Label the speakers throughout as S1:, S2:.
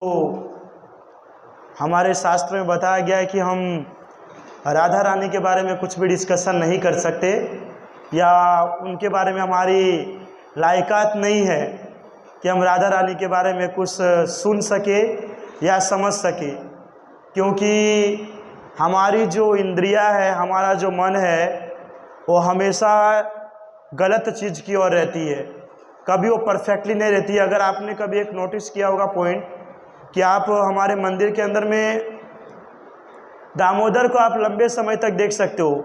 S1: तो हमारे शास्त्र में बताया गया है कि हम राधा रानी के बारे में कुछ भी डिस्कशन नहीं कर सकते या उनके बारे में हमारी लायकात नहीं है कि हम राधा रानी के बारे में कुछ सुन सके या समझ सके, क्योंकि हमारी जो इंद्रियां है, हमारा जो मन है, वो हमेशा गलत चीज़ की ओर रहती है, कभी वो परफेक्टली नहीं रहती है। अगर आपने कभी एक नोटिस किया होगा पॉइंट कि आप हमारे मंदिर के अंदर में दामोदर को आप लंबे समय तक देख सकते हो,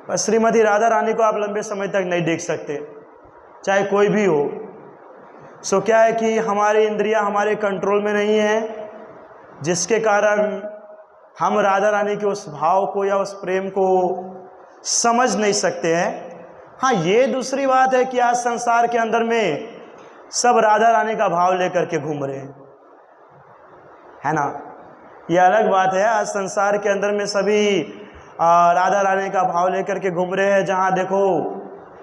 S1: पर श्रीमती राधा रानी को आप लंबे समय तक नहीं देख सकते, चाहे कोई भी हो। सो क्या है कि हमारी इंद्रियां हमारे कंट्रोल में नहीं है, जिसके कारण हम राधा रानी के उस भाव को या उस प्रेम को समझ नहीं सकते हैं। हाँ, ये दूसरी बात है कि आज संसार के अंदर में सब राधा रानी का भाव लेकर के घूम रहे हैं, है ना। ये अलग बात है। आज संसार के अंदर में सभी राधा रानी का भाव लेकर के घूम रहे हैं, जहाँ देखो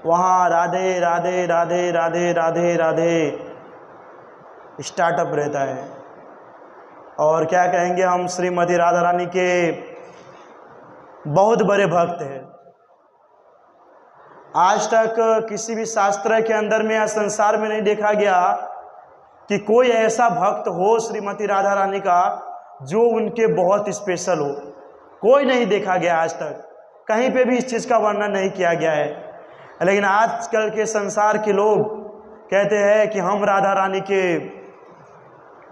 S1: वहाँ राधे राधे राधे राधे राधे राधे स्टार्टअप रहता है। और क्या कहेंगे, हम श्रीमती राधा रानी के बहुत बड़े भक्त हैं। आज तक किसी भी शास्त्र के अंदर में या संसार में नहीं देखा गया कि कोई ऐसा भक्त हो श्रीमती राधा रानी का जो उनके बहुत स्पेशल हो। कोई नहीं देखा गया आज तक, कहीं पे भी इस चीज़ का वर्णन नहीं किया गया है। लेकिन आजकल के संसार के लोग कहते हैं कि हम राधा रानी के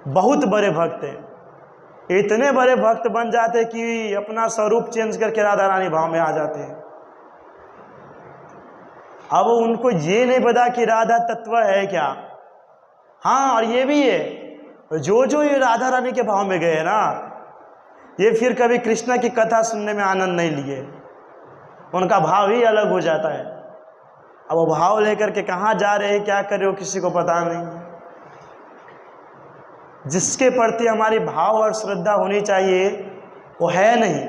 S1: बहुत बड़े भक्त हैं। इतने बड़े भक्त बन जाते कि अपना स्वरूप चेंज करके राधा रानी भाव में आ जाते हैं। अब उनको ये नहीं पता कि राधा तत्व है क्या। हाँ, और ये भी है, जो ये राधा रानी के भाव में गए ना, ये फिर कभी कृष्ण की कथा सुनने में आनंद नहीं लिए, उनका भाव ही अलग हो जाता है। अब वो भाव लेकर के कहाँ जा रहे हैं, क्या कर रहे हो, किसी को पता नहीं। जिसके प्रति हमारी भाव और श्रद्धा होनी चाहिए वो है नहीं,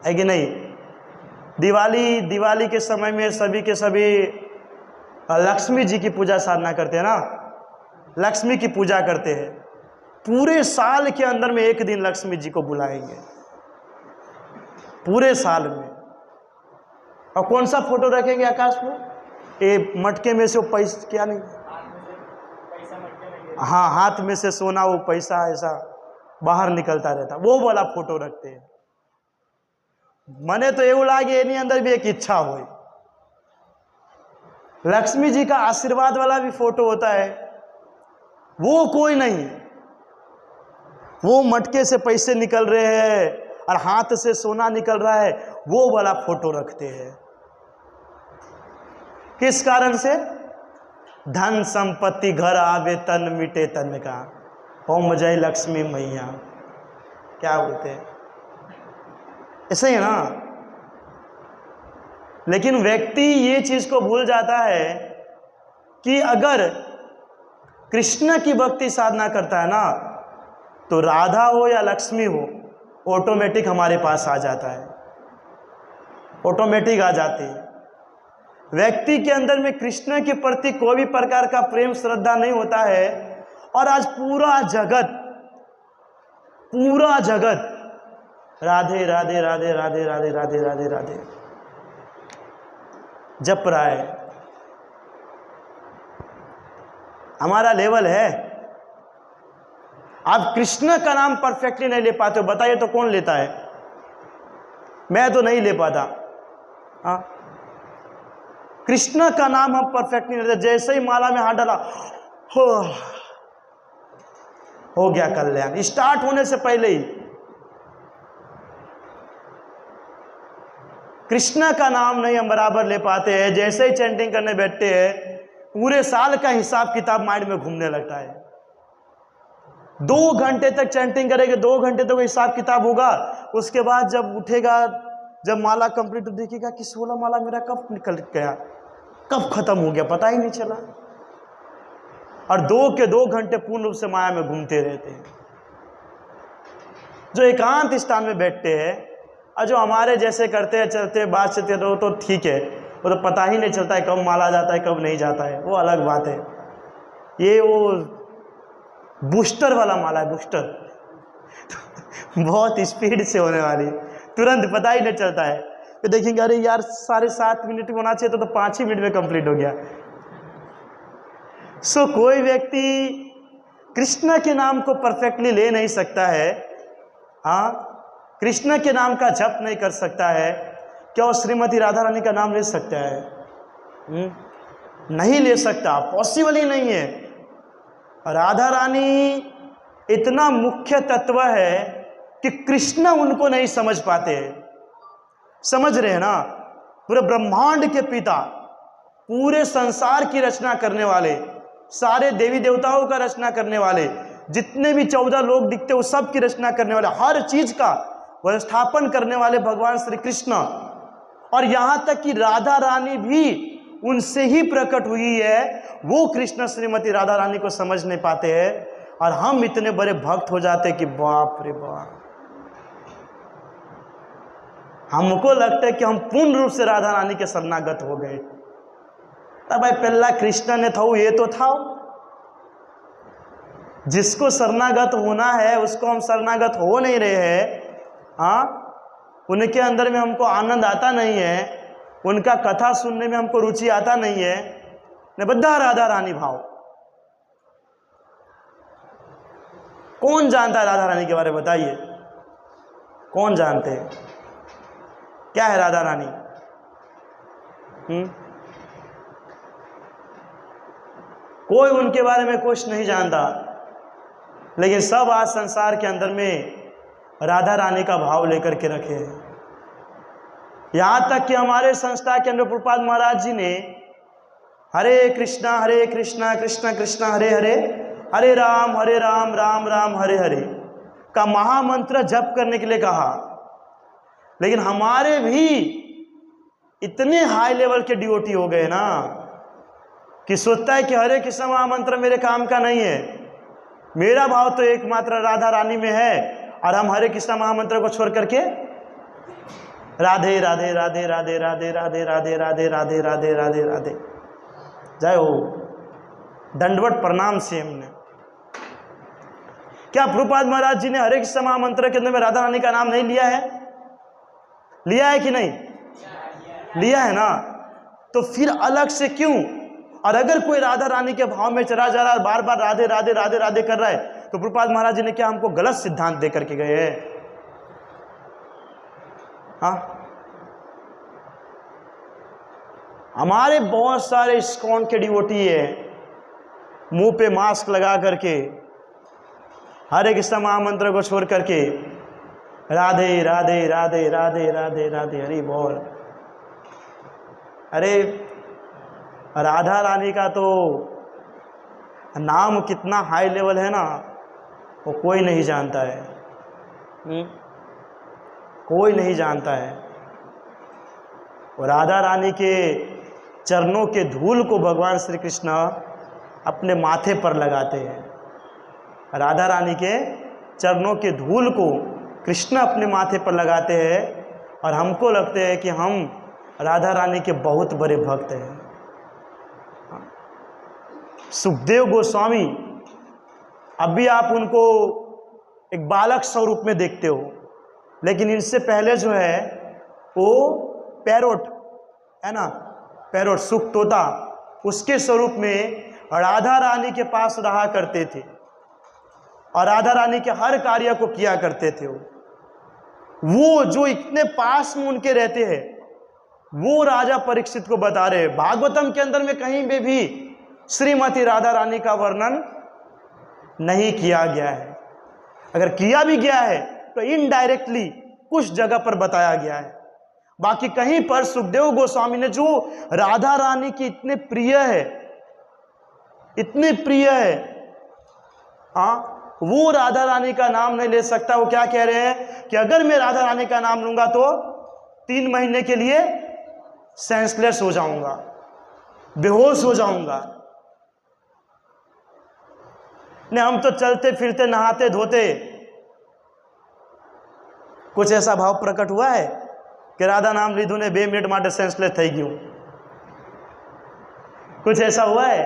S1: है कि नहीं। दिवाली के समय में सभी के सभी लक्ष्मी जी की पूजा साधना करते हैं ना, लक्ष्मी की पूजा करते हैं। पूरे साल के अंदर में एक दिन लक्ष्मी जी को बुलाएंगे, पूरे साल में। और कौन सा फोटो रखेंगे आकाश में, ये मटके में से वो पैसा, क्या नहीं, हाँ, हाथ में से सोना वो पैसा ऐसा बाहर निकलता रहता, वो वाला फोटो रखते हैं। मने तो ये लागे एनी अंदर भी एक इच्छा हो। लक्ष्मी जी का आशीर्वाद वाला भी फोटो होता है, वो कोई नहीं, वो मटके से पैसे निकल रहे हैं और हाथ से सोना निकल रहा है, वो वाला फोटो रखते हैं। किस कारण से? धन संपत्ति घर आवे तन मिटे तन का, ओम जय लक्ष्मी मैया, क्या बोलते हैं, ऐसे ही ना। लेकिन व्यक्ति ये चीज को भूल जाता है कि अगर कृष्ण की भक्ति साधना करता है ना, तो राधा हो या लक्ष्मी हो, ऑटोमेटिक हमारे पास आ जाता है, ऑटोमेटिक आ जाती है। व्यक्ति के अंदर में कृष्ण के प्रति कोई भी प्रकार का प्रेम श्रद्धा नहीं होता है, और आज पूरा जगत राधे राधे राधे राधे राधे राधे राधे राधे जप रहा है। हमारा लेवल है। आप कृष्ण का नाम परफेक्टली नहीं ले पाते हो, बताइए तो कौन लेता है? मैं तो नहीं ले पाता। हाँ, कृष्ण का नाम हम परफेक्टली नहीं लेते। जैसे ही माला में हाथ डाला, हो गया कल्याण, स्टार्ट होने से पहले ही कृष्ण का नाम नहीं हम बराबर ले पाते हैं। जैसे ही चैंटिंग करने बैठते हैं, पूरे साल का हिसाब किताब माइंड में घूमने लगता है। 2 घंटे तक चैंटिंग करेंगे, 2 घंटे तक हिसाब किताब होगा। उसके बाद जब उठेगा, जब माला कंप्लीट, देखेगा कि 16 माला मेरा कब निकल गया, कब खत्म हो गया, पता ही नहीं चला। और 2 घंटे पूर्ण रूप से माया में घूमते रहते हैं। जो एकांत स्थान में बैठते हैं और जो हमारे जैसे करते हैं, चलते बात चलते रहो, तो ठीक है, वो तो पता ही नहीं चलता है कब माला जाता है कब नहीं जाता है, वो अलग बात है। ये वो बूस्टर वाला माला है, बूस्टर। बहुत स्पीड से होने वाली, तुरंत पता ही नहीं चलता है। तो देखेंगे अरे यार 7.5 मिनट में होना चाहिए तो 5 ही मिनट में कंप्लीट हो गया। सो कोई व्यक्ति कृष्ण के नाम को परफेक्टली ले नहीं सकता है, हाँ, कृष्ण के नाम का जप नहीं कर सकता है, क्या वो श्रीमती राधा रानी का नाम ले सकता है? नहीं ले सकता, पॉसिबल ही नहीं है। राधा रानी इतना मुख्य तत्व है कि कृष्ण उनको नहीं समझ पाते हैं। समझ रहे हैं ना? पूरे ब्रह्मांड के पिता, पूरे संसार की रचना करने वाले, सारे देवी देवताओं का रचना करने वाले, जितने भी 14 लोग दिखते वो सब की रचना करने वाले, हर चीज का व्यवस्थापन करने वाले भगवान श्री कृष्ण। और यहां तक कि राधा रानी भी उनसे ही प्रकट हुई है, वो कृष्ण श्रीमती राधा रानी को समझ नहीं पाते हैं, और हम इतने बड़े भक्त हो जाते कि बाप रे बाप। हमको लगता है कि हम पूर्ण रूप से राधा रानी के शरणागत हो गए। तब भाई पहला कृष्ण ने था ये तो था, जिसको शरणागत होना है उसको हम शरणागत हो नहीं रहे हैं। हाँ, उनके अंदर में हमको आनंद आता नहीं है, उनका कथा सुनने में हमको रुचि आता नहीं है। ने बद्धा राधा रानी भाव। कौन जानता है राधा रानी के बारे में? बताइए, कौन जानते हैं क्या है राधा रानी? कोई उनके बारे में कुछ नहीं जानता, लेकिन सब आज संसार के अंदर में राधा रानी का भाव लेकर के रखे हैं। यहां तक कि हमारे संस्था के अंदर प्रभुपाद महाराज जी ने हरे कृष्णा कृष्ण कृष्ण हरे हरे, हरे राम राम राम हरे हरे का महामंत्र जप करने के लिए कहा। लेकिन हमारे भी इतने हाई लेवल के डिवोटी हो गए ना कि सोचता है कि हरे कृष्ण महामंत्र मेरे काम का नहीं है, मेरा भाव तो एकमात्र राधा रानी में है, और हम हरे कृष्ण महामंत्र को छोड़ करके राधे राधे राधे राधे राधे राधे राधे राधे राधे राधे राधे राधे। जय हो, दंडवत प्रणाम से हमने। क्या प्रभुपाद महाराज जी ने हरे कृष्ण महामंत्र के अंदर में राधा रानी का नाम नहीं लिया है? लिया है कि नहीं? लिया है ना? तो फिर अलग से क्यों? और अगर कोई राधा रानी के भाव में चला जा रहा है, बार बार राधे राधे राधे राधे कर रहा है, तो प्रभुपाद महाराज जी ने क्या हमको गलत सिद्धांत दे करके गए हैं? हाँ, हमारे बहुत सारे इस्कॉन के डिवोटी है, मुंह पे मास्क लगा करके हरे कृष्ण महामंत्र को छोड़ करके राधे राधे राधे राधे राधे राधे हरि बोल। अरे राधा रानी का तो नाम कितना हाई लेवल है ना, वो कोई नहीं जानता है। कोई नहीं जानता है। और राधा रानी के चरणों के धूल को भगवान श्री कृष्ण अपने माथे पर लगाते हैं। राधा रानी के चरणों के धूल को कृष्ण अपने माथे पर लगाते हैं, और हमको लगते हैं कि हम राधा रानी के बहुत बड़े भक्त हैं। सुखदेव गोस्वामी, अभी आप उनको एक बालक स्वरूप में देखते हो, लेकिन इनसे पहले जो है वो पैरोट है ना, पैरोट सुख तोता, उसके स्वरूप में राधा रानी के पास रहा करते थे, और राधा रानी के हर कार्य को किया करते थे। वो जो इतने पास में उनके रहते हैं, वो राजा परीक्षित को बता रहे हैं। भागवतम के अंदर में कहीं पे भी श्रीमती राधा रानी का वर्णन नहीं किया गया है। अगर किया भी गया है तो इनडायरेक्टली कुछ जगह पर बताया गया है। बाकी कहीं पर सुखदेव गोस्वामी ने, जो राधा रानी की इतने प्रिय है, इतने प्रिय है, हाँ, वो राधा रानी का नाम नहीं ले सकता। वो क्या कह रहे हैं कि अगर मैं राधा रानी का नाम लूंगा तो 3 महीने के लिए सेंसलेस हो जाऊंगा, बेहोश हो जाऊंगा। नहीं, हम तो चलते फिरते नहाते धोते, कुछ ऐसा भाव प्रकट हुआ है कि राधा नाम लीधु ने 2 मिनट माटे सेंसलेस થઈ ગયું? कुछ ऐसा हुआ है?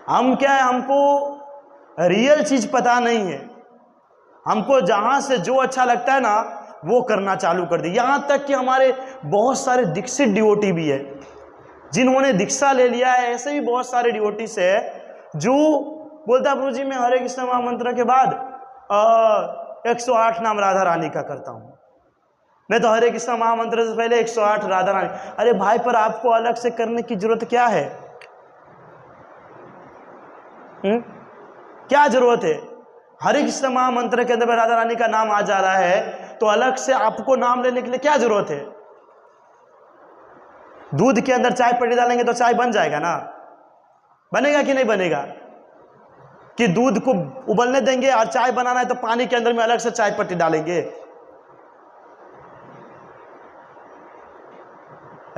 S1: हम क्या है, हमको रियल चीज पता नहीं है, हमको जहां से जो अच्छा लगता है ना वो करना चालू कर दी। यहां तक कि हमारे बहुत सारे दीक्षित डिवोटी भी है जिन्होंने दीक्षा ले लिया है। ऐसे भी बहुत सारे डिवोटीज है जो बोलता प्रभु जी मैं हरे कृष्ण महामंत्र के बाद 108 नाम राधा रानी का करता हूं, मैं तो हरे कृष्ण महामंत्र से पहले 108 राधा रानी। अरे भाई, पर आपको अलग से करने की जरूरत क्या है? क्या जरूरत है? हरे कृष्ण महामंत्र के अंदर राधा रानी का नाम आ जा रहा है तो अलग से आपको नाम लेने के लिए क्या जरूरत है? दूध के अंदर चाय पत्ती डालेंगे तो चाय बन जाएगा ना, बनेगा कि नहीं बनेगा? कि दूध को उबलने देंगे और चाय बनाना है तो पानी के अंदर में अलग से चाय पत्ती डालेंगे?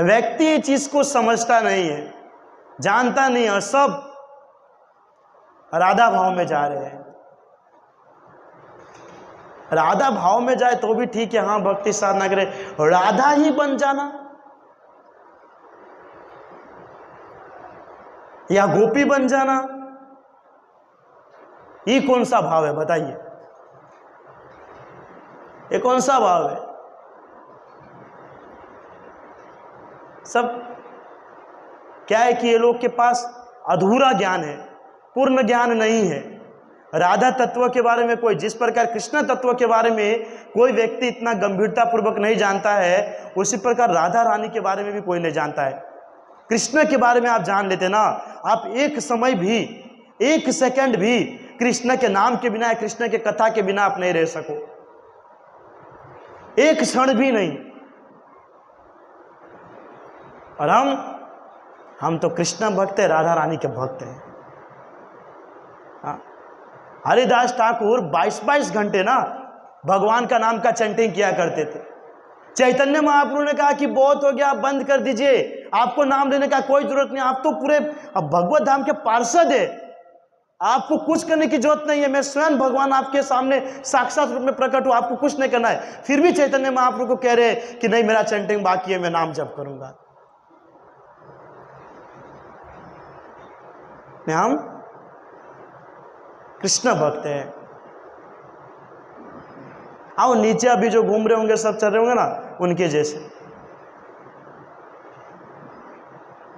S1: व्यक्ति ये चीज को समझता नहीं है, जानता नहीं है, सब राधा भाव में जा रहे हैं। राधा भाव में जाए तो भी ठीक है, हाँ भक्ति साधना करे, राधा ही बन जाना या गोपी बन जाना, ये कौन सा भाव है बताइए? ये कौन सा भाव है? सब क्या है कि ये लोग के पास अधूरा ज्ञान है, पूर्ण ज्ञान नहीं है। राधा तत्व के बारे में कोई, जिस प्रकार कृष्ण तत्व के बारे में कोई व्यक्ति इतना गंभीरता पूर्वक नहीं जानता है, उसी प्रकार राधा रानी के बारे में भी कोई नहीं जानता है। कृष्ण के बारे में आप जान लेते ना, आप एक समय भी, एक सेकंड भी कृष्ण के नाम के बिना, कृष्ण के कथा के बिना आप नहीं रह सको, एक क्षण भी नहीं। और हम तो कृष्ण भक्त है, राधा रानी के भक्त हैं। हरिदास ठाकुर 22-22 घंटे ना भगवान का नाम का चैंटिंग किया करते थे। चैतन्य महाप्रभु ने कहा कि बहुत हो गया, आप बंद कर दीजिए, आपको नाम लेने का कोई जरूरत नहीं, आप तो पूरे भगवत धाम के पार्षद है, आपको कुछ करने की जरूरत नहीं है, मैं स्वयं भगवान आपके सामने साक्षात रूप में प्रकट हूं, आपको कुछ नहीं करना है। फिर भी चैतन्य महाप्रभु को कह रहे कि नहीं, मेरा चैंटिंग बाकी है, मैं नाम जप करूंगा। हम कृष्ण भक्त हैं। आओ नीचे अभी जो घूम रहे होंगे, सब चल रहे होंगे ना उनके जैसे,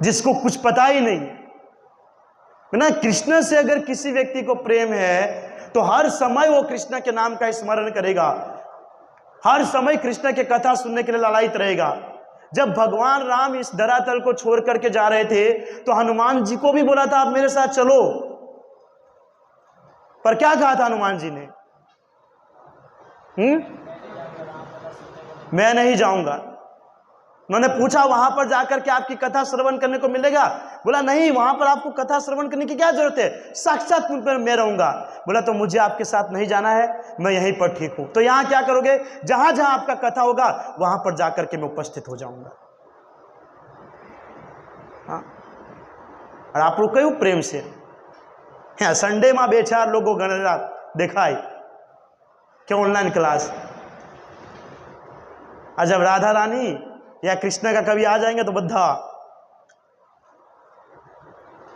S1: जिसको कुछ पता ही नहीं है ना। कृष्ण से अगर किसी व्यक्ति को प्रेम है तो हर समय वो कृष्ण के नाम का स्मरण करेगा, हर समय कृष्ण के कथा सुनने के लिए लालायित रहेगा। जब भगवान राम इस धरातल को छोड़ करके जा रहे थे तो हनुमान जी को भी बोला था आप मेरे साथ चलो, पर क्या कहा था हनुमान जी ने? मैं नहीं जाऊंगा। उन्होंने पूछा वहां पर जाकर के आपकी कथा श्रवण करने को मिलेगा? बोला नहीं, वहां पर आपको कथा श्रवण करने की क्या जरूरत है, साक्षात मैं रहूंगा। बोला तो मुझे आपके साथ नहीं जाना है, मैं यहीं पर ठीक हूं। तो यहां क्या करोगे? जहां जहां आपका कथा होगा वहां पर जाकर के मैं उपस्थित हो जाऊंगा। हाँ, और आप लोग क्यों प्रेम से संडे में 2-4 लोगों गणरात दिखाई क्या ऑनलाइन क्लास, और जब राधा रानी या कृष्ण का कभी आ जाएंगे तो बद्धा।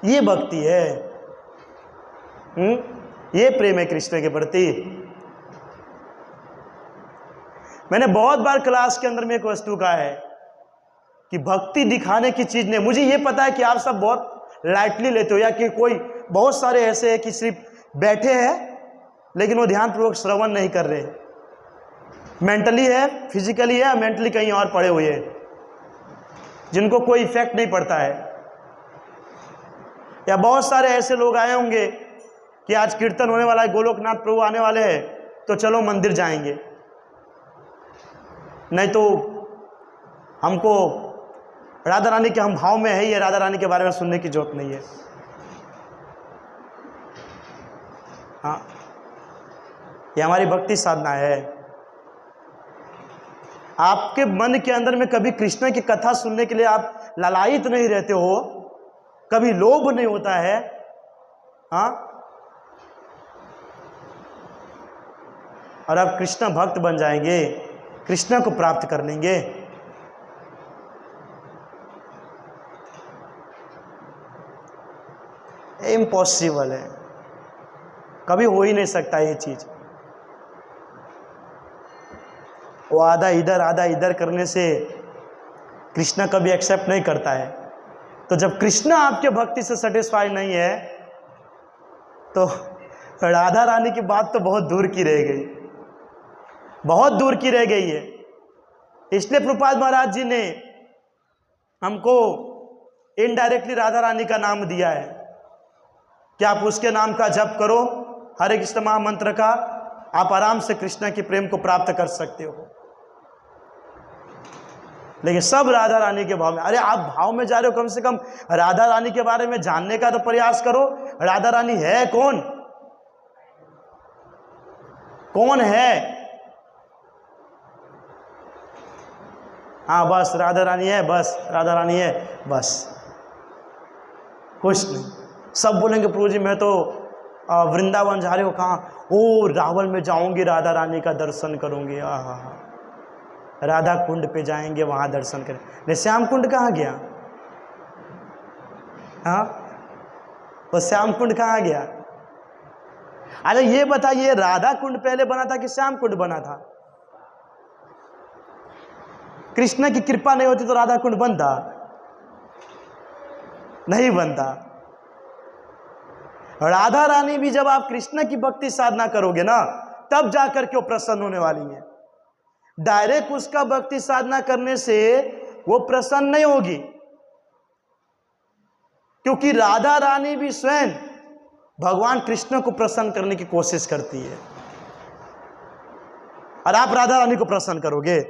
S1: ये भक्ति है, ये प्रेम है कृष्ण के प्रति। मैंने बहुत बार क्लास के अंदर में एक वस्तु कहा है कि भक्ति दिखाने की चीज नहीं। मुझे ये पता है कि आप सब बहुत लाइटली लेते हो, या कि कोई बहुत सारे ऐसे हैं कि सिर्फ बैठे हैं लेकिन वो ध्यानपूर्वक श्रवण नहीं कर रहे, मेंटली है, फिजिकली है, मेंटली कहीं और पड़े हुए हैं, जिनको कोई इफेक्ट नहीं पड़ता है। या बहुत सारे ऐसे लोग आए होंगे कि आज कीर्तन होने वाला है, गोलोकनाथ प्रभु आने वाले हैं तो चलो मंदिर जाएंगे, नहीं तो हमको राधा रानी के, हम भाव में है ही, राधा रानी के बारे में सुनने की जरूरत नहीं है। हाँ, ये हमारी भक्ति साधना है। आपके मन के अंदर में कभी कृष्ण की कथा सुनने के लिए आप लालायित नहीं रहते हो, कभी लोभ नहीं होता है? हाँ, और आप कृष्ण भक्त बन जाएंगे, कृष्ण को प्राप्त कर लेंगे। इम्पॉसिबल है, कभी हो ही नहीं सकता ये चीज। वो आधा इधर करने से कृष्णा कभी एक्सेप्ट नहीं करता है। तो जब कृष्णा आपके भक्ति से सेटिस्फाई नहीं है तो राधा रानी की बात तो बहुत दूर की रह गई, बहुत दूर की रह गई है। इसलिए प्रभुपाद महाराज जी ने हमको इनडायरेक्टली राधा रानी का नाम दिया है कि आप उसके नाम का जप करो, हरे कृष्ण महामंत्र का, आप आराम से कृष्णा के प्रेम को प्राप्त कर सकते हो। लेकिन सब राधा रानी के भाव में। अरे आप भाव में जा रहे हो, कम से कम राधा रानी के बारे में जानने का तो प्रयास करो। राधा रानी है कौन, कौन है? हाँ बस राधा रानी है, बस राधा रानी है, बस कुछ नहीं। सब बोलेंगे प्रभु जी मैं तो वृंदावन जा रहे हो, कहाँ? ओ रावल में जाऊंगी, राधा रानी का दर्शन करूंगी। हाँ, राधा कुंड पे जाएंगे, वहां दर्शन करें। नहीं, श्याम कुंड कहाँ गया? हाँ, वो श्याम कुंड कहाँ गया? अरे ये बताइए, राधा कुंड पहले बना था कि श्याम कुंड बना था? कृष्ण की कृपा नहीं होती तो राधा कुंड बनता? नहीं बनता। राधा रानी भी जब आप कृष्ण की भक्ति साधना करोगे ना, तब जाकर के वो प्रसन्न होने वाली है। डायरेक्ट उसका भक्ति साधना करने से वो प्रसन्न नहीं होगी, क्योंकि राधा रानी भी स्वयं भगवान कृष्ण को प्रसन्न करने की कोशिश करती है। और आप राधा रानी को प्रसन्न करोगे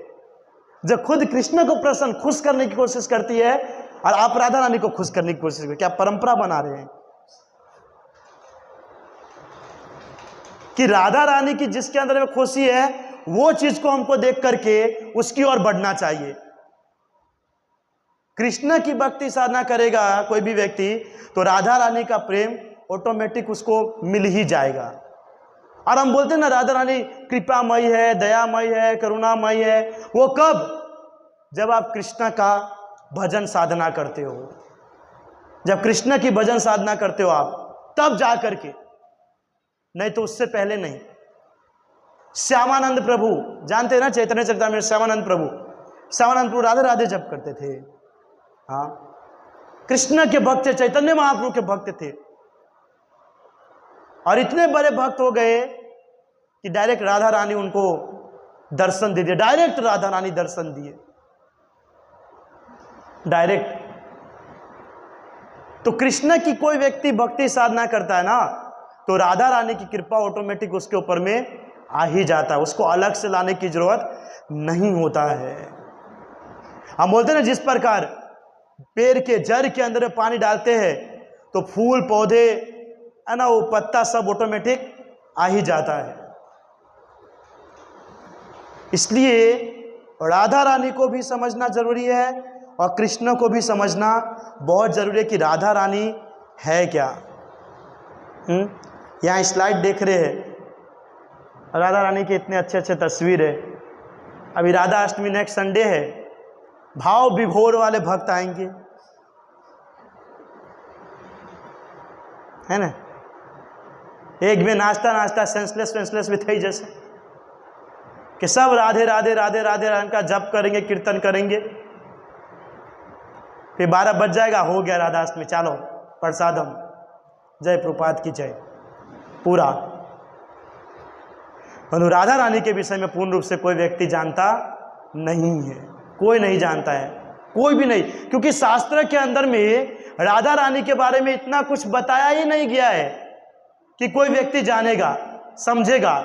S1: जब खुद कृष्ण को प्रसन्न खुश करने की कोशिश करती है, और आप राधा रानी को खुश करने की कोशिश करते, क्या परंपरा बना रहे हैं कि राधा रानी की जिसके अंदर में खुशी है वो चीज को हमको देख करके उसकी ओर बढ़ना चाहिए। कृष्ण की भक्ति साधना करेगा कोई भी व्यक्ति तो राधा रानी का प्रेम ऑटोमेटिक उसको मिल ही जाएगा। और हम बोलते हैं ना राधा रानी कृपामयी है, दयामयी है, करुणामयी है। वो कब? जब आप कृष्ण का भजन साधना करते हो, जब कृष्ण की भजन साधना करते हो आप, तब जा करके, नहीं तो उससे पहले नहीं। श्यामानंद प्रभु जानते हैं ना, चैतन्य चरितामृत, श्यामानंद प्रभु राधे राधे जप करते थे। हाँ, कृष्ण के भक्त थे, चैतन्य महाप्रभु के भक्त थे, और इतने बड़े भक्त हो गए कि डायरेक्ट राधा रानी उनको दर्शन दे दिए। डायरेक्ट राधा रानी दर्शन दिए, डायरेक्ट। तो कृष्ण की कोई व्यक्ति भक्ति साधना करता है ना, तो राधा रानी की कृपा ऑटोमेटिक उसके ऊपर में आ ही जाता है, उसको अलग से लाने की जरूरत नहीं होता है। हम बोलते हैं ना, जिस प्रकार पेड़ के जड़ के अंदर पानी डालते हैं तो फूल पौधे है ना, वो पत्ता सब ऑटोमेटिक आ ही जाता है। इसलिए राधा रानी को भी समझना जरूरी है और कृष्ण को भी समझना बहुत जरूरी है कि राधा रानी है क्या। यहाँ स्लाइड देख रहे हैं, राधा रानी के इतने अच्छे अच्छे तस्वीर है। अभी राधा अष्टमी नेक्स्ट संडे है, भाव विभोर वाले भक्त आएंगे, है ना। एक में नाचता नाचता सेंसलेस भी थे, जैसे कि सब राधे राधे राधे राधे राधे का जप करेंगे, कीर्तन करेंगे। फिर 12 बज जाएगा, हो गया राधा अष्टमी, चलो प्रसादम, जय प्रभुपाद की जय, पूरा। परंतु राधा रानी के विषय में पूर्ण रूप से कोई व्यक्ति जानता नहीं है, कोई नहीं जानता है, कोई भी नहीं, क्योंकि शास्त्र के अंदर में राधा रानी के बारे में इतना कुछ बताया ही नहीं गया है कि कोई व्यक्ति जानेगा, समझेगा।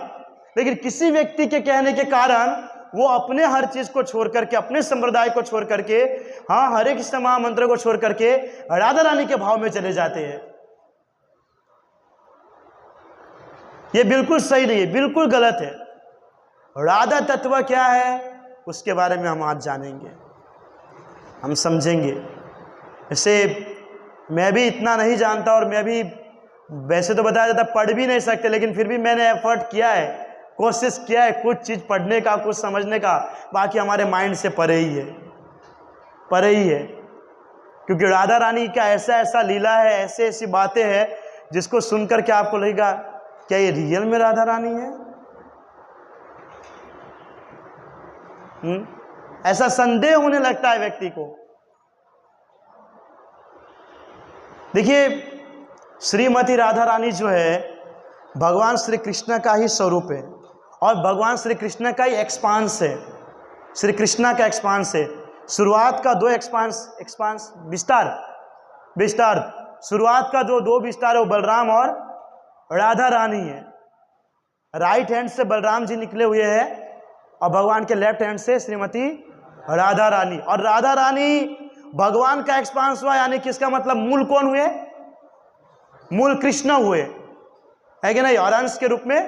S1: लेकिन किसी व्यक्ति के कहने के कारण वो अपने हर चीज को छोड़ करके, अपने संप्रदाय को छोड़ करके, हाँ, हरे कृष्ण महामंत्र को छोड़ करके राधा रानी के भाव में चले जाते हैं। ये बिल्कुल सही नहीं है, बिल्कुल गलत है। राधा तत्व क्या है उसके बारे में हम आज जानेंगे, हम समझेंगे। ऐसे मैं भी इतना नहीं जानता, और मैं भी वैसे तो बताया जाता पढ़ भी नहीं सकते, लेकिन फिर भी मैंने एफर्ट किया है, कोशिश किया है कुछ चीज़ पढ़ने का, कुछ समझने का। बाकी हमारे माइंड से परे ही है, परे ही है। क्योंकि राधा रानी का ऐसा ऐसा लीला है, ऐसे ऐसी बातें हैं जिसको सुनकर के आपको लगेगा क्या ये रियल में राधा रानी है? ऐसा संदेह होने लगता है व्यक्ति को। देखिए, श्रीमती राधा रानी जो है भगवान श्री कृष्ण का ही स्वरूप है और भगवान श्री कृष्ण का ही एक्सपांस है। श्री कृष्ण का एक्सपांस है। शुरुआत का दो एक्सपांस विस्तार शुरुआत का जो दो विस्तार है वो बलराम और राधा रानी है। राइट हैंड से बलराम जी निकले हुए हैं और भगवान के लेफ्ट हैंड से श्रीमती राधा रानी। और राधा रानी भगवान का एक्सपांस हुआ, यानी कि इसका मतलब मूल कौन हुए? मूल कृष्ण हुए, है कि नहीं? और अंश के रूप में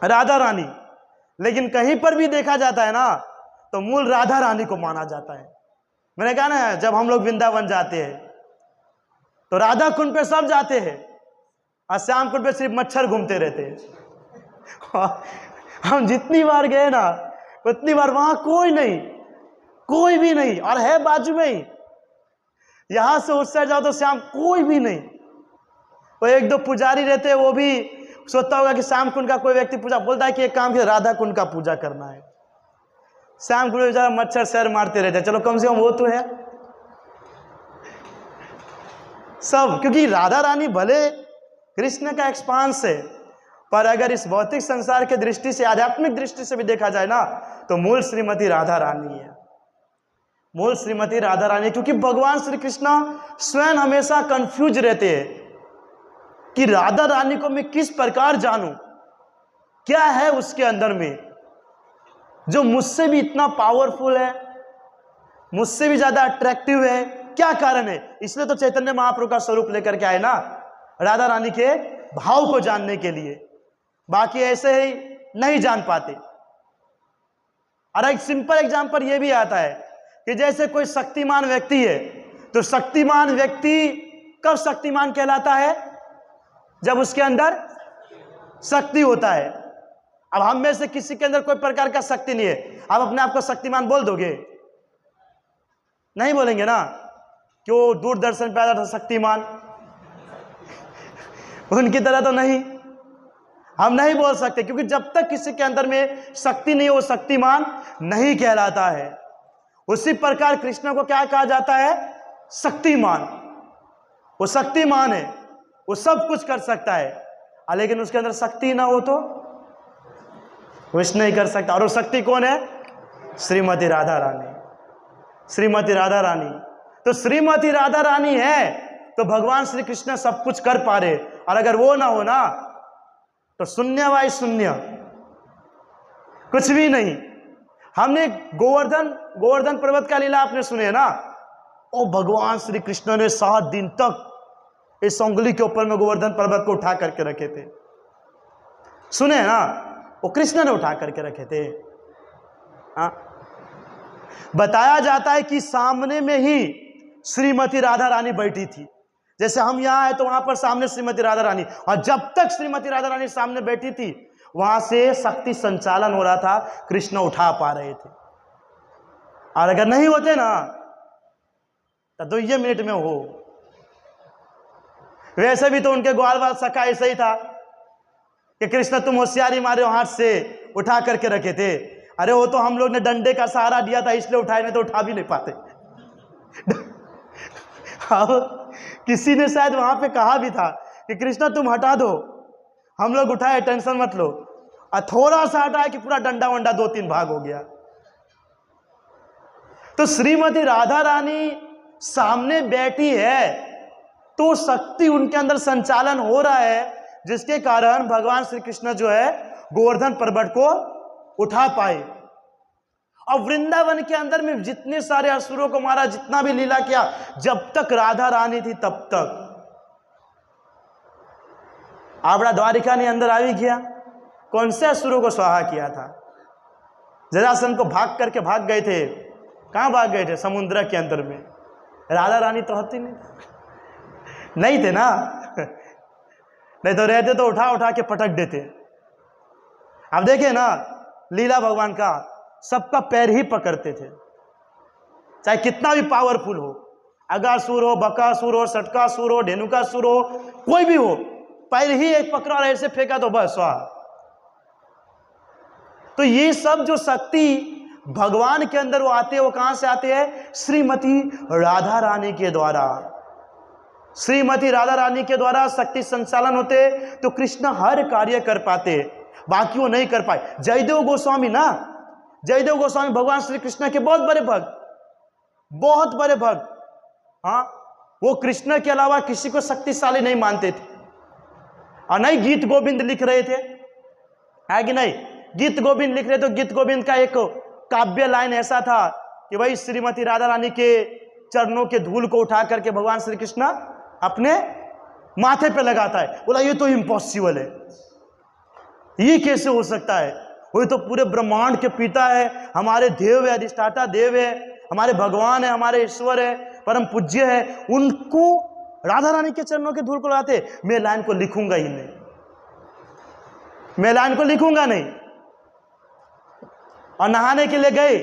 S1: राधा रानी। लेकिन कहीं पर भी देखा जाता है ना तो मूल राधा रानी को माना जाता है। मैंने कहा ना, जब हम लोग वृंदावन जाते हैं तो राधा कुंड पे सब जाते हैं और श्याम कुंड पे सिर्फ मच्छर घूमते रहते हैं। हम जितनी बार गए ना उतनी बार वहां कोई भी नहीं, और है बाजू में ही। यहां से उस साइड जाओ तो श्याम कोई भी नहीं। वो एक दो पुजारी रहते हैं, वो भी सोचता होगा कि श्याम कुंड का कोई व्यक्ति पूजा, बोलता है कि एक काम किया राधा कुंड का पूजा करना है। श्याम कुंड बेचारा मच्छर सैर मारते रहते हैं, चलो कम से कम वो तो है सब। क्योंकि राधा रानी भले कृष्ण का एक्सपांस है, पर अगर इस भौतिक संसार के दृष्टि से, आध्यात्मिक दृष्टि से भी देखा जाए ना तो मूल श्रीमती राधा रानी है। मूल श्रीमती राधा रानी, क्योंकि भगवान श्री कृष्ण स्वयं हमेशा कंफ्यूज रहते हैं कि राधा रानी को मैं किस प्रकार जानूं, क्या है उसके अंदर में जो मुझसे भी इतना पावरफुल है, मुझसे भी ज्यादा अट्रैक्टिव है, क्या कारण है? इसलिए तो चैतन्य महाप्रभु का स्वरूप लेकर के आए ना, राधा रानी के भाव को जानने के लिए। बाकी ऐसे ही नहीं जान पाते। और एक सिंपल एग्जांपल ये भी आता है कि जैसे कोई शक्तिमान व्यक्ति है, तो शक्तिमान व्यक्ति कब शक्तिमान कहलाता है? जब उसके अंदर शक्ति होता है। अब हम में से किसी के अंदर कोई प्रकार का शक्ति नहीं है, आप अपने आप को शक्तिमान बोल दोगे? नहीं बोलेंगे ना। क्यों? दूरदर्शन पे आता था शक्तिमान, उनकी तरह तो नहीं, हम नहीं बोल सकते। क्योंकि जब तक किसी के अंदर में शक्ति नहीं है वो शक्तिमान नहीं कहलाता है। उसी प्रकार कृष्ण को क्या कहा जाता है? शक्तिमान। वो शक्तिमान है, वो सब कुछ कर सकता है, लेकिन उसके अंदर शक्ति ना हो तो कुछ नहीं कर सकता। और वो शक्ति कौन है? श्रीमती राधा रानी। श्रीमती राधा रानी, तो श्रीमती राधा रानी है तो भगवान श्री कृष्ण सब कुछ कर पा रहे। और अगर वो ना हो ना तो शून्य वाई शून्य, कुछ भी नहीं। हमने गोवर्धन पर्वत का लीला आपने सुने ना, और भगवान श्री कृष्ण ने 7 दिन तक इस उंगली के ऊपर में गोवर्धन पर्वत को उठा करके रखे थे। सुने ना, वो कृष्ण ने उठा करके रखे थे। हाँ, बताया जाता है कि सामने में ही श्रीमती राधा रानी बैठी थी। जैसे हम यहां आए तो वहां पर सामने श्रीमती राधा रानी, और जब तक श्रीमती राधा रानी सामने बैठी थी वहां से शक्ति संचालन हो रहा था, कृष्ण उठा पा रहे थे। और अगर नहीं होते ना तो 2 मिनट में हो। वैसे भी तो उनके ग्वाल वाल सखा ऐसा ही था कि कृष्ण तुम होशियारी मारे हो, हाथ से उठा करके रखे थे। अरे वो तो हम लोग ने डंडे का सहारा दिया था इसलिए उठाए, नहीं तो उठा भी नहीं पाते। किसी ने शायद वहां पे कहा भी था कि कृष्ण तुम हटा दो, हम लोग उठाए, टेंशन मत लो। और थोड़ा सा हटाए कि पूरा डंडा वंडा 2-3 भाग हो गया। तो श्रीमती राधा रानी सामने बैठी है तो शक्ति उनके अंदर संचालन हो रहा है, जिसके कारण भगवान श्री कृष्ण जो है गोवर्धन पर्वत को उठा पाए। और वृंदावन के अंदर में जितने सारे असुरों को मारा, जितना भी लीला किया, जब तक राधा रानी थी तब तक। आवड़ा द्वारिका ने अंदर आ भी किया, कौन से असुरों को स्वाहा किया था? जरासंध को भाग करके भाग गए थे। कहां भाग गए थे? समुद्र के अंदर में। राधा रानी तो होती नहीं थे ना। नहीं तो रहते तो उठा उठा के पटक देते। अब देखे ना लीला भगवान का, सबका पैर ही पकड़ते थे, चाहे कितना भी पावरफुल हो, अगासुर हो, बकासुर हो, सटकासुर हो, धेनुकासुर हो, कोई भी हो, पैर ही एक पकड़ा और ऐसे फेंका तो बस स्वाहा। तो ये सब जो शक्ति भगवान के अंदर वो आते हैं, वो कहां से आते हैं? श्रीमती राधा रानी के द्वारा। श्रीमती राधा रानी के द्वारा शक्ति संचालन होते, तो कृष्ण हर कार्य कर पाते, बाकी वो नहीं कर पाए। जयदेव गोस्वामी ना, जयदेव गोस्वामी भगवान श्री कृष्ण के बहुत बड़े भक्त, बहुत बड़े भक्त। हाँ, वो कृष्ण के अलावा किसी को शक्तिशाली नहीं मानते थे, और नहीं गीत गोविंद लिख रहे थे, है कि नहीं? गीत गोविंद लिख रहे, तो गीत गोविंद का एक काव्य लाइन ऐसा था कि भाई श्रीमती राधा रानी के चरणों के धूल को उठा करके भगवान श्री कृष्ण अपने माथे पे लगाता है। बोला ये तो इम्पॉसिबल है, ये कैसे हो सकता है? वो तो पूरे ब्रह्मांड के पिता है, हमारे देव है, अधिष्ठाता देव है, हमारे भगवान है, हमारे ईश्वर है, परम पूज्य है, उनको राधा रानी के चरणों के धूल को लगाते। मैं लाइन को लिखूंगा ही नहीं, मैं लाइन को लिखूंगा नहीं। और नहाने के लिए गए,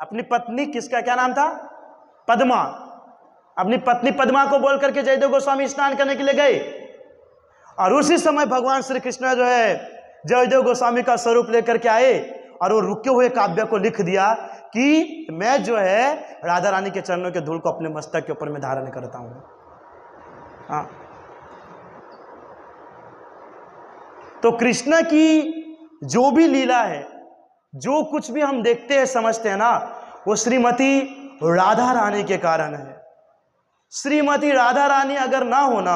S1: अपनी पत्नी, किसका क्या नाम था? पद्मा, अपनी पत्नी पद्मा को बोल करके जयदेव गोस्वामी स्नान करने के लिए गए, और उसी समय भगवान श्री कृष्ण जो है जयदेव गोस्वामी का स्वरूप लेकर के आए, और वो रुके हुए काव्य को लिख दिया कि मैं जो है राधा रानी के चरणों के धूल को अपने मस्तक के ऊपर में धारण करता हूं। हाँ, तो कृष्ण की जो भी लीला है, जो कुछ भी हम देखते हैं समझते हैं ना, वो श्रीमती राधा रानी के कारण है। श्रीमती राधा रानी अगर ना होना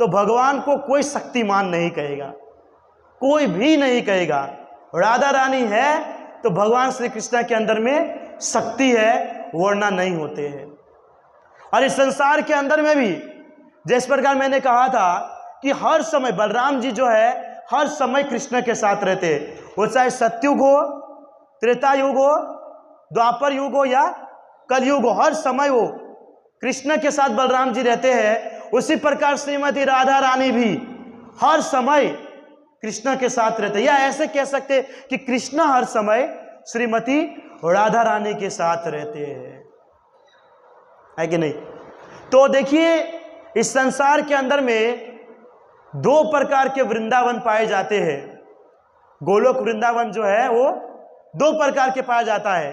S1: तो भगवान को कोई शक्तिमान नहीं कहेगा, कोई भी नहीं कहेगा। राधा रानी है तो भगवान श्री कृष्ण के अंदर में शक्ति है, वरना नहीं होते हैं। और इस संसार के अंदर में भी जिस प्रकार मैंने कहा था कि हर समय बलराम जी जो है हर समय कृष्ण के साथ रहते, वो चाहे सत्युग हो, त्रेता युग हो, द्वापर युग हो या कलयुग हो, हर समय वो कृष्ण के साथ बलराम जी रहते हैं। उसी प्रकार श्रीमती राधा रानी भी हर समय कृष्ण के साथ रहते, या ऐसे कह सकते कि कृष्ण हर समय श्रीमती राधा रानी के साथ रहते हैं, है कि नहीं? तो देखिए इस संसार के अंदर में दो प्रकार के वृंदावन पाए जाते हैं। गोलोक वृंदावन जो है वो दो प्रकार के पाया जाता है,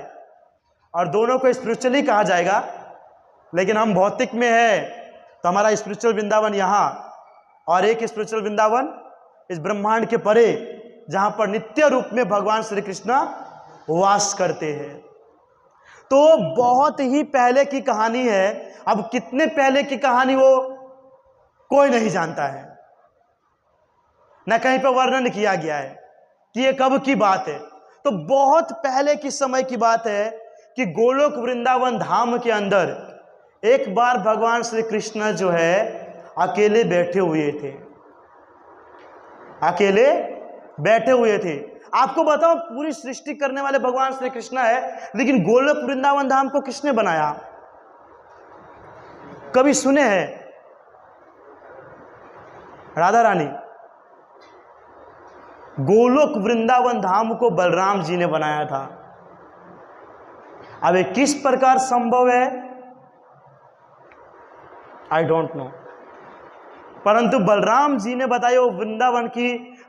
S1: और दोनों को स्पिरिचुअली कहा जाएगा, लेकिन हम भौतिक में है तो हमारा स्पिरिचुअल वृंदावन यहाँ, और एक स्पिरिचुअल वृंदावन इस ब्रह्मांड के परे, जहां पर नित्य रूप में भगवान श्री कृष्ण वास करते हैं। तो बहुत ही पहले की कहानी है, अब कितने पहले की कहानी वो कोई नहीं जानता है, न कहीं पर वर्णन किया गया है कि ये कब की बात है। तो बहुत पहले की समय की बात है कि गोलोक वृंदावन धाम के अंदर एक बार भगवान श्री कृष्ण जो है अकेले बैठे हुए थे, अकेले बैठे हुए थे। आपको बताओ पूरी सृष्टि करने वाले भगवान श्री कृष्ण है, लेकिन गोलोक वृंदावन धाम को किसने बनाया? कभी सुने हैं? राधा रानी। गोलोक वृंदावन धाम को बलराम जी ने बनाया था। अब ये किस प्रकार संभव है आई डोंट नो, परंतु बलराम जी ने बताया वो वृंदावन की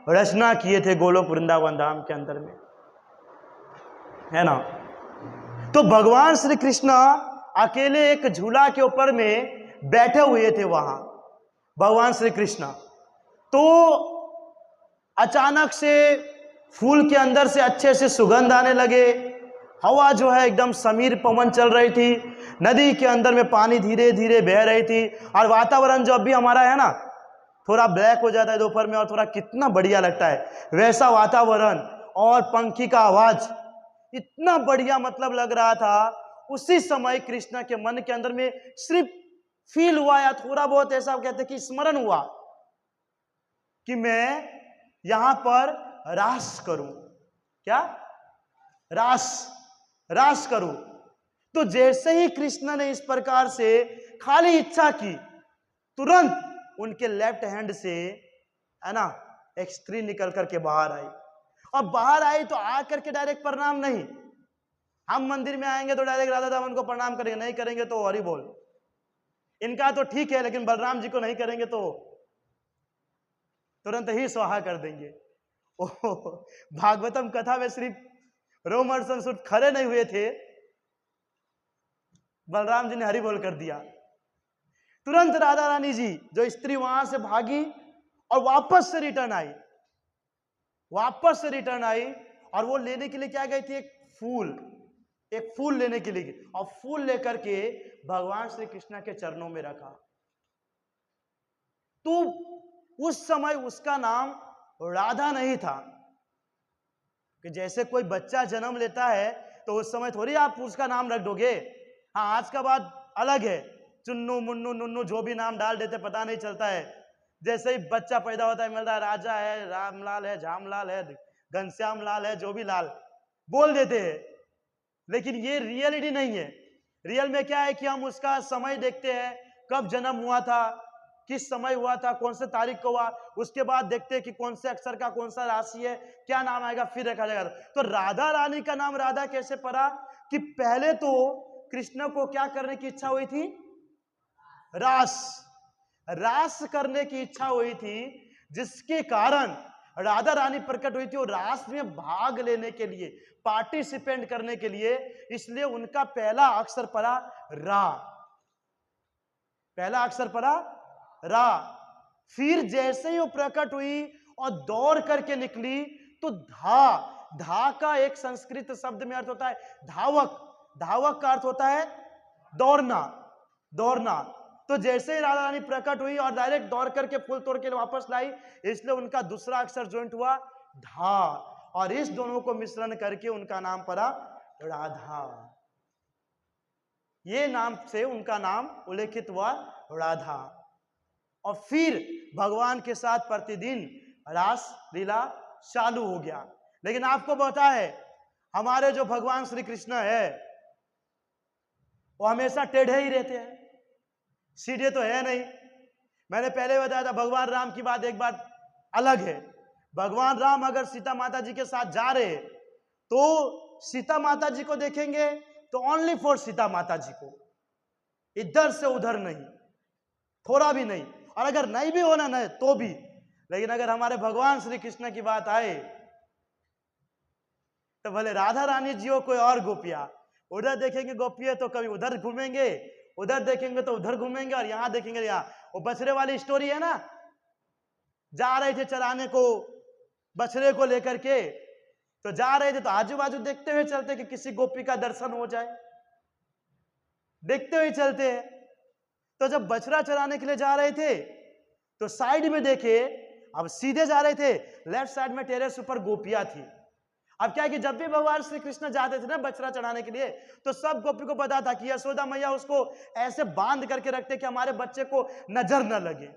S1: रचना किए थे गोलोक वृंदावन धाम के अंदर में, है ना। तो भगवान श्री कृष्ण अकेले एक झूला के ऊपर में बैठे हुए थे वहां, भगवान श्री कृष्ण। तो अचानक से फूल के अंदर से अच्छे से सुगंध आने लगे, हवा जो है एकदम समीर पवन चल रही थी, नदी के अंदर में पानी धीरे धीरे बह रही थी, और वातावरण जो अभी हमारा है ना थोड़ा ब्लैक हो जाता है दोपहर में और थोड़ा कितना बढ़िया लगता है, वैसा वातावरण, और पंखी का आवाज इतना बढ़िया मतलब लग रहा था। उसी समय कृष्ण के मन के अंदर में सिर्फ फील हुआ या थोड़ा बहुत ऐसा कहते कि स्मरण हुआ कि मैं यहां पर रास करूं, क्या रास करूं। तो जैसे ही कृष्ण ने इस प्रकार से खाली इच्छा की, तुरंत उनके लेफ्ट हैंड से है ना एक स्त्री निकल करके बाहर आई, और बाहर आई तो आकर के डायरेक्ट प्रणाम नहीं, हम मंदिर में आएंगे तो डायरेक्ट राधा दामन को प्रणाम करेंगे, नहीं करेंगे तो हरि बोल। इनका तो ठीक है, लेकिन बलराम जी को नहीं करेंगे तो तुरंत ही स्वाहा कर देंगे। ओह, भागवतम कथा में सिर्फ रोमहर्षण सुत खड़े नहीं हुए थे, बलराम जी ने हरि बोल कर दिया। तुरंत राधा रानी जी जो स्त्री वहां से भागी और वापस से रिटर्न आई, वापस से रिटर्न आई और वो लेने के लिए क्या गई थी? एक फूल लेने के लिए, और फूल लेकर के भगवान श्री कृष्ण के चरणों में रखा। तो उस समय उसका नाम राधा नहीं था, कि जैसे कोई बच्चा जन्म लेता है तो उस समय थोड़ी आप उसका नाम रख दोगे। हाँ, आज का बात अलग है, चुन्नू मुन्नू नुन्नू जो भी नाम डाल देते पता नहीं चलता है। जैसे ही बच्चा पैदा होता है मिलता है राजा है, रामलाल है, झामलाल है, घनश्याम लाल है, जो भी लाल बोल देते हैं। लेकिन ये रियलिटी नहीं है। रियल में क्या है कि हम उसका समय देखते हैं, कब जन्म हुआ था, किस समय हुआ था, कौन से तारीख को हुआ, उसके बाद देखते हैं कि कौन से अक्षर का कौन सा राशि है, क्या नाम आएगा, फिर रखा जाएगा। तो राधा रानी का नाम राधा कैसे पड़ा? कि पहले तो कृष्ण को क्या करने की इच्छा हुई थी? रास करने की इच्छा हुई थी, जिसके कारण राधा रानी प्रकट हुई थी और रास में भाग लेने के लिए, पार्टिसिपेंट करने के लिए। इसलिए उनका पहला अक्षर पड़ा रा, पहला अक्षर पड़ा रा। फिर जैसे ही वो प्रकट हुई और दौड़ करके निकली तो धा का एक संस्कृत शब्द में अर्थ होता है धावक, धावक का अर्थ होता है दौड़ना। तो जैसे ही राधा रानी प्रकट हुई और डायरेक्ट दौड़ करके फूल तोड़ के वापस लाई, इसलिए उनका दूसरा अक्षर ज्वाइंट हुआ धा, और इस दोनों को मिश्रण करके उनका नाम पड़ा राधा। ये नाम से उनका नाम उल्लेखित हुआ राधा। और फिर भगवान के साथ प्रतिदिन रास लीला चालू हो गया। लेकिन आपको पता है हमारे जो भगवान श्री कृष्ण है वो हमेशा टेढ़े ही रहते हैं, सीधे तो है नहीं। मैंने पहले बताया था भगवान राम की बात एक बात अलग है। भगवान राम अगर सीता माता जी के साथ जा रहे तो सीता माता जी को देखेंगे तो ओनली फॉर सीता माता जी को, इधर से उधर नहीं, थोड़ा भी नहीं। और अगर नहीं भी होना नहीं तो भी। लेकिन अगर हमारे भगवान श्री कृष्ण की बात आए तो भले राधा रानी जी हो कोई और गोपियां, उधर देखेंगे गोपियां तो कभी उधर घूमेंगे, उधर देखेंगे तो उधर घूमेंगे, और यहां देखेंगे यहाँ। वो बछड़े वाली स्टोरी है ना, जा रहे थे चराने को बछड़े को लेकर के, तो जा रहे थे तो आजू बाजू देखते हुए चलते कि किसी गोपी का दर्शन हो जाए, देखते हुए चलते हैं। तो जब बछड़ा चराने के लिए जा रहे थे तो साइड में देखे, अब सीधे जा रहे थे, लेफ्ट साइड में टेरेस ऊपर गोपियां थी। अब क्या है कि जब भी भगवान श्री कृष्ण जाते थे ना बछड़ा चढ़ाने के लिए, तो सब गोपी को पता था कि यशोदा मैया उसको ऐसे बांध करके रखते कि हमारे बच्चे को नजर न लगे।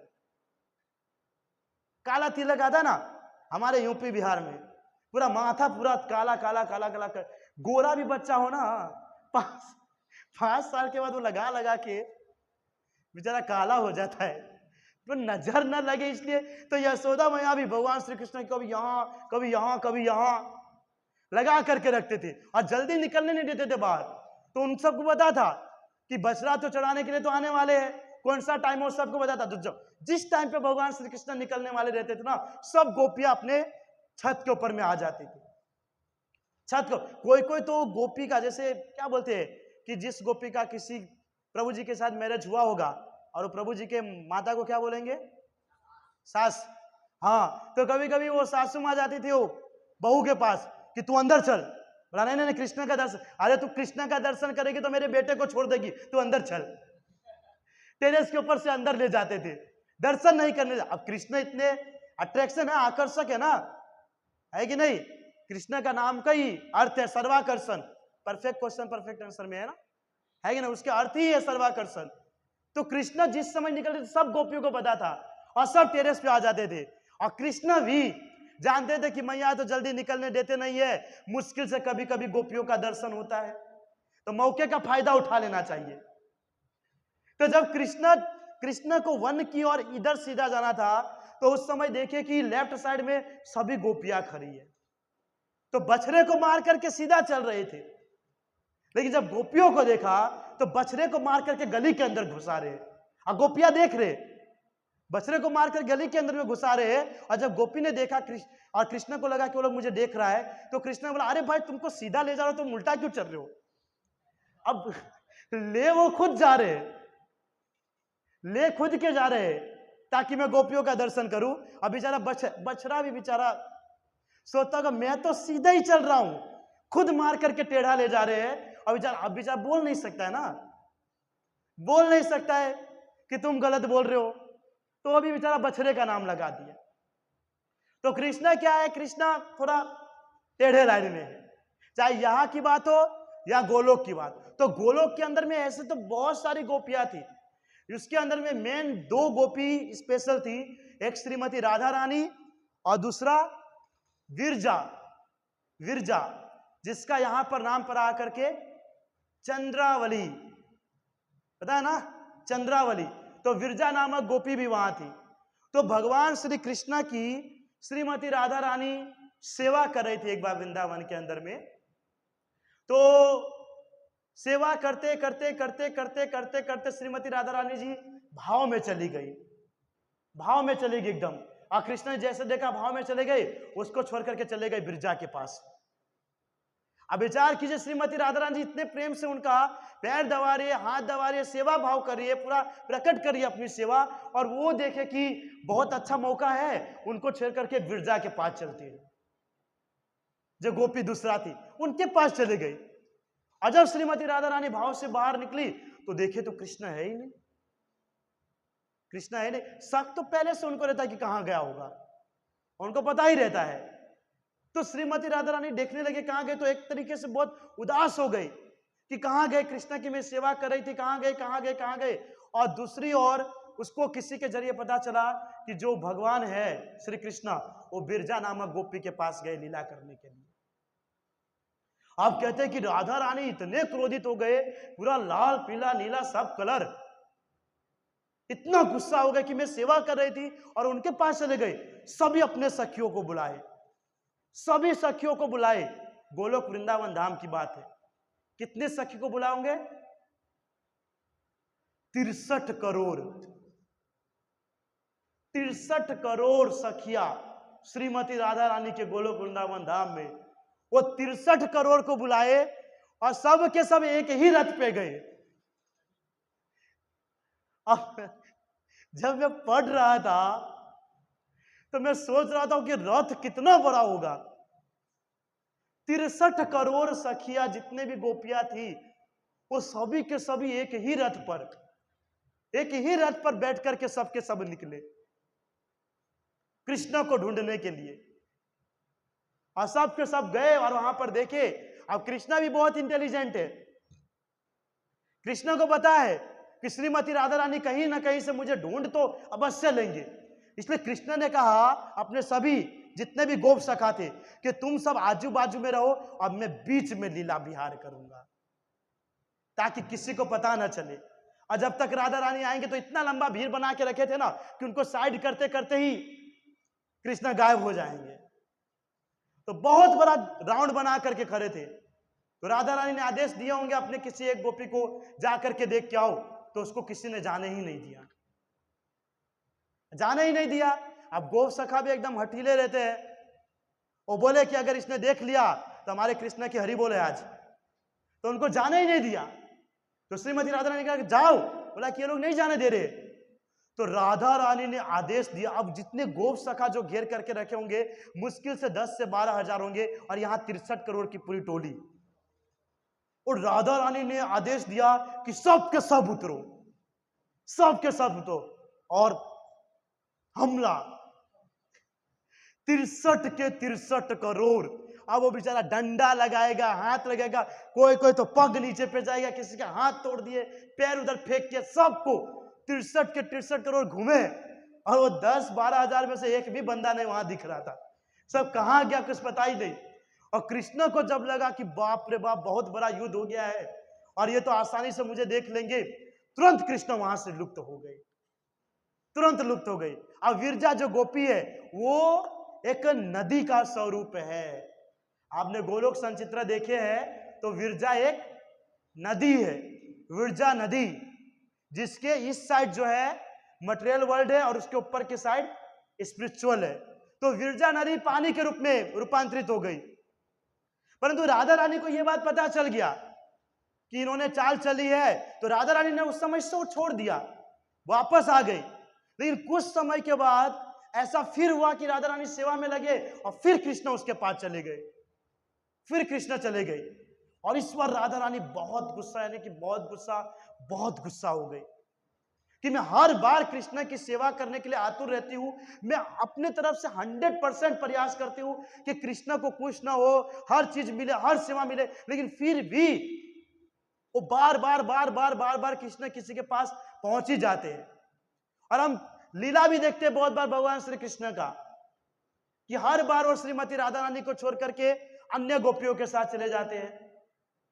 S1: काला तिलक आता ना हमारे यूपी बिहार में, पूरा माथा पूरा काला काला काला काला कर, गोरा भी बच्चा हो ना 5 साल के बाद वो लगा लगा के बेचारा काला हो जाता है, तो नजर न लगे इसलिए। तो यशोदा मैया भी भगवान श्री कृष्ण को कभी यहाँ कभी यहाँ कभी यहाँ लगा करके रखते थे और जल्दी निकलने नहीं देते थे बाहर। तो उन सबको पता था कि बछड़ा तो चढ़ाने के लिए तो आने वाले हैं, कौन सा टाइम हो सबको पता था। तो जिस टाइम पे भगवान श्री कृष्ण निकलने वाले रहते थे ना, सब गोपियां अपने छत के ऊपर में आ जाती थी। छत को कोई कोई तो गोपी का, जैसे क्या बोलते हैं कि जिस गोपी का किसी प्रभु जी के साथ मैरिज हुआ होगा और वो प्रभु जी के माता को क्या बोलेंगे, सास। हाँ, तो कभी कभी वो सासू माँ जाती थी वो बहू के पास कि तू अंदर चल, बोला नहीं नहीं कृष्ण का दर्शन, अरे तू कृष्ण का दर्शन करेगी तो मेरे बेटे को छोड़ देगी, तू अंदर चल। टेरेस के ऊपर से अंदर ले जाते थे, दर्शन नहीं करने। अब कृष्ण इतने अट्रैक्शन है, आकर्षक है ना, है कि नहीं? कृष्ण का नाम का ही अर्थ है सर्वाकर्षण। परफेक्ट क्वेश्चन परफेक्ट आंसर में है ना, है कि ना, उसके अर्थ ही है सर्वाकर्षण। तो कृष्ण जिस समय निकलते थे सब गोपियों को पता था और सब टेरेस पे आ जाते थे। और कृष्ण भी जानते थे कि मैया तो जल्दी निकलने देते नहीं है, मुश्किल से कभी कभी गोपियों का दर्शन होता है, तो मौके का फायदा उठा लेना चाहिए। तो जब कृष्ण को वन की और इधर सीधा जाना था तो उस समय देखे कि लेफ्ट साइड में सभी गोपियां खड़ी है, तो बछड़े को मार करके सीधा चल रहे थे। लेकिन जब गोपियों को देखा तो बछड़े को मार करके गली के अंदर घुसा रहे, और गोपियां देख रहे, बछड़े को मारकर गली के अंदर में घुसा रहे। और जब गोपी ने देखा और कृष्ण को लगा कि वो लोग मुझे देख रहा है, तो कृष्ण ने बोला, अरे भाई तुमको सीधा ले जा रहे हो, तुम उल्टा क्यों चल रहे हो? अब ले वो खुद जा रहे, ले खुद के जा रहे ताकि मैं गोपियों का दर्शन करूं। अब बेचारा बछड़ा भी बेचारा सोचता होगा, मैं तो सीधा ही चल रहा हूं, खुद मार करके टेढ़ा ले जा रहे हैं। और बेचारा बोल नहीं सकता है ना, बोल नहीं सकता है कि तुम गलत बोल रहे हो, तो अभी बेचारा बछड़े का नाम लगा दिया। तो कृष्णा क्या है, कृष्णा थोड़ा टेढ़े लाइन में है, चाहे यहां की बात हो या गोलोक की बात। तो गोलोक के अंदर में ऐसे तो बहुत सारी गोपियां थी, उसके अंदर में मेन 2 गोपी स्पेशल थी, एक श्रीमती राधा रानी और दूसरा विरजा, विरजा जिसका यहां पर नाम पर आकर के चंद्रावली, पता है ना, चंद्रावली। तो विरजा नामक गोपी भी वहां थी। तो भगवान श्री कृष्ण की श्रीमती राधा रानी सेवा कर रही थी एक बार वृंदावन के अंदर में। तो सेवा करते करते करते करते करते करते श्रीमती राधा रानी जी भाव में चली गई, भाव में चली गई एकदम। और कृष्ण ने जैसे देखा भाव में चले गए, उसको छोड़ करके चले गए विरजा के पास। अब विचार कीजिए, श्रीमती राधा रानी जी इतने प्रेम से उनका पैर दबा रही है, हाथ दबा रही है, सेवा भाव कर रही है, पूरा प्रकट कर रही है अपनी सेवा। और वो देखे कि बहुत अच्छा मौका है, उनको छेड़ करके विरजा के पास चलती है। जो गोपी दूसरा थी उनके पास चले गई। और जब श्रीमती राधा रानी भाव से बाहर निकली तो देखे तो कृष्ण है ही नहीं, कृष्ण है नहीं। शक तो पहले से उनको रहता है कि कहां गया होगा, उनको पता ही रहता है। तो श्रीमती राधा रानी देखने लगे कहां गए, तो एक तरीके से बहुत उदास हो गई कि कहां गए कृष्ण की मैं सेवा कर रही थी, कहां गए कहां गए कहां गए। और दूसरी ओर उसको किसी के जरिए पता चला कि जो भगवान है श्री कृष्ण, वो बिरजा नामक गोपी के पास गए लीला करने के लिए। आप कहते हैं कि राधा रानी इतने क्रोधित हो गए, पूरा लाल पीला नीला सब कलर, इतना गुस्सा हो गया कि मैं सेवा कर रही थी और उनके पास चले गए। सभी अपने सखियों को बुलाए, सभी सखियों को बुलाए। गोलोक वृंदावन धाम की बात है, कितने सखी को बुलाओगे? 63 करोड़, 63 करोड़ सखिया श्रीमती राधा रानी के गोलोक वृंदावन धाम में। वो 63 करोड़ को बुलाए और सब के सब एक ही रथ पे गए। जब मैं पढ़ रहा था तो मैं सोच रहा था कि रथ कितना बड़ा होगा। 63 करोड़ सखिया जितने भी गोपियां थी, वो सभी के सभी एक ही रथ पर, एक ही रथ पर बैठ करके सबके सब निकले कृष्ण को ढूंढने के लिए। और सब के सब गए और वहां पर देखे। अब कृष्णा भी बहुत इंटेलिजेंट है, कृष्ण को पता है कि श्रीमती राधा रानी कहीं ना कहीं से मुझे ढूंढ तो अवश्य लेंगे। इसलिए कृष्ण ने कहा अपने सभी जितने भी गोप सखा थे कि तुम सब आजू बाजू में रहो और मैं बीच में लीला विहार करूंगा, ताकि किसी को पता ना चले। और जब तक राधा रानी आएंगे तो इतना लंबा भीड़ बना के रखे थे ना कि उनको साइड करते करते ही कृष्ण गायब हो जाएंगे। तो बहुत बड़ा राउंड बना करके खड़े थे। तो राधा रानी ने आदेश दिए होंगे अपने किसी एक गोपी को जाकर के देख के आओ, तो उसको किसी ने जाने ही नहीं दिया, जाने ही नहीं दिया। अब गोप सखा भी एकदम हठीले रहते हैं, वो बोले कि अगर इसने देख लिया तो हमारे कृष्ण की हरि बोले आज, तो उनको जाने ही नहीं दिया। तो श्रीमती राधा रानी कहा जाओ, बोला कि ये लोग नहीं जाने दे रहे। तो राधा रानी ने आदेश दिया। अब जितने गोप सखा जो घेर करके रखे होंगे मुश्किल से 10 से 12 हजार होंगे, और यहां 63 करोड़ की पूरी टोली। और राधा रानी ने आदेश दिया कि सब के सब उतरो, सब के सब उतरो, और हमला। 63 के 63 करोड़। अब वो बेचारा डंडा लगाएगा, हाथ लगाएगा, कोई कोई तो पग नीचे पे जाएगा, किसी का हाथ तोड़ दिए, पैर उधर फेंक के सबको 63 के 63 करोड़ घूमे। और वो 10-12 हजार में से एक भी बंदा नहीं वहां दिख रहा था, सब कहां गया कुछ पता ही नहीं। और कृष्ण को जब लगा कि बाप रे बाप बहुत बड़ा युद्ध हो गया है और ये तो आसानी से मुझे देख लेंगे, तुरंत कृष्ण वहां से लुप्त हो गए, तुरंत लुप्त हो गई। अब विरजा जो गोपी है वो एक नदी का स्वरूप है। आपने गोलोक संचित्र देखे हैं तो विरजा एक नदी है, विरजा नदी, जिसके इस साइड जो है मटेरियल वर्ल्ड है और उसके ऊपर के साइड स्पिरिचुअल है। तो विरजा नदी पानी के रूप में रूपांतरित हो गई। परंतु राधा रानी को यह बात पता चल गया कि इन्होंने चाल चली है, तो राधा रानी ने उस समय से छोड़ दिया, वापस आ गई। लेकिन कुछ समय के बाद ऐसा फिर हुआ कि राधा रानी सेवा में लगे और फिर कृष्ण उसके पास चले गए, फिर कृष्ण चले गए। और इस बार राधा रानी बहुत गुस्सा, यानी कि बहुत गुस्सा हो गई कि मैं हर बार कृष्ण की सेवा करने के लिए आतुर रहती हूं, मैं अपने तरफ से 100% प्रयास करती हूं कि कृष्ण को कुछ ना हो, हर चीज मिले, हर सेवा मिले, लेकिन फिर भी वो बार बार कृष्ण किसी के पास पहुंच ही जाते हैं। और हम लीला भी देखते हैं बहुत बार भगवान श्री कृष्ण का कि हर बार वो श्रीमती राधा रानी को छोड़ करके अन्य गोपियों के साथ चले जाते हैं।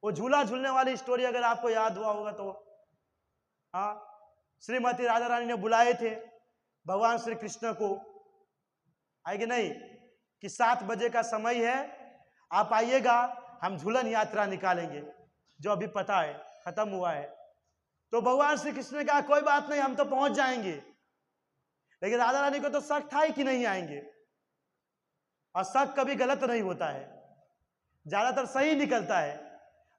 S1: वो झूला झूलने वाली स्टोरी अगर आपको याद हुआ होगा तो, हाँ, श्रीमती राधा रानी ने बुलाए थे भगवान श्री कृष्ण को, आएंगे नहीं, कि 7 बजे का समय है, आप आइएगा, हम झूलन यात्रा निकालेंगे, जो अभी पता है खत्म हुआ है। तो भगवान श्री कृष्ण ने कहा कोई बात नहीं, हम तो पहुंच जाएंगे। लेकिन राधा रानी को तो शक था ही कि नहीं आएंगे, और शक कभी गलत नहीं होता है, ज्यादातर सही निकलता है।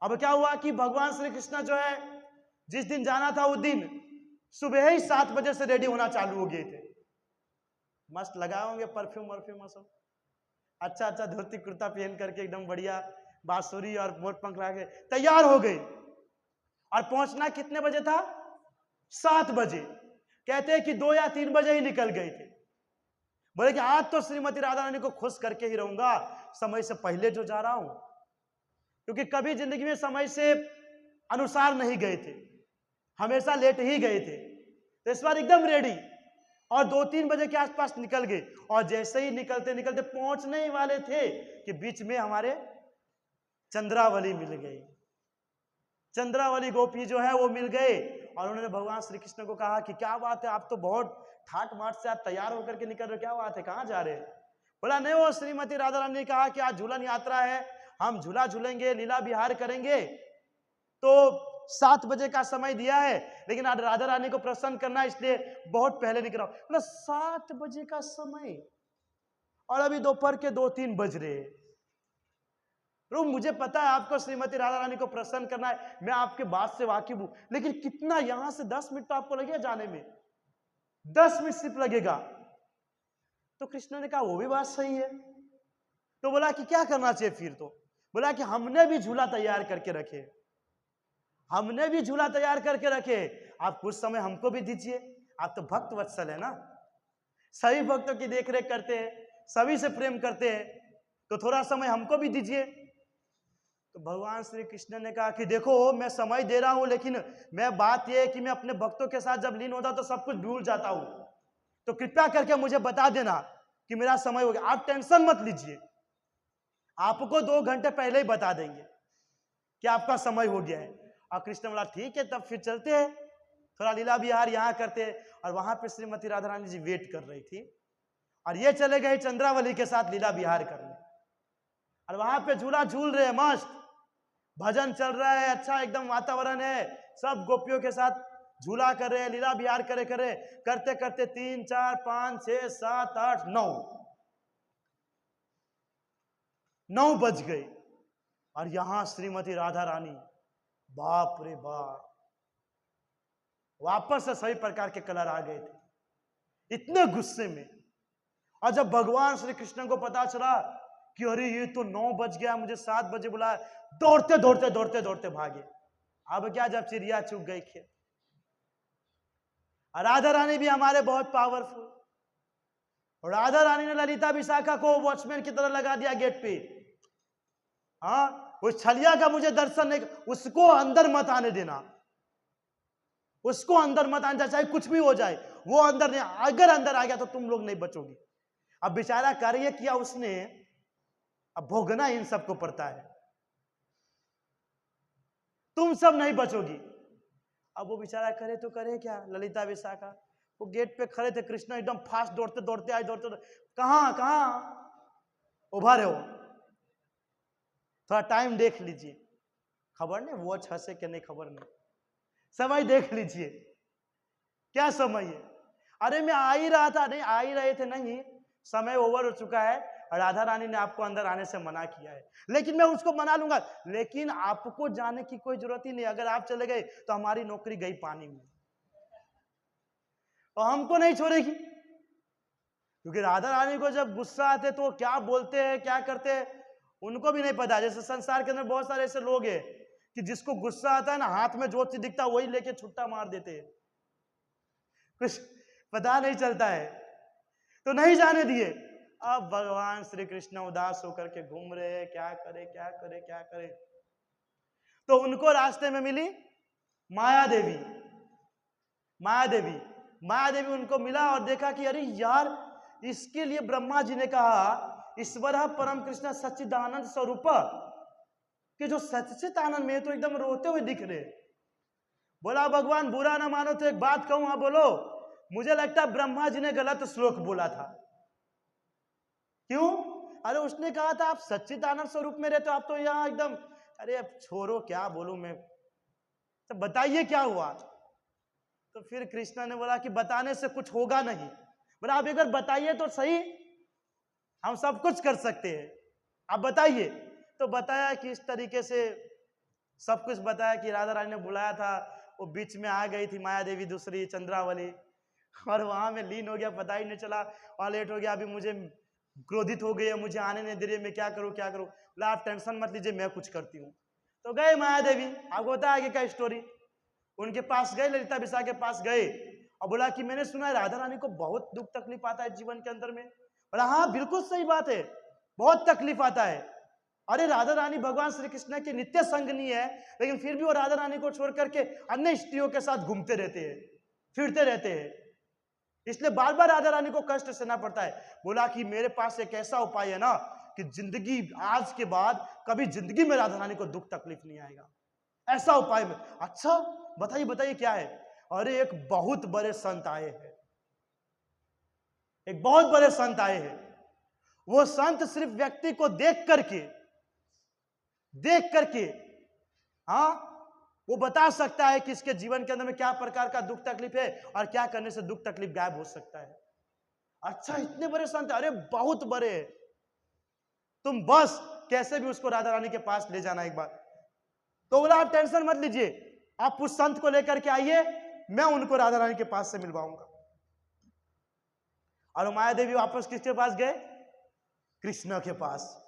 S1: अब क्या हुआ कि भगवान श्री कृष्ण जो है जिस दिन जाना था उस दिन सुबह ही 7 बजे से रेडी होना चालू हो गए थे। मस्त लगाए होंगे परफ्यूम वर्फ्यूम सब, अच्छा धोती कुर्ता पहन करके एकदम बढ़िया बांसुरी और मोट पंख लगा के तैयार हो गए। और पहुंचना कितने बजे था? 7 बजे। कहते हैं कि 2 या 3 बजे ही निकल गए थे। बोले कि आज तो श्रीमती राधा रानी को खुश करके ही रहूंगा, समय से पहले जो जा रहा हूं, क्योंकि कभी जिंदगी में समय से अनुसार नहीं गए थे, हमेशा लेट ही गए थे। तो इस बार एकदम रेडी और 2-3 बजे के आसपास निकल गए। और जैसे ही निकलते निकलते पहुंचने ही वाले थे कि बीच में हमारे चंद्रावली मिल गई। चंद्रावली गोपी जो है वो मिल गए और उन्होंने भगवान श्री कृष्ण को कहा कि क्या बात है, आप तो बहुत ठाट माट से आप तैयार होकर के निकल रहे, क्या बात है, कहाँ जा रहे हैं? बोला नहीं, वो श्रीमती राधा रानी ने कहा कि आज झूलन यात्रा है, हम झूला झूलेंगे, लीला विहार करेंगे, तो 7 बजे का समय दिया है, लेकिन आज राधा रानी को प्रसन्न करना इसलिए बहुत पहले निकला। बोला 7 बजे का समय और अभी दोपहर के 2-3 बज रहे। मुझे पता है आपको श्रीमती राधा रानी को प्रसन्न करना है, मैं आपके बात से वाकिफ हूं, लेकिन कितना यहां से 10 मिनट तो आपको लगेगा जाने में, 10 मिनट सिर्फ लगेगा। तो कृष्ण ने कहा वो भी बात सही है। तो बोला कि क्या करना चाहिए फिर? तो बोला कि हमने भी झूला तैयार करके रखे, हमने भी झूला तैयार करके रखे, आप कुछ समय हमको भी दीजिए, आप तो भक्त वत्सल है ना, सभी भक्तों की देखरेख करते हैं, सभी से प्रेम करते हैं, तो थोड़ा समय हमको भी दीजिए। तो भगवान श्री कृष्ण ने कहा कि देखो मैं समय दे रहा हूं, लेकिन मैं बात यह है कि मैं अपने भक्तों के साथ जब लीन होता तो सब कुछ भूल जाता हूं, तो कृपया करके मुझे बता देना कि मेरा समय हो गया। आप टेंशन मत लीजिए, आपको 2 घंटे पहले ही बता देंगे कि आपका समय हो गया है। और कृष्ण बोला ठीक है, तब फिर चलते हैं, थोड़ा लीला विहार यहाँ करते हैं। और वहां पे श्रीमती राधा रानी जी वेट कर रही थी और ये चले गए चंद्रावली के साथ लीला विहार करने। और वहां पे झूला झूल रहे, मस्त भजन चल रहा है, अच्छा एकदम वातावरण है, सब गोपियों के साथ झूला कर रहे हैं, लीला विहार करते करते 3, 4, 5, 6, 7, 8, 9 बज गए। और यहां श्रीमती राधा रानी, बाप रे बाप, वापस से सभी प्रकार के कलर आ गए थे, इतने गुस्से में। और जब भगवान श्री कृष्ण को पता चला कि अरे ये तो 9 बज गया, मुझे 7 बजे बुलाया, दौड़ते भागे। अब क्या, जब चिड़िया चुग गई खेत। राधा रानी भी हमारे बहुत पावरफुल, और राधा रानी ने ललिता विशाखा को वॉचमैन की तरह लगा दिया गेट पे। हाँ, उस छलिया का मुझे दर्शन नहीं, उसको अंदर मत आने देना, उसको अंदर मत आने देना, चाहे कुछ भी हो जाए, वो अंदर नहीं, अगर अंदर आ गया तो तुम लोग नहीं बचोगी। अब बेचारा कार्य किया उसने, अब भोगना इन सबको पड़ता है, तुम सब नहीं बचोगी। अब वो बेचारा करे तो करे क्या, ललिता विशाखा वो गेट पे खड़े थे, कृष्ण एकदम फास्ट दौड़ते आए, कहां उभा रहे हो, थोड़ा टाइम देख लीजिए। खबर नहीं, वॉच हंसे कि नहीं खबर नहीं, समय देख लीजिए क्या समय है। अरे मैं आ ही रहा था, नहीं आ ही रहे थे, नहीं समय ओवर हो चुका है, राधा रानी ने आपको अंदर आने से मना किया है, लेकिन मैं उसको मना लूंगा, लेकिन आपको जाने की कोई जरूरत ही नहीं, अगर आप चले गए तो हमारी नौकरी गई पानी में, और हमको नहीं छोड़ेगी, क्योंकि राधा रानी को जब गुस्सा आते तो क्या बोलते हैं क्या करते हैं उनको भी नहीं पता। जैसे संसार के अंदर बहुत सारे ऐसे लोग हैं कि जिसको गुस्सा आता है ना, हाथ में जो चीज दिखता वही लेके छुट्टा मार देते हैं, कुछ पता नहीं चलता है, तो नहीं जाने दिए। अब भगवान श्री कृष्ण उदास होकर के घूम रहे हैं, क्या करे क्या करे क्या करे। तो उनको रास्ते में मिली माया देवी। माया देवी माया देवी उनको मिला और देखा कि अरे यार, इसके लिए ब्रह्मा जी ने कहा ईश्वर परम कृष्ण सच्चिदानंद स्वरूप, कि जो सच्चित आनंद में तो एकदम रोते हुए दिख रहे। बोला भगवान बुरा ना मानो तो एक बात कहूं, हाँ बोलो। मुझे लगता है ब्रह्मा जी ने गलत श्लोक बोला था। क्यों? अरे उसने कहा था आप सच्चिदानंद स्वरूप में रहते हो, आप तो यहाँ एकदम, अरे अब छोड़ो क्या बोलूं मैं, तो बताइए क्या हुआ। तो फिर कृष्णा ने बोला कि बताने से कुछ होगा नहीं। बोला आप अगर बताइए तो सही, हम सब कुछ कर सकते हैं, आप बताइए। तो बताया कि इस तरीके से सब कुछ बताया कि राधा रानी ने बुलाया था, वो बीच में आ गई थी माया देवी दूसरी चंद्रावली, और वहां में लीन हो गया, पता ही नहीं चला, और लेट हो गया, अभी मुझे क्रोधित हो गई है, मुझे आने नहीं दे रही है, मैं क्या करूं क्या करूं। बोला आप टेंशन मत लीजिए, मैं कुछ करती हूँ। तो गए माया देवी, आपको होता है आगे का स्टोरी। उनके पास गए, ललिता बिसा के पास गए और बोला कि मैंने सुना है राधा रानी को बहुत दुख तकलीफ आता है जीवन के अंदर में। बोला हाँ बिल्कुल सही बात है, बहुत तकलीफ आता है। अरे राधा रानी भगवान श्री कृष्ण की नित्य संगनी है, लेकिन फिर भी वो राधा रानी को छोड़ करके अन्य स्त्रियों के साथ घूमते रहते हैं, फिरते रहते हैं, इसलिए बार बार राधा रानी को कष्ट सहना पड़ता है। बोला कि मेरे पास एक ऐसा उपाय है ना कि जिंदगी आज के बाद कभी जिंदगी में राधा रानी को दुख तकलीफ नहीं आएगा, ऐसा उपाय में। अच्छा बताइए बताइए क्या है। अरे एक बहुत बड़े संत आए हैं, एक बहुत बड़े संत आए हैं। वो संत सिर्फ व्यक्ति को देख करके हाँ वो बता सकता है कि इसके जीवन के अंदर में क्या प्रकार का दुख तकलीफ है और क्या करने से दुख तकलीफ गायब हो सकता है। अच्छा इतने बड़े संत, अरे बहुत बड़े, तुम बस कैसे भी उसको राधा रानी के पास ले जाना एक बार। तो बोला आप टेंशन मत लीजिए, आप उस संत को लेकर के आइए, मैं उनको राधा रानी के पास से मिलवाऊंगा। और माया देवी वापस किसके पास गए? कृष्ण के पास।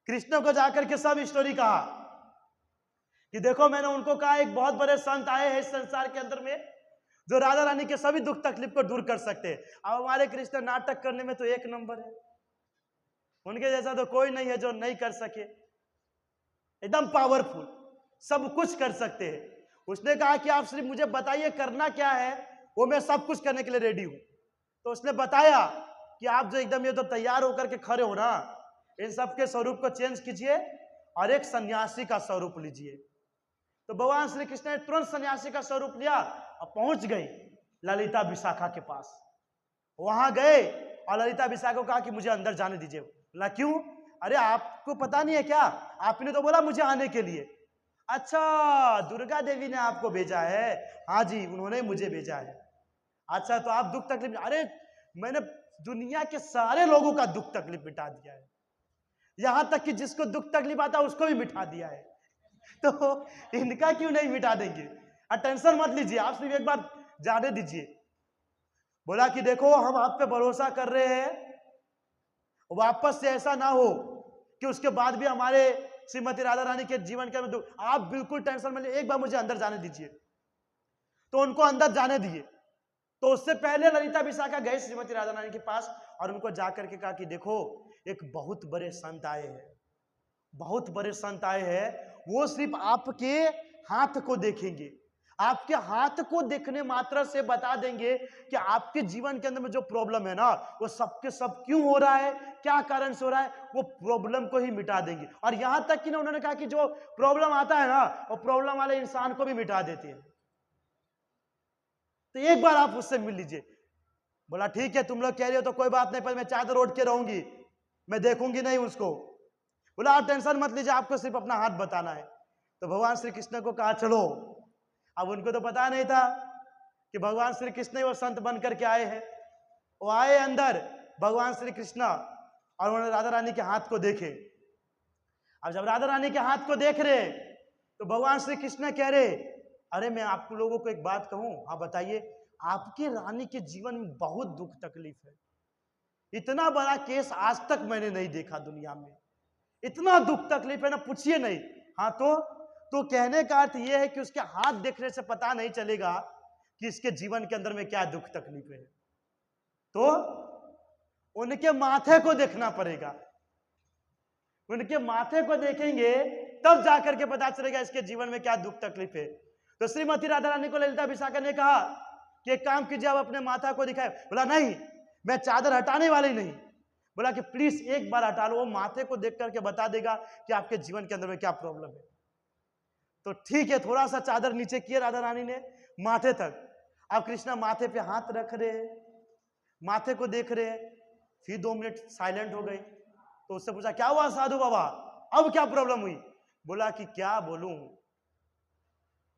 S1: कृष्ण को जाकर के सब स्टोरी कहा कि देखो मैंने उनको कहा एक बहुत बड़े संत आए हैं इस संसार के अंदर में जो राधा रानी के सभी दुख तकलीफ को दूर कर सकते हैं। अब हमारे कृष्ण नाटक करने में तो एक नंबर है, उनके जैसा तो कोई नहीं है जो नहीं कर सके, एकदम पावरफुल, सब कुछ कर सकते हैं। उसने कहा कि आप सिर्फ मुझे बताइए करना क्या है, वो मैं सब कुछ करने के लिए रेडी हूं। तो उसने बताया कि आप जो एकदम ये तो तैयार होकर के खड़े हो ना, इन सब के स्वरूप को चेंज कीजिए और एक सन्यासी का स्वरूप लीजिए। तो भगवान श्री कृष्ण ने तुरंत सन्यासी का स्वरूप लिया और पहुंच गई ललिता विशाखा के पास। वहां गए और ललिता विशाखा को कहा कि मुझे अंदर जाने दीजिए। बोला क्यों? अरे आपको पता नहीं है क्या, आपने तो बोला मुझे आने के लिए। अच्छा दुर्गा देवी ने आपको भेजा है? हाँ जी उन्होंने मुझे भेजा है। अच्छा तो आप दुख तकलीफ, अरे मैंने दुनिया के सारे लोगों का दुख तकलीफ मिटा दिया है, यहां तक कि जिसको दुख तकलीफ आता है उसको भी मिटा दिया है, तो इनका क्यों नहीं मिटा देंगे? टेंशन मत लीजिए, आप सिर्फ एक बार जाने दीजिए। बोला कि देखो हम आप पे भरोसा कर रहे हैं, वापस से ऐसा ना हो कि उसके बाद भी हमारे श्रीमती राधा रानी के जीवन के अंदर, आप बिल्कुल टेंशन मत लीजिए, एक बार मुझे अंदर जाने दीजिए। तो उनको अंदर जाने दिए। तो उससे पहले ललिता विशाखा गए श्रीमती राधा रानी के पास और उनको जाकर के कहा कि देखो एक बहुत बड़े संत आए हैं, बहुत बड़े संत आए हैं, वो सिर्फ आपके हाथ को देखेंगे, आपके हाथ को देखने मात्र से बता देंगे कि आपके जीवन के अंदर में जो प्रॉब्लम है ना वो सबके सब क्यों हो रहा है, क्या कारण से हो रहा है, वो प्रॉब्लम को ही मिटा देंगे। और यहां तक कि ना उन्होंने कहा कि जो प्रॉब्लम आता है ना वो प्रॉब्लम वाले इंसान को भी मिटा देते हैं, तो एक बार आप उससे मिल लीजिए। बोला ठीक है तुम लोग कह रहे हो तो कोई बात नहीं, पर मैं चादर ओढ़ के रहूंगी, मैं देखूंगी नहीं उसको। बोला आप टेंशन मत लीजिए, आपको सिर्फ अपना हाथ बताना है। तो भगवान श्री कृष्ण को कहा चलो। अब उनको तो पता नहीं था कि भगवान श्री कृष्ण ही वो संत बन करके आए हैं। वो आए अंदर भगवान श्री कृष्ण, और उन्होंने राधा रानी के हाथ को देखे। अब जब राधा रानी के हाथ को देख रहे तो भगवान श्री कृष्ण कह रहे, अरे मैं आप लोगों को एक बात कहूं, हाँ बताइए। आपकी रानी के जीवन में बहुत दुख तकलीफ है, इतना बड़ा केस आज तक मैंने नहीं देखा दुनिया में, इतना दुख तकलीफ है ना, पूछिए नहीं। हाँ तो कहने का अर्थ यह है कि उसके हाथ देखने से पता नहीं चलेगा कि इसके जीवन के अंदर में क्या दुख तकलीफ है, तो उनके माथे को देखना पड़ेगा। उनके माथे को देखेंगे तब जाकर के पता चलेगा इसके जीवन में क्या दुख तकलीफ है। तो श्रीमती राधा रानी को ललिता विशाखा ने कहा कि एक काम कीजिए, आप अपने माथा को दिखाए। बोला नहीं, मैं चादर हटाने वाली नहीं। बोला कि प्लीज एक बार हटा लो, वो माथे को देख करके बता देगा कि आपके जीवन के अंदर में क्या प्रॉब्लम है। तो ठीक है, थोड़ा सा चादर नीचे किया राधा रानी ने माथे तक। अब कृष्णा माथे पे हाथ रख रहे, माथे को देख रहे, फिर 2 मिनट साइलेंट हो गई। तो उससे पूछा क्या हुआ साधु बाबा, अब क्या प्रॉब्लम हुई। बोला कि क्या बोलूं,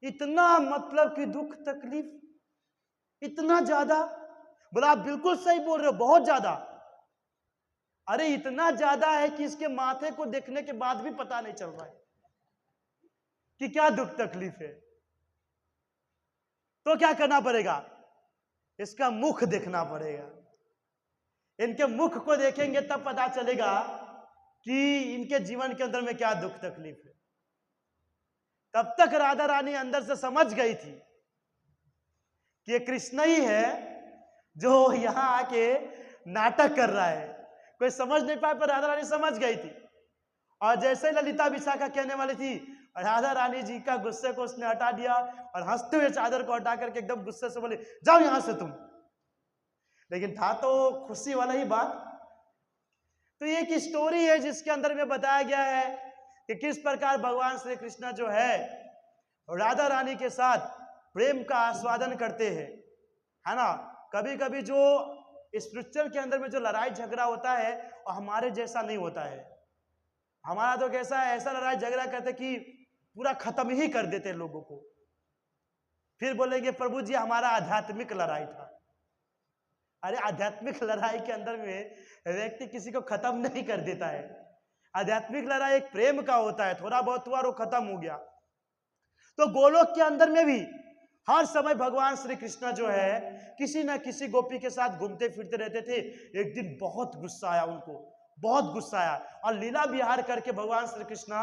S1: इतना मतलब कि दुख तकलीफ इतना ज्यादा। बोला आप बिल्कुल सही बोल रहे हो, बहुत ज्यादा। अरे इतना ज्यादा है कि इसके माथे को देखने के बाद भी पता नहीं चल रहा है कि क्या दुख तकलीफ है। तो क्या करना पड़ेगा, इसका मुख देखना पड़ेगा। इनके मुख को देखेंगे तब पता चलेगा कि इनके जीवन के अंदर में क्या दुख तकलीफ है। तब तक राधा रानी अंदर से समझ गई थी कि ये कृष्ण ही है जो यहां आके नाटक कर रहा है। कोई समझ नहीं पाया, पर राधा रानी समझ गई थी। और जैसे ललिता विशाखा कहने वाली थी, राधा रानी जी का गुस्से को उसने हटा दिया और हंसते हुए चादर को हटा करके एकदम गुस्से से बोले जाओ यहां से तुम। लेकिन था तो खुशी वाला ही बात। तो ये एक स्टोरी है जिसके अंदर में बताया गया है कि किस प्रकार भगवान श्री कृष्ण जो है राधा रानी के साथ प्रेम का आस्वादन करते हैं, है ना। कभी कभी जो स्पिरिचुअल के अंदर में जो लड़ाई झगड़ा होता है और हमारे जैसा नहीं होता है। हमारा तो कैसा है, ऐसा लड़ाई झगड़ा करते कि पूरा खत्म ही कर देते लोगों को, फिर बोलेंगे प्रभु जी हमारा आध्यात्मिक लड़ाई था। अरे आध्यात्मिक लड़ाई के अंदर में व्यक्ति किसी को खत्म नहीं कर देता है। आध्यात्मिक लड़ाई एक प्रेम का होता है, थोड़ा बहुत हुआ और वो खत्म हो गया। तो गोलोक के अंदर में भी हर समय भगवान श्री कृष्ण जो है किसी न किसी गोपी के साथ घूमते फिरते रहते थे। एक दिन बहुत गुस्सा आया उनको, बहुत गुस्सा आया, और लीला विहार करके भगवान श्री कृष्ण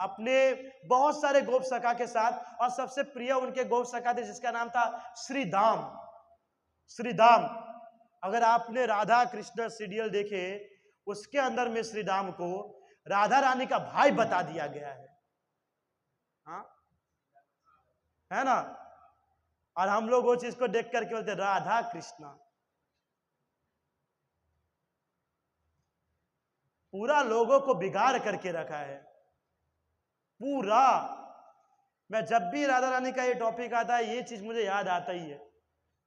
S1: अपने बहुत सारे गोप सखा के साथ, और सबसे प्रिय उनके गोप सखा थे जिसका नाम था श्रीदाम। श्रीदाम, अगर आपने राधा कृष्ण सीरियल देखे, उसके अंदर में श्रीदाम को राधा रानी का भाई बता दिया गया है, हाँ है ना। और हम लोग वो चीज को देख करके बोलते राधा कृष्ण। पूरा लोगों को बिगाड़ करके रखा है पूरा। मैं जब भी राधा रानी का ये टॉपिक आता है ये चीज मुझे याद आता ही है,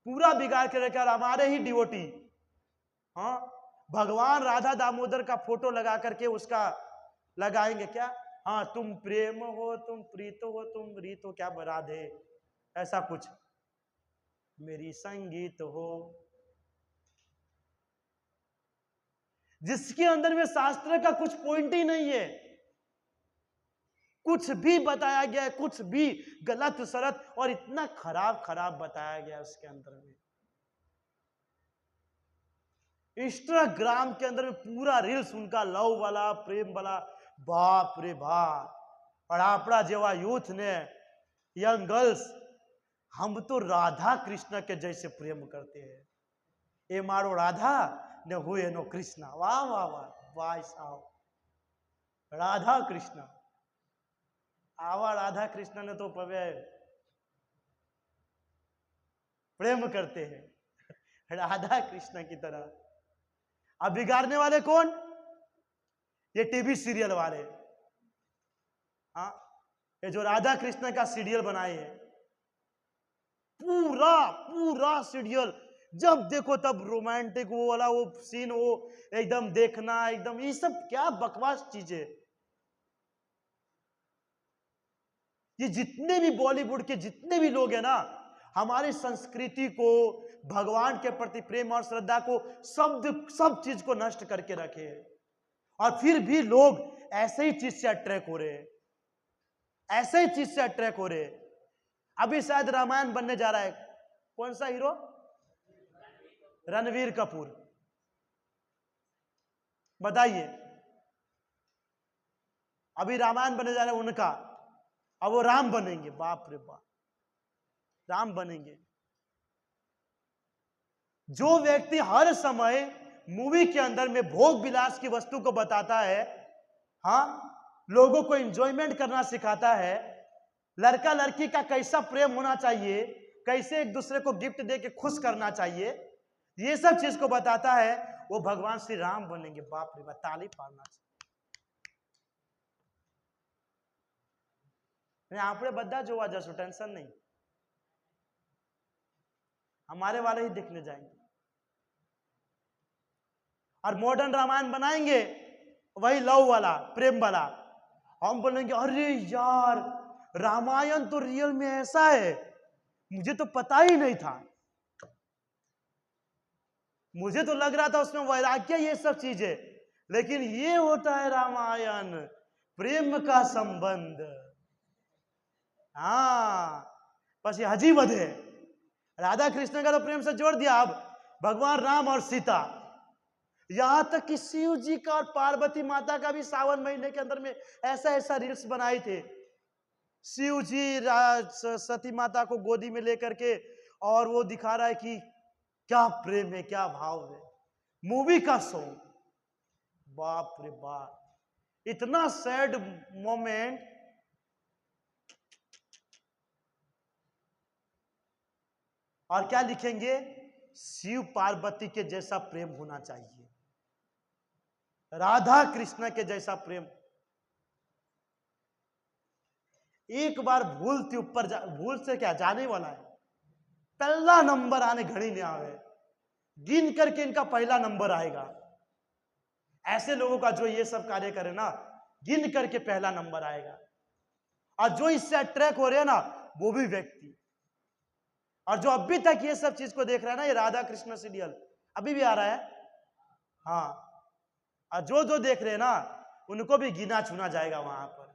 S1: पूरा बिगाड़ के रखा। और हमारे ही डिवोटी, हाँ, भगवान राधा दामोदर का फोटो लगा करके उसका लगाएंगे क्या, हाँ तुम प्रेम हो, तुम प्रीत हो, तुम रीत हो, क्या राधे, ऐसा कुछ, मेरी संगीत हो, जिसके अंदर में शास्त्र का कुछ पॉइंट ही नहीं है। कुछ भी बताया गया है, कुछ भी गलत सलत, और इतना खराब खराब बताया गया उसके अंदर में। इंस्टाग्राम के अंदर में पूरा रील्स उनका लव वाला, प्रेम वाला, बाप रे बाप। और आपड़ा जेवा यूथ ने, यंग गर्ल्स, हम तो राधा कृष्ण के जैसे प्रेम करते हैं। ए मारो राधा ने हुए नो कृष्णा। वाह वाह वाह भाई साहब, राधा कृष्ण, आवा राधा कृष्ण ने तो प्रेम करते हैं राधा कृष्ण की तरह। अब बिगाड़ने वाले कौन, ये टीवी सीरियल वाले, हाँ, ये जो राधा कृष्ण का सीरियल बनाए हैं, पूरा पूरा सीरियल जब देखो तब रोमांटिक वो वाला वो सीन, वो एकदम देखना, एकदम ये सब क्या बकवास चीजें। ये जितने भी बॉलीवुड के जितने भी लोग हैं ना, हमारी संस्कृति को, भगवान के प्रति प्रेम और श्रद्धा को, सब चीज को नष्ट करके रखे हैं। और फिर भी लोग ऐसे ही चीज से अट्रैक्ट हो रहे हैं, ऐसे ही चीज से अट्रैक्ट हो रहे हैं। अभी शायद रामायण बनने जा रहा है, कौन सा हीरो? रणवीर कपूर। बताइए, अभी रामायण बनने जा रहा है उनका, अब वो राम बनेंगे। बाप रे बाप, राम बनेंगे। जो व्यक्ति हर समय मूवी के अंदर में भोग विलास की वस्तु को बताता है, हाँ, लोगों को एंजॉयमेंट करना सिखाता है, लड़का लड़की का कैसा प्रेम होना चाहिए, कैसे एक दूसरे को गिफ्ट दे के खुश करना चाहिए, ये सब चीज को बताता है, वो भगवान श्री राम बनेंगे। बाप रे बाप, ताली पाड़ना चाहिए। आप बद्दा जो आ जसो, टेंशन नहीं, हमारे वाले ही देखने जाएंगे। और मॉडर्न रामायण बनाएंगे, वही लव वाला, प्रेम वाला, हम बोलेंगे अरे यार रामायण तो रियल में ऐसा है, मुझे तो पता ही नहीं था, मुझे तो लग रहा था उसमें वैराग्य ये सब चीजें, लेकिन ये होता है रामायण, प्रेम का संबंध। हाँ, बस ये अजीब है। राधा कृष्ण का तो प्रेम से जोड़ दिया, अब भगवान राम और सीता, यहां तक कि शिव जी का और पार्वती माता का भी सावन महीने के अंदर में ऐसा ऐसा रील्स बनाए थे। शिव जी सती माता को गोदी में लेकर के, और वो दिखा रहा है कि क्या प्रेम है, क्या भाव है, मूवी का सॉन्ग। बाप रे बाप, इतना सैड मोमेंट। और क्या लिखेंगे? शिव पार्वती के जैसा प्रेम होना चाहिए, राधा कृष्ण के जैसा प्रेम। एक बार भूल थी ऊपर भूल से क्या जाने वाला है, पहला नंबर आने घड़ी नहीं आवे, गिन करके इनका पहला नंबर आएगा। ऐसे लोगों का जो ये सब कार्य करे ना, गिन करके पहला नंबर आएगा। और जो इससे अट्रैक्ट हो रहे हैं ना, वो भी व्यक्ति, और जो अभी तक ये सब चीज को देख रहा है ना, ये राधा कृष्ण सीरियल अभी भी आ रहा है, हाँ, और जो जो देख रहे हैं ना, उनको भी गिना चुना जाएगा वहां पर।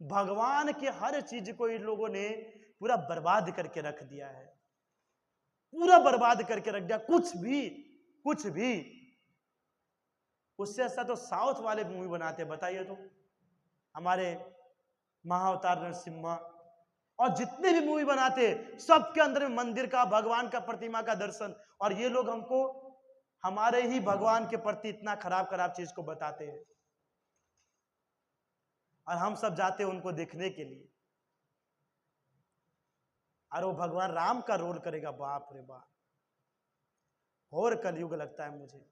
S1: भगवान के हर चीज को इन लोगों ने पूरा बर्बाद करके रख दिया है, पूरा बर्बाद करके रख दिया। कुछ भी उससे ऐसा तो साउथ वाले मूवी बनाते, बताइए तो, हमारे महाअवतार नरसिम्हा और जितने भी मूवी बनाते, सबके अंदर में मंदिर का, भगवान का प्रतिमा का दर्शन। और ये लोग हमको हमारे ही भगवान के प्रति इतना खराब खराब चीज को बताते हैं, और हम सब जाते हैं उनको देखने के लिए, और वो भगवान राम का रोल करेगा। बाप रे बाप, और कलयुग लगता है मुझे।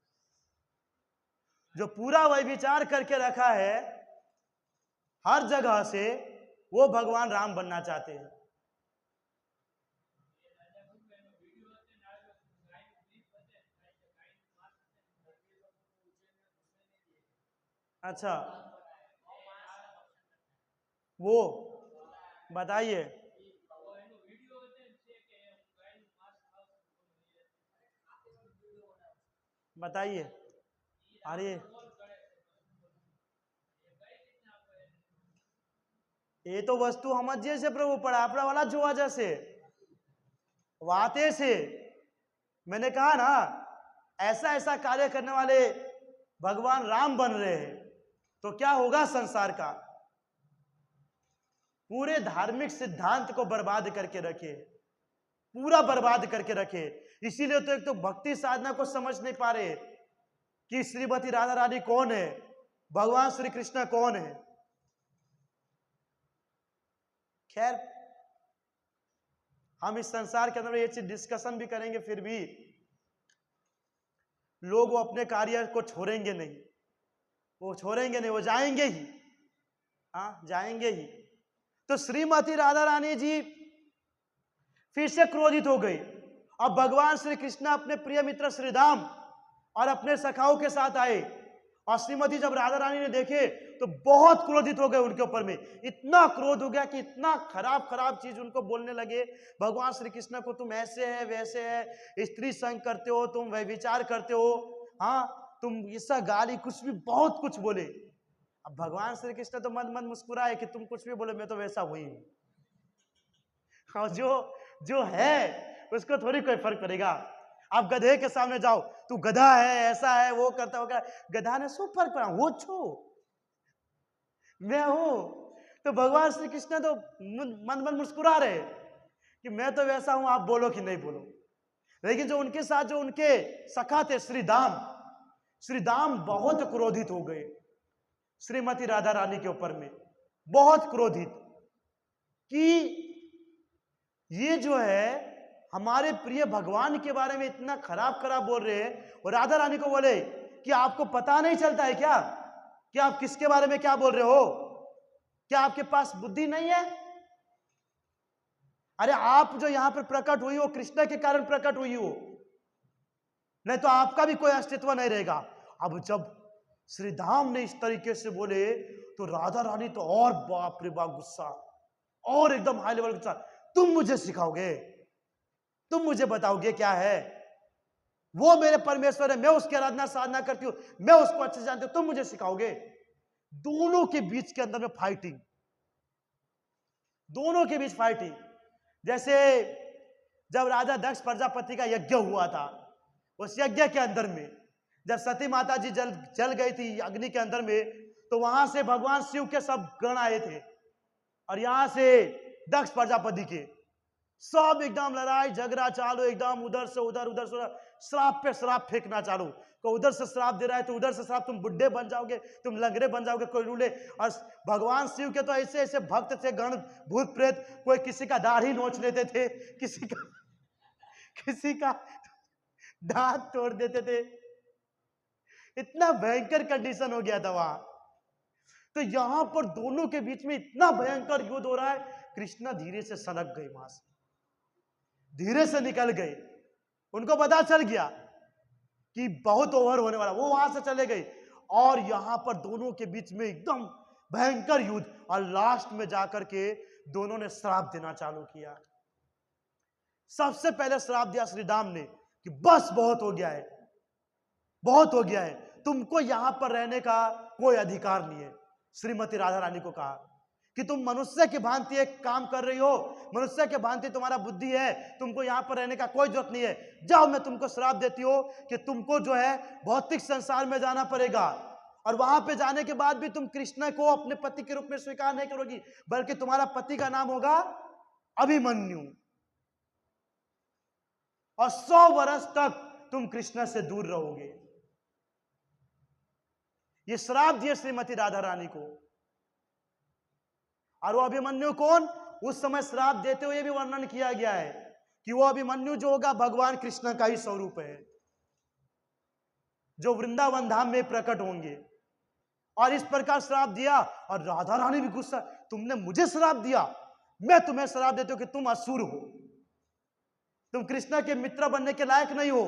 S1: जो पूरा वही विचार करके रखा है हर जगह से, वो भगवान राम बनना चाहते हैं। अच्छा, वो बताइए, बताइए। अरे ये तो वस्तु समझिए से प्रभु पड़ा अपना वाला जो वजह से वाते से मैंने कहा ना, ऐसा ऐसा कार्य करने वाले भगवान राम बन रहे हैं, तो क्या होगा संसार का? पूरे धार्मिक सिद्धांत को बर्बाद करके रखे, पूरा बर्बाद करके रखे। इसीलिए तो एक तो भक्ति साधना को समझ नहीं पा रहे कि श्रीमती राधा रानी कौन है, भगवान श्री कृष्ण कौन है। खैर, हम इस संसार के अंदर ये चीज डिस्कशन भी करेंगे, फिर भी लोग वो अपने कार्य को छोड़ेंगे नहीं, वो छोड़ेंगे नहीं, वो जाएंगे ही, हाँ जाएंगे ही। तो श्रीमती राधा रानी जी फिर से क्रोधित हो गई। अब भगवान श्री कृष्ण अपने प्रिय मित्र श्री राम और अपने सखाओं के साथ आए, और श्रीमती जब राधा रानी ने देखे तो बहुत क्रोधित हो गए उनके ऊपर में, इतना क्रोध हो गया कि इतना खराब खराब चीज उनको बोलने लगे भगवान श्री कृष्ण को, तुम ऐसे है वैसे है, स्त्री संग करते हो, तुम व्यभिचार करते हो, हाँ तुम ऐसा गाली कुछ भी बहुत कुछ बोले। अब भगवान श्री कृष्ण तो मन मन मुस्कुराए कि तुम कुछ भी बोले मैं तो वैसा हुई हूं, और जो है उसको थोड़ी कोई फर्क पड़ेगा। आप गधे के सामने जाओ, तू गधा है, ऐसा है, वो करता होगा, गधा ने सो फर्क पड़ा, वो छो मैं हूं। तो भगवान श्री कृष्ण तो मन मन मुस्कुरा रहे कि मैं तो वैसा हूं, आप बोलो कि नहीं बोलो। लेकिन जो उनके साथ जो उनके सखा थे श्री दाम बहुत क्रोधित हो गए श्रीमती राधा रानी के ऊपर में, बहुत क्रोधित कि ये जो है हमारे प्रिय भगवान के बारे में इतना खराब खराब बोल रहे हैं। और राधा रानी को बोले कि आपको पता नहीं चलता है क्या कि आप किसके बारे में क्या बोल रहे हो, क्या आपके पास बुद्धि नहीं है? अरे आप जो यहां पर प्रकट हुई हो कृष्ण के कारण प्रकट हुई हो, नहीं तो आपका भी कोई अस्तित्व नहीं रहेगा। अब जब श्री धाम ने इस तरीके से बोले तो राधा रानी तो और बाप रे बाप गुस्सा, और एकदम हाई लेवल गुस्सा, तुम मुझे सिखाओगे, तुम मुझे बताओगे क्या है, वो मेरे परमेश्वर है, मैं उसकी आराधना साधना करती हूं, मैं उसको अच्छे से जानती हूं, तुम मुझे सिखाओगे। दोनों के बीच के अंदर में फाइटिंग, दोनों के बीच फाइटिंग। जैसे जब राजा दक्ष प्रजापति का यज्ञ हुआ था, उस यज्ञ के अंदर में जब सती माता जी जल गई थी अग्नि के अंदर में, तो वहां से भगवान शिव के सब गण आए थे और यहां से दक्ष प्रजापति के सब एकदम लड़ाई झगड़ा चालू, एकदम उधर से उधर श्राप पे श्राप फेंकना चालू। को उधर से श्राप दे रहा है तो उधर से श्राप, तुम बुढ़े बन जाओगे, तुम लंगड़े बन जाओगे, कोई रूले। और भगवान शिव के तो ऐसे ऐसे भक्त थे गण भूत प्रेत, कोई किसी का दाढ़ी नोच लेते थे, किसी का दांत तोड़ देते थे, इतना भयंकर कंडीशन हो गया था वहां। तो यहां पर दोनों के बीच में इतना भयंकर युद्ध हो रहा है, कृष्णा धीरे से सनक गई, वहां से धीरे से निकल गए। उनको पता चल गया कि बहुत ओवर होने वाला, वो वहां से चले गए और यहां पर दोनों के बीच में एकदम भयंकर युद्ध। और लास्ट में जाकर के दोनों ने श्राप देना चालू किया। सबसे पहले श्राप दिया श्री राम ने कि बस बहुत हो गया है, बहुत हो गया है, तुमको यहां पर रहने का कोई अधिकार नहीं है। श्रीमती राधा रानी को कहा कि तुम मनुष्य की भांति एक काम कर रही हो, मनुष्य के भांति तुम्हारा बुद्धि है, तुमको यहां पर रहने का कोई जरूरत नहीं है, जाओ मैं तुमको श्राप देती हूं कि तुमको जो है भौतिक संसार में जाना पड़ेगा और वहां पे जाने के बाद भी तुम कृष्ण को अपने पति के रूप में स्वीकार नहीं करोगी, बल्कि तुम्हारा पति का नाम होगा अभिमन्यु और 100 वर्ष तक तुम कृष्ण से दूर रहोगे। ये श्राप दिए श्रीमती राधा रानी को। और वो अभिमन्यु कौन, उस समय श्राप देते हुए भी वर्णन किया गया है कि वो अभिमन्यु जो होगा भगवान कृष्ण का ही स्वरूप है, जो वृंदावन धाम में प्रकट होंगे। और इस प्रकार श्राप दिया और राधा रानी भी गुस्सा, तुमने मुझे श्राप दिया, मैं तुम्हें श्राप देती हूं कि तुम असुर हो, तुम कृष्ण के मित्र बनने के लायक नहीं हो,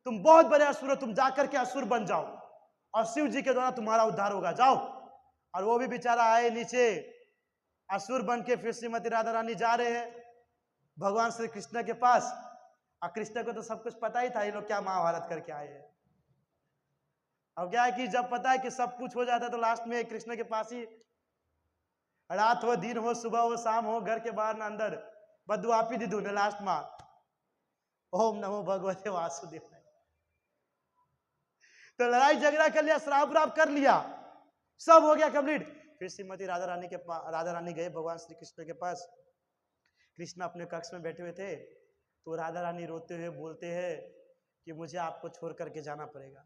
S1: तुम बहुत बड़े असुर हो, तुम जाकर के असुर बन जाओ और शिव जी के द्वारा तुम्हारा उद्धार होगा, जाओ। और वो भी बेचारा आए नीचे असुर बन के, फिर श्रीमती राधा रानी जा रहे हैं भगवान श्री कृष्ण के पास। और कृष्ण को तो सब कुछ पता ही था ये लोग क्या महाभारत करके आए हैं। अब क्या है कि जब पता है कि सब कुछ हो जाता है तो लास्ट में कृष्ण के पास ही, रात हो दिन हो सुबह हो शाम हो, घर के बाहर ना अंदर, बदू आप ही दीदू ने लास्ट में ओम नमो भगवते वासुदेव। तो लड़ाई झगड़ा कर लिया, श्राप व्राप कर लिया, सब हो गया कंप्लीट। फिर श्रीमती राधा रानी गए भगवान श्री कृष्ण के पास। कृष्ण अपने कक्ष में बैठे हुए थे तो राधा रानी रोते हुए बोलते हैं कि मुझे आपको छोड़ करके जाना पड़ेगा।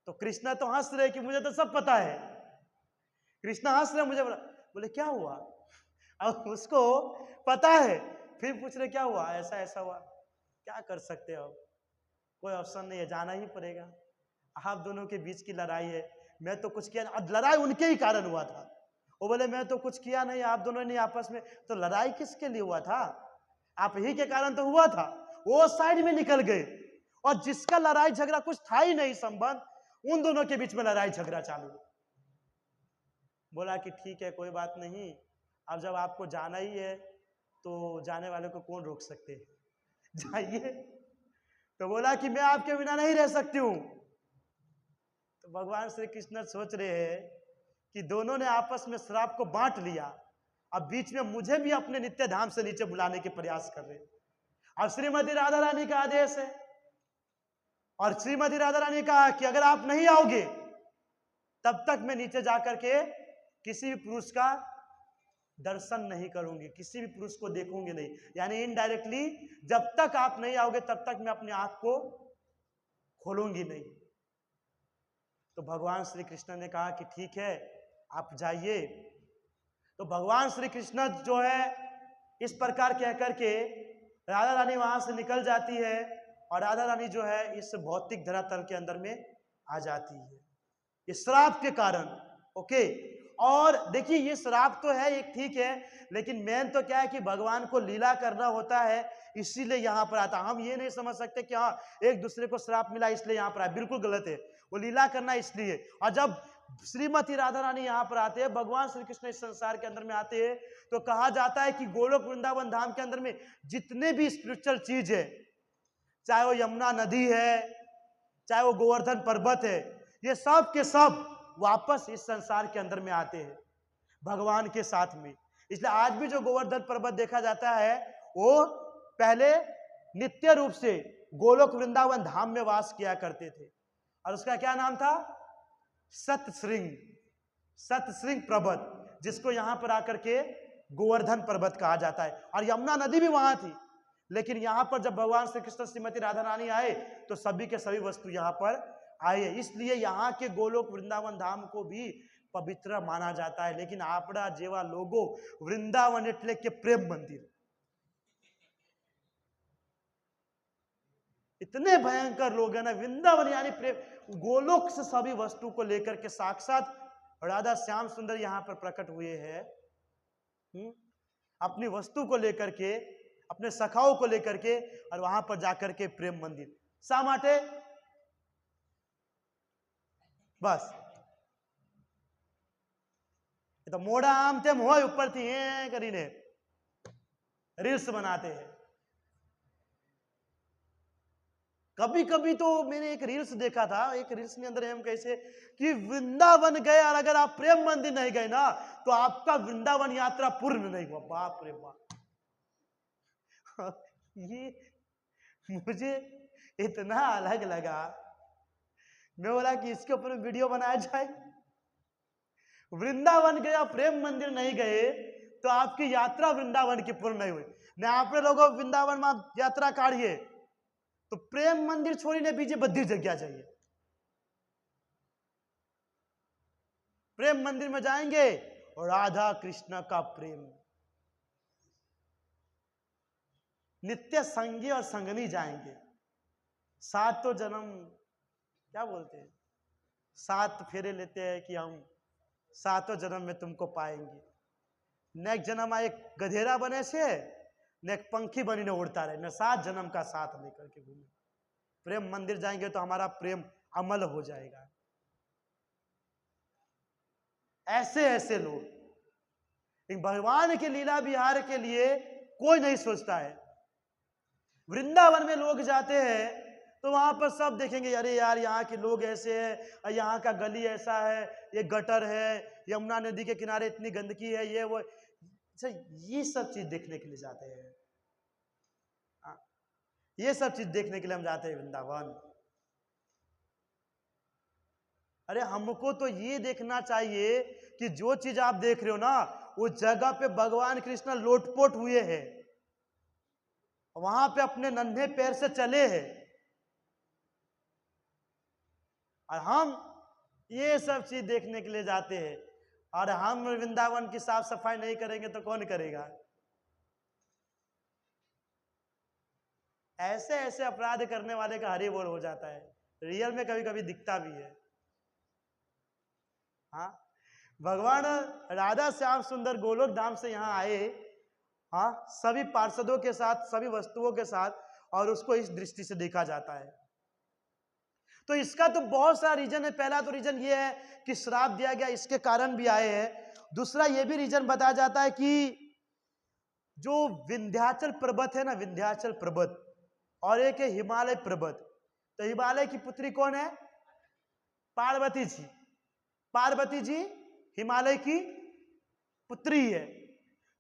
S1: तो कृष्ण तो हंस रहे कि मुझे तो सब पता है, कृष्ण हंस रहे, मुझे बोले क्या हुआ, अब उसको पता है, फिर पूछ रहे क्या हुआ, ऐसा ऐसा हुआ, क्या कर सकते हो, कोई ऑप्शन नहीं है, जाना ही पड़ेगा, आप दोनों के बीच की लड़ाई है, मैं तो कुछ किया नहीं, लड़ाई उनके ही कारण हुआ था। वो बोले मैं तो कुछ किया नहीं, आप दोनों ने आपस में, तो लड़ाई किसके लिए हुआ था, आप ही के कारण तो हुआ था। वो साइड में निकल गए और जिसका लड़ाई झगड़ा कुछ था ही नहीं संबंध, उन दोनों के बीच में लड़ाई झगड़ा चालू। बोला कि ठीक है कोई बात नहीं, अब जब आपको जाना ही है तो जाने वाले को कौन रोक सकते, जाइए। तो बोला कि मैं आपके बिना नहीं रह सकती हूं। तो भगवान श्री कृष्ण सोच रहे हैं कि दोनों ने आपस में श्राप को बांट लिया, अब बीच में मुझे भी अपने नित्य धाम से नीचे बुलाने के प्रयास कर रहे हैं। अब श्रीमती राधा रानी का आदेश है और श्रीमती राधा रानी कहा कि अगर आप नहीं आओगे तब तक मैं नीचे जाकर के किसी भी पुरुष का दर्शन नहीं करूंगी, किसी भी पुरुष को देखूंगी नहीं, यानी इनडायरेक्टली जब तक आप नहीं आओगे तब तक मैं अपनी आंख को खोलूंगी नहीं। तो भगवान श्री कृष्ण ने कहा कि ठीक है आप जाइए। तो भगवान श्री कृष्ण जो है इस प्रकार कह करके राधा रानी वहां से निकल जाती है और राधा रानी जो है इस भौतिक धरातल के अंदर में आ जाती है इस श्राप के कारण। ओके, और देखिए ये श्राप तो है एक ठीक है, लेकिन मेन तो क्या है कि भगवान को लीला करना होता है, इसीलिए यहाँ पर आता। हम ये नहीं समझ सकते कि हाँ एक दूसरे को श्राप मिला इसलिए यहाँ पर आया, बिल्कुल गलत है। वो लीला करना इसलिए, और जब श्रीमती राधा रानी यहाँ पर आते हैं, भगवान श्री कृष्ण इस संसार के अंदर में आते हैं, तो कहा जाता है कि गोलोक वृंदावन धाम के अंदर में जितने भी स्पिरिचुअल चीज है, चाहे वो यमुना नदी है, चाहे वो गोवर्धन पर्वत है, ये सब के सब वापस इस संसार के अंदर में आते हैं भगवान के साथ में। इसलिए आज भी जो गोवर्धन पर्वत देखा जाता है वो पहले नित्य रूप से गोलोक वृंदावन धाम में वास किया करते थे, और उसका क्या नाम था? सतश्रृंग, सतश्रृंग पर्वत, जिसको यहां पर आकर के गोवर्धन पर्वत कहा जाता है। और यमुना नदी भी वहां थी, लेकिन यहां पर जब भगवान श्री कृष्ण श्रीमती राधा रानी आए तो सभी के सभी वस्तु यहां पर आए, इसलिए यहाँ के गोलोक वृंदावन धाम को भी पवित्र माना जाता है। लेकिन आपड़ा जेवा लोगो वृंदावन एटले के प्रेम मंदिर, इतने भयंकर लोग हैं ना। वृंदावन यानी प्रेम, गोलोक से सभी वस्तु को लेकर के साक्षात राधा श्याम सुंदर यहाँ पर प्रकट हुए हैं, अपनी वस्तु को लेकर के, अपने सखाओं को लेकर के, और वहां पर जाकर के प्रेम मंदिर शा माटे बस तो मोड़ा आम थे मोह ऊपर थी करीने रील्स बनाते हैं। कभी कभी तो मैंने एक रील्स देखा था, एक रील्स के अंदर हम कैसे कि वृंदावन गए और अगर आप प्रेम मंदिर नहीं गए ना तो आपका वृंदावन यात्रा पूर्ण नहीं हुआ। बाप रे बाप, ये मुझे इतना अलग लगा, मैं बोला कि इसके ऊपर वीडियो बनाया जाए। वृंदावन गया प्रेम मंदिर नहीं गए तो आपकी यात्रा वृंदावन की पूर्ण नहीं हुई। ने आपने लोगों वृंदावन में यात्रा काढ़िए तो प्रेम मंदिर छोड़ी ने बीजे बद्धी जगह चाहिए। प्रेम मंदिर में जाएंगे और राधा कृष्ण का प्रेम, नित्य संगी और संगनी जाएंगे, सातों जन्म क्या बोलते हैं, 7 फेरे लेते हैं कि हम 7 जन्म में तुमको पाएंगे। नेक्स्ट जन्म एक गधेरा बने से ने एक पंखी बनी ने उड़ता रहे, ने 7 जन्म का साथ लेकर के घूमे। प्रेम मंदिर जाएंगे तो हमारा प्रेम अमल हो जाएगा। ऐसे ऐसे लोग भगवान के लीला विहार के लिए कोई नहीं सोचता है। वृंदावन में लोग जाते हैं तो वहां पर सब देखेंगे, अरे यार यहाँ के लोग ऐसे हैं, यहाँ का गली ऐसा है, ये गटर है, यमुना नदी के किनारे इतनी गंदगी है, ये वो, अच्छा ये सब चीज देखने के लिए जाते हैं। ये सब चीज देखने के लिए हम जाते हैं वृंदावन। अरे हमको तो ये देखना चाहिए कि जो चीज आप देख रहे हो ना वो जगह पे भगवान कृष्ण लोटपोट हुए हैं, वहां पे अपने नन्हे पैर से चले हैं, और हम ये सब चीज देखने के लिए जाते हैं। और हम वृंदावन की साफ सफाई नहीं करेंगे तो कौन करेगा? ऐसे ऐसे अपराध करने वाले का हरी बोल हो जाता है, रियल में कभी कभी दिखता भी है। हाँ, भगवान राधा श्याम सुंदर गोलोक धाम से यहाँ आए, हाँ, सभी पार्षदों के साथ, सभी वस्तुओं के साथ, और उसको इस दृष्टि से देखा जाता है। तो इसका तो बहुत सारा रीजन है। पहला तो रीजन ये है कि श्राप दिया गया, इसके कारण भी आए हैं। दूसरा ये भी रीजन बताया जाता है कि जो विंध्याचल पर्वत है ना, विंध्याचल पर्वत, और एक है हिमालय पर्वत। तो हिमालय की पुत्री कौन है? पार्वती जी। पार्वती जी हिमालय की पुत्री है।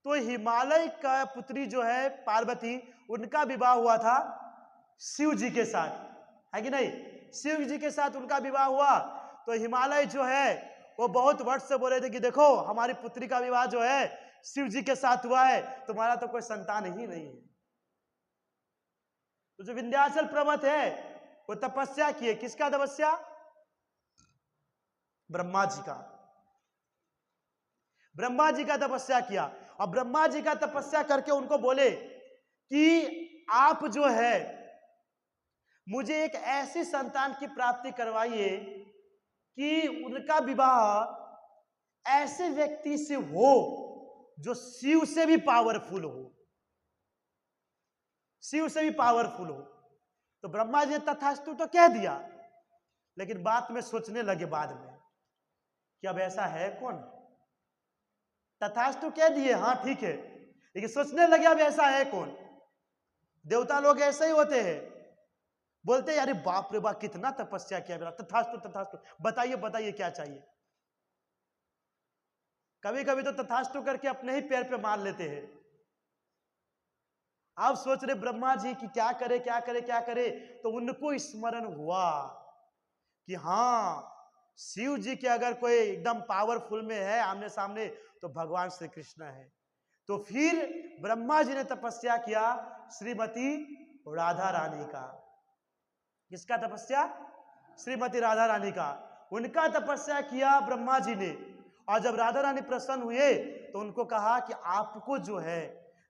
S1: तो हिमालय का पुत्री जो है पार्वती, उनका विवाह हुआ था शिव जी के साथ, है कि नहीं? शिव जी के साथ उनका विवाह हुआ। तो हिमालय जो है वो बहुत वर्ष से बोल रहे थे कि देखो हमारी पुत्री का विवाह जो है शिव जी के साथ हुआ है, तुम्हारा तो कोई संतान ही नहीं है। तो जो विंध्याचल पर्वत है वो तपस्या किए। किसका तपस्या? ब्रह्मा जी का। ब्रह्मा जी का तपस्या किया, और ब्रह्मा जी का तपस्या करके उनको बोले कि आप जो है मुझे एक ऐसी संतान की प्राप्ति करवाइए कि उनका विवाह ऐसे व्यक्ति से हो जो शिव से भी पावरफुल हो, शिव से भी पावरफुल हो। तो ब्रह्मा जी ने तथास्तु तो कह दिया, लेकिन बात में सोचने लगे बाद में कि अब ऐसा है कौन। तथास्तु कह दिए, हाँ ठीक है, लेकिन सोचने लगे अब ऐसा है कौन। देवता लोग ऐसे ही होते हैं, बोलते हैं अरे बाप रे बाप कितना तपस्या किया मेरा, तथास्तु तथास्तु, बताइए बताइए क्या चाहिए। कभी कभी तो तथास्तु करके अपने ही पैर पे मार लेते हैं। आप सोच रहे ब्रह्मा जी कि क्या करे क्या करे क्या करे, तो उनको स्मरण हुआ कि हाँ शिव जी के अगर कोई एकदम पावरफुल में है आमने सामने तो भगवान श्री कृष्ण है। तो फिर ब्रह्मा जी ने तपस्या किया श्रीमती राधा रानी का। किसका तपस्या? श्रीमती राधा रानी का। उनका तपस्या किया ब्रह्मा जी ने, और जब राधा रानी प्रसन्न हुए तो उनको कहा कि आपको जो है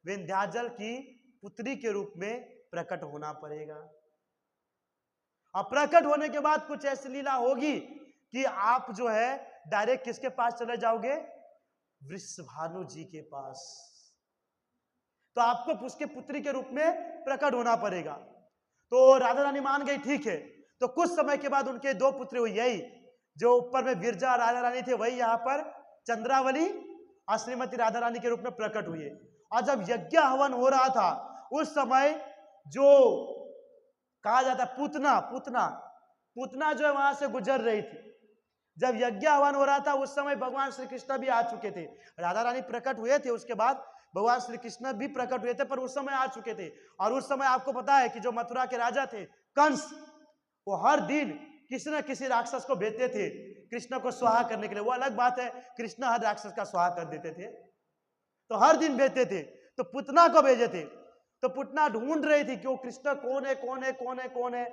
S1: विंध्याचल की पुत्री के रूप में प्रकट होना पड़ेगा। और प्रकट होने के बाद कुछ ऐसी लीला होगी कि आप जो है डायरेक्ट किसके पास चले जाओगे? वृषभानु जी के पास। तो आपको उसके पुत्री के रूप में प्रकट होना पड़ेगा। तो राधा रानी मान गई, ठीक है। तो कुछ समय के बाद उनके दो पुत्री हुई, यही जो ऊपर में विरजा राधा रानी थे वही यहाँ पर चंद्रावली और श्रीमती राधा रानी के रूप में प्रकट हुए। और जब यज्ञ हवन हो रहा था उस समय जो कहा जाता पूतना, पूतना जो है वहां से गुजर रही थी। जब यज्ञ हवन हो रहा था उस समय भगवान श्री कृष्ण भी आ चुके थे। राधा रानी प्रकट हुए थे, उसके बाद भगवान श्री कृष्ण भी प्रकट हुए थे, पर उस समय आ चुके थे। और उस समय आपको पता है कि जो मथुरा के राजा थे कंस, वो हर दिन किसी न किसी राक्षस को भेजते थे कृष्ण को स्वाहा करने के लिए। वो अलग बात है, कृष्ण हर राक्षस का स्वाहा कर देते थे, तो हर दिन भेजते थे। तो पुतना को भेजे थे, तो पुतना ढूंढ रही थी कि वो कृष्ण कौन है कौन है कौन है कौन है।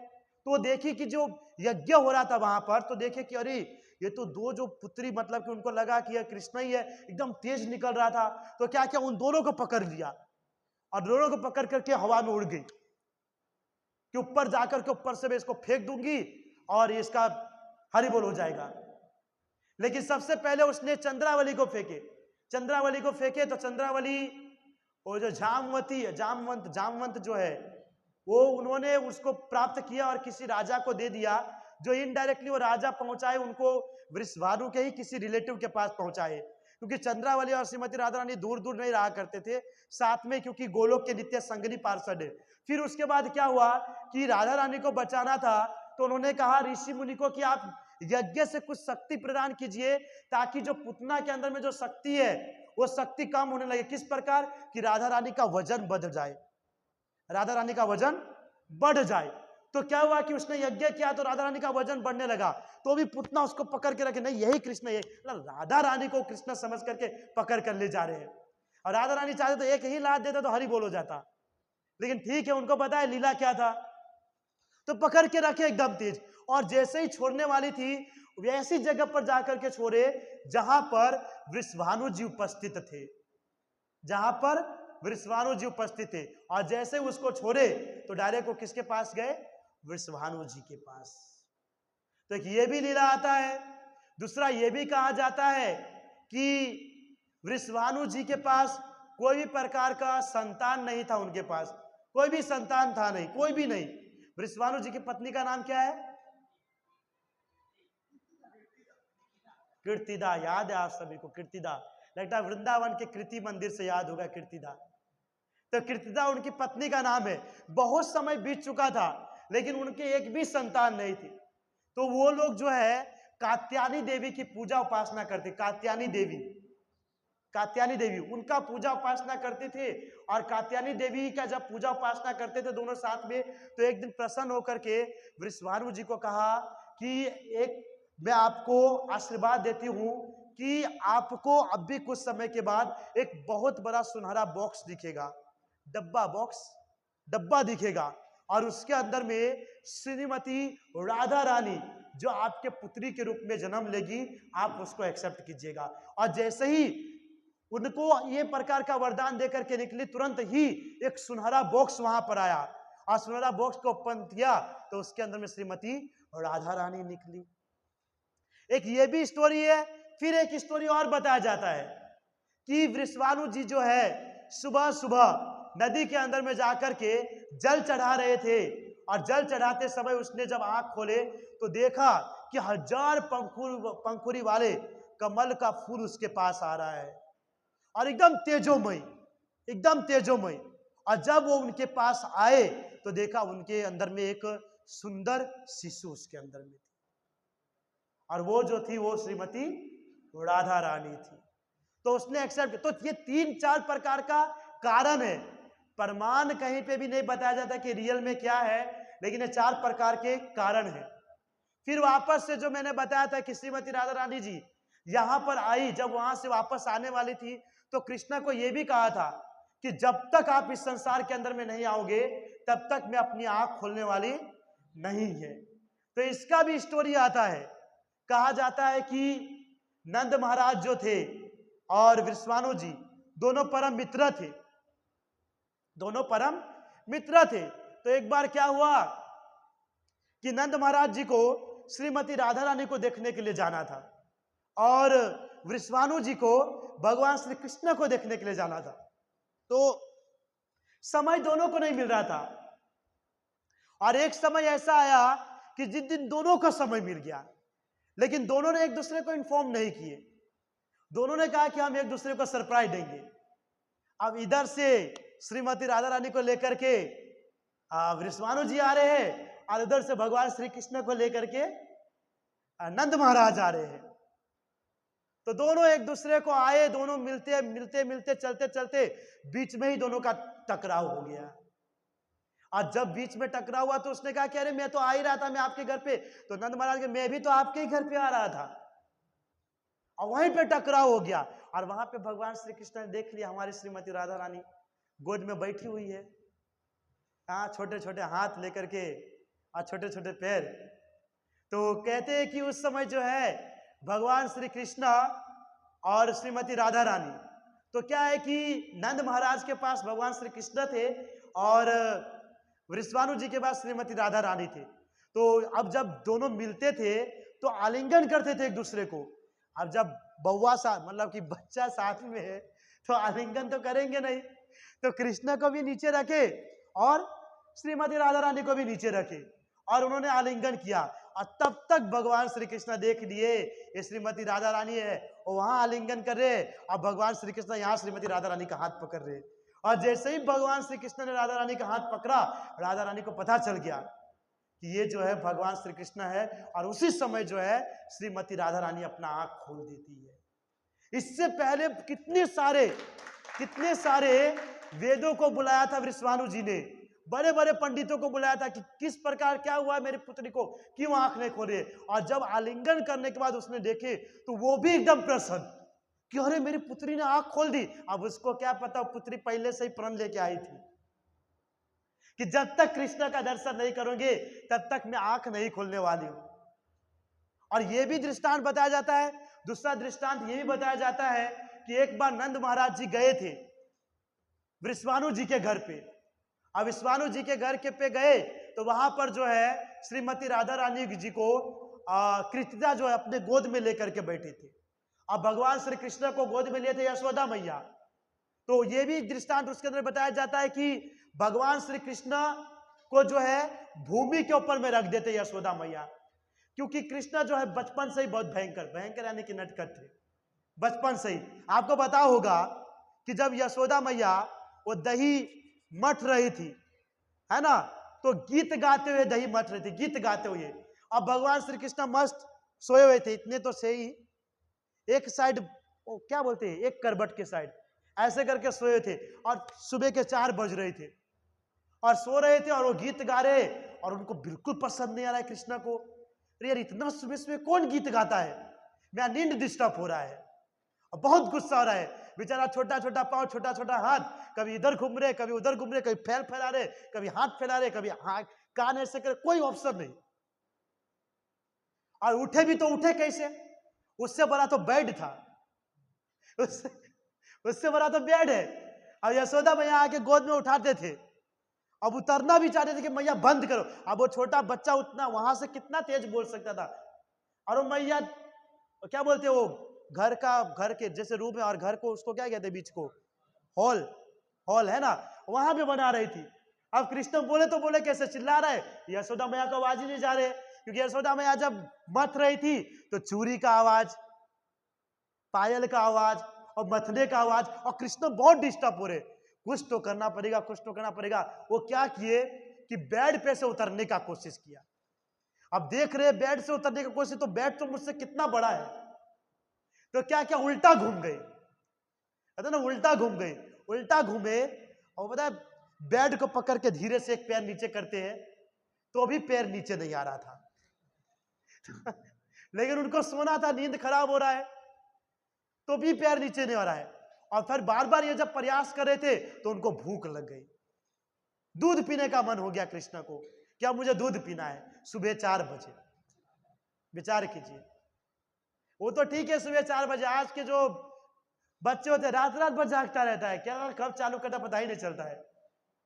S1: तो देखी कि जो यज्ञ हो रहा था वहां पर, तो देखे कि अरे ये तो दो जो पुत्री, मतलब कि उनको लगा कि यह कृष्ण ही है, एकदम तेज निकल रहा था। तो क्या क्या उन दोनों को पकड़ लिया और दोनों को पकड़ करके हवा में उड़ गई कि ऊपर जाकर के ऊपर से मैं इसको फेंक दूंगी और इसका हरि बोल हो जाएगा। लेकिन सबसे पहले उसने चंद्रावली को फेंके। चंद्रावली को फेंके तो चंद्रावली, वो जो जामवती है, जामवंत जो है, वो उन्होंने उसको प्राप्त किया और किसी राजा को दे दिया, जो इनडायरेक्टली वो राजा पहुंचाए उनको वृषभानु के ही किसी रिलेटिव के पास पहुंचाए। क्योंकि चंद्रावली और श्रीमती राधा रानी दूर दूर नहीं रहा करते थे, साथ में, क्योंकि गोलोक के नित्य संगनी पार्षद है। फिर उसके बाद क्या हुआ कि राधा रानी को बचाना था, तो उन्होंने कहा ऋषि मुनि को कि आप यज्ञ से कुछ शक्ति प्रदान कीजिए, ताकि जो पुतना के अंदर में जो शक्ति है वो शक्ति कम होने लगे। किस प्रकार? कि राधा रानी का वजन बढ़ जाए, राधा रानी का वजन बढ़ जाए। तो क्या हुआ कि उसने यज्ञ किया तो राधा रानी का वजन बढ़ने लगा, तो भी पुतना उसको पकड़ के रखे, नहीं यही कृष्ण है। राधा रानी को कृष्ण समझ करके पकड़ कर ले जा रहे हैं। और राधा रानी चाहते तो एक ही लात देता तो हरि बोल हो जाता, लेकिन ठीक है, उनको पता है लीला क्या था, तो पकड़ के रखे एकदम तेज। और जैसे ही छोड़ने वाली थी वैसी जगह पर जाकर के छोड़े जहां पर वृषभानु जी उपस्थित थे, जहां पर वृषभानु जी उपस्थित थे। और जैसे उसको छोड़े तो डायरेक्ट वो किसके पास गए? वृषभानु जी के पास। तो ये भी लीला आता है। दूसरा ये भी कहा जाता है कि वृषभानु जी के पास कोई भी प्रकार का संतान नहीं था, उनके पास कोई भी संतान था नहीं, कोई भी नहीं। वृषभानु जी की पत्नी का नाम क्या है? कीर्तिदा याद है आप सभी को? कीर्तिदा लगता है वृंदावन के कीर्ति मंदिर से याद होगा कीर्तिदा। तो कीर्तिदा उनकी पत्नी का नाम है। बहुत समय बीत चुका था लेकिन उनके एक भी संतान नहीं थी। तो वो लोग जो है कात्यायनी देवी की पूजा उपासना करते। कात्यायनी देवी उनका पूजा उपासना करते थे। और कात्यायनी देवी का जब पूजा उपासना करते थे दोनों साथ में, तो एक दिन प्रसन्न होकर के वृषभानु जी को कहा कि एक मैं आपको आशीर्वाद देती हूं कि आपको अब भी कुछ समय के बाद एक बहुत बड़ा सुनहरा बॉक्स दिखेगा, डब्बा दिखेगा, और उसके अंदर में श्रीमती राधा रानी जो आपके पुत्री के रूप में जन्म लेगी, आप उसको एक्सेप्ट कीजिएगा। और जैसे ही उनको ये प्रकार का वरदान देकर के निकली, तुरंत ही एक सुनहरा बॉक्स वहां पर आया और सुनहरा बॉक्स को ओपन किया तो उसके अंदर में श्रीमती राधा रानी निकली। एक ये भी स्टोरी है। फिर एक स्टोरी और बताया जाता है कि वृषभानु जी जो है सुबह सुबह नदी के अंदर में जाकर के जल चढ़ा रहे थे, और जल चढ़ाते समय उसने जब आंख खोले तो देखा कि 1000 पंखुड़ी वाले कमल का फूल उसके पास आ रहा है और एकदम तेजोमय। और जब वो उनके पास आए तो देखा उनके अंदर में एक सुंदर शिशु उसके अंदर में थी, और वो जो थी वो श्रीमती राधा रानी थी। तो उसने एक्सेप्ट। तो ये 3-4 प्रकार का कारण है। प्रमाण कहीं पे भी नहीं बताया जाता कि रियल में क्या है, लेकिन ये 4 प्रकार के कारण है। फिर वापस से जो मैंने बताया था कि श्रीमती राधा रानी जी यहां पर आई, जब वहां से वापस आने वाली थी तो कृष्णा को यह भी कहा था कि जब तक आप इस संसार के अंदर में नहीं आओगे तब तक मैं अपनी आंख खोलने वाली नहीं है। तो इसका भी स्टोरी आता है। कहा जाता है कि नंद महाराज जो थे और वृषभानु जी दोनों परम मित्र थे। तो एक बार क्या हुआ कि नंद महाराज जी को श्रीमती राधा रानी को देखने के लिए जाना था और वृषभानु जी को भगवान श्री कृष्ण को देखने के लिए जाना था। तो समय दोनों को नहीं मिल रहा था, और एक समय ऐसा आया कि जिस दिन दोनों का समय मिल गया, लेकिन दोनों ने एक दूसरे को इन्फॉर्म नहीं किए। दोनों ने कहा कि हम एक दूसरे को सरप्राइज देंगे। अब इधर से श्रीमती राधा रानी को लेकर के वृषभानु जी आ रहे हैं, और उधर से भगवान श्री कृष्ण को लेकर के नंद महाराज आ रहे हैं। तो दोनों एक दूसरे को आए, दोनों मिलते चलते चलते बीच में ही दोनों का टकराव हो गया। और जब बीच में टकराव हुआ तो उसने कहा कि अरे मैं तो आ ही रहा था, मैं आपके घर पे। तो नंद महाराज के मैं भी तो आपके ही घर पे आ रहा था, और वहीं पे टकराव हो गया। और वहां पे भगवान श्री कृष्ण ने देख लिया हमारी श्रीमती राधा रानी गोद में बैठी हुई है, छोटे छोटे हाथ लेकर के और छोटे छोटे पैर। तो कहते हैं कि उस समय जो है भगवान श्री कृष्ण और श्रीमती राधा रानी, तो क्या है कि नंद महाराज के पास भगवान श्री कृष्ण थे और वृषभानु जी के पास श्रीमती राधा रानी थे। तो अब जब दोनों मिलते थे तो आलिंगन करते थे एक दूसरे को। अब जब बउआ साथ मतलब कि बच्चा साथ में है तो आलिंगन तो करेंगे नहीं, तो कृष्ण को भी नीचे रखे और श्रीमती राधा रानी को भी नीचे रखे, और उन्होंने आलिंगन किया। और तब तक भगवान श्री कृष्ण देख लिए ये श्रीमती राधा रानी है, और वहां आलिंगन कर रहे, और भगवान श्री कृष्ण यहाँ श्रीमती राधा रानी का हाथ पकड़ रहे। और जैसे ही भगवान श्री कृष्ण ने राधा रानी का हाथ पकड़ा, राधा रानी को पता चल गया कि ये जो है भगवान श्री कृष्ण है, और उसी समय जो है श्रीमती राधा रानी अपना आंख खोल देती है। इससे पहले कितने सारे वेदों को बुलाया था वृषभानु जी ने, बड़े बड़े पंडितों को बुलाया था कि किस प्रकार क्या हुआ मेरी पुत्री को, क्यों आंख नहीं खोले। और जब आलिंगन करने के बाद उसने देखे तो वो भी एकदम प्रसन्न कि अरे मेरी पुत्री ने आंख खोल दी। अब उसको क्या पता पुत्री पहले से ही प्रण लेके आई थी कि जब तक कृष्ण का दर्शन नहीं करोगे तब तक मैं आंख नहीं खोलने वाली हूं। और यह भी दृष्टांत बताया जाता है। दूसरा दृष्टांत यह भी बताया जाता है कि एक बार नंद महाराज जी गए थे वृषभानु जी के घर पे। अब वृषभानु जी के घर के पे गए तो वहां पर जो है श्रीमती राधा रानी जी को कृतिका जो है अपने गोद में लेकर के बैठे थे। अब भगवान श्री कृष्ण को गोद में लिए थे यशोदा मैया। तो ये भी दृष्टांत उसके अंदर बताया जाता है कि भगवान श्री कृष्ण को जो है भूमि के ऊपर में रख देते यशोदा मैया। क्योंकि कृष्णा जो है बचपन से ही बहुत भयंकर, भयंकर यानी कि नटखट थे बचपन से ही। आपको पता होगा कि जब यशोदा मैया वो दही मथ रही थी, है ना, तो गीत गाते हुए दही मथ रही थी, गीत गाते हुए। अब भगवान श्री कृष्ण मस्त सोए हुए थे, इतने तो से ही एक साइड, क्या बोलते हैं, एक करबट के साइड ऐसे करके सोए थे, और सुबह के 4 बज रहे थे और सो रहे थे, और वो गीत गा रहे, और उनको बिल्कुल पसंद नहीं आ रहा है कृष्णा को। अरे यार, इतना सुबह सुबह कौन गीत गाता है, मेरा नींद डिस्टर्ब हो रहा है, और बहुत गुस्सा हो रहा है। बेचारा छोटा छोटा पाँव, छोटा छोटा हाथ, कभी इधर घूम रहे, कभी उधर घूम रहे, कभी पैर फैला रहे, कभी हाथ फैला रहे, कभी कान ऐसे करे, कोई ऑप्शन नहीं। और उठे भी तो उठे कैसे, उससे बड़ा तो बेड था, उससे बड़ा तो बेड है। अब यशोदा मैया आके गोद में उठाते थे, अब उतरना भी चाहते थे कि मैया बंद करो। अब वो छोटा बच्चा उतना वहां से कितना तेज बोल सकता था, और वो मैया क्या बोलते, वो घर के जैसे रूम है, और घर को उसको क्या कहते, बीच को हॉल, हॉल है ना, वहां पे बना रही थी। अब कृष्ण बोले तो बोले कैसे, चिल्ला रहा है, यशोदा मैया को आवाज ही नहीं जा रहे, क्योंकि यशोदा मैया जब मथ रही थी तो चूड़ी का आवाज, पायल का आवाज और मथने का आवाज, और कृष्ण बहुत डिस्टर्ब हो रहे, कुछ तो करना पड़ेगा, कुछ तो करना पड़ेगा। वो क्या किए कि बेड पे से उतरने का कोशिश किया। अब देख रहे बेड से उतरने की कोशिश, तो बेड तो मुझसे कितना बड़ा है, तो क्या क्या उल्टा घूम गए, ना उल्टा घूम गए, उल्टा घूमे, और पता है बेड को पकड़ के धीरे से एक पैर नीचे करते हैं, तो भी पैर नीचे नहीं आ रहा था लेकिन उनको सोना था, नींद खराब हो रहा है, तो भी पैर नीचे नहीं आ रहा है। और फिर बार बार ये जब प्रयास कर रहे थे तो उनको भूख लग गई, दूध पीने का मन हो गया कृष्ण को, क्या मुझे दूध पीना है सुबह 4 बजे। विचार कीजिए, वो तो ठीक है सुबह 4 बजे, आज के जो बच्चे होते हैं रात रात भर जागता रहता है, क्या कब चालू करता पता ही नहीं चलता है,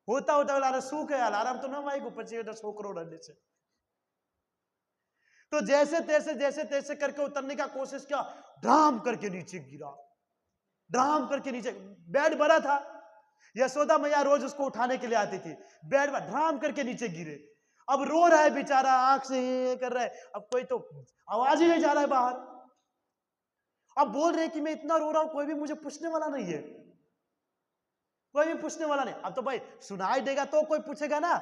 S1: होता होता अलार्म सूख है, अलार्म तो ना आएगा 25 करोड़ अंडे से। तो जैसे तैसे करके उतरने का कोशिश किया, ड्राम करके नीचे गिरा, ड्राम करके नीचे, बेड बड़ा था, यशोदा मैया रोज उसको उठाने के लिए आती थी, बेड पर ड्राम करके नीचे गिरे। अब रो रहा है बेचारा, आंख से ये कर रहा है, अब कोई तो आवाज ही नहीं जा रहा है बाहर। अब बोल रहे कि मैं इतना रो रहा हूं, कोई भी मुझे पूछने वाला नहीं है, कोई भी पूछने वाला नहीं। अब तो भाई सुनाई देगा तो कोई पूछेगा ना,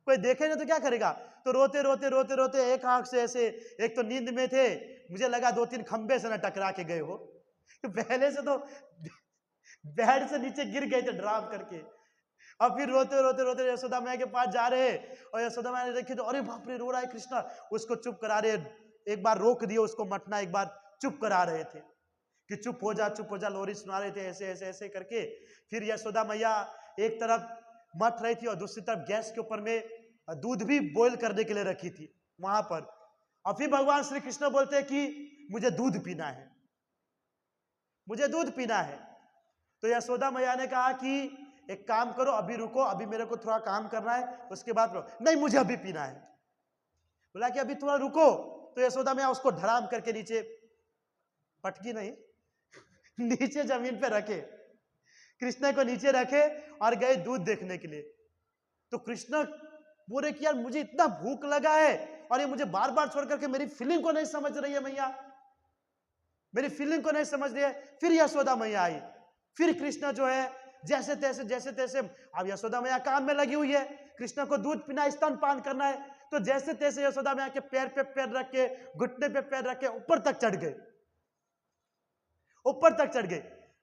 S1: कोई देखेगा तो क्या करेगा। तो रोते रोते रोते रोते एक आंख से ऐसे, एक तो नींद में थे, मुझे लगा 2-3 खंबे से ना टकरा के गए हो, पहले से तो बेड से नीचे गिर गए थे ड्राम करके। अब फिर रोते रोते रोते यशोदा मैया के पास जा रहे, और यशोदा मैया ने देखी तो अरे बाप रे रो रहा है कृष्णा, उसको चुप करा रहे, एक बार रोक दिए उसको मटना, एक बार चुप करा रहे थे कि चुप हो जा, लोरी सुना रहे थे, ऐसे ऐसे ऐसे करके। फिर यशोदा मैया एक तरफ मथ रही थी और दूसरी तरफ गैस के ऊपर में दूध भी बॉईल करने के लिए रखी थी वहां पर। और फिर भगवान श्री कृष्ण बोलते हैं कि मुझे दूध पीना है, मुझे दूध पीना है। तो यशोदा मैया ने कहा कि एक काम करो, अभी रुको, अभी मेरे को थोड़ा काम करना है, उसके बाद नहीं मुझे अभी पीना है। बोला कि अभी थोड़ा रुको, तो यशोदा मैया उसको धड़ाम करके नीचे, पटकी नहीं नीचे जमीन पे रखे, कृष्ण को नीचे रखे और गए दूध देखने के लिए। तो कृष्ण बोले कि यार मुझे इतना भूख लगा है, और ये मुझे बार बार छोड़ करके मेरी फीलिंग को नहीं समझ रही है मैया, मेरी फीलिंग को नहीं समझ रही है। फिर यशोदा मैया आई, फिर कृष्ण जो है जैसे तैसे, अब यशोदा मैया काम में लगी हुई है, कृष्ण को दूध पीना, स्तनपान करना है, तो जैसे तैसे यशोदा मैया के पैर पे पैर रख के, घुटने पे पैर रख के ऊपर तक चढ़ गए, ऊपर तक चढ़ गए।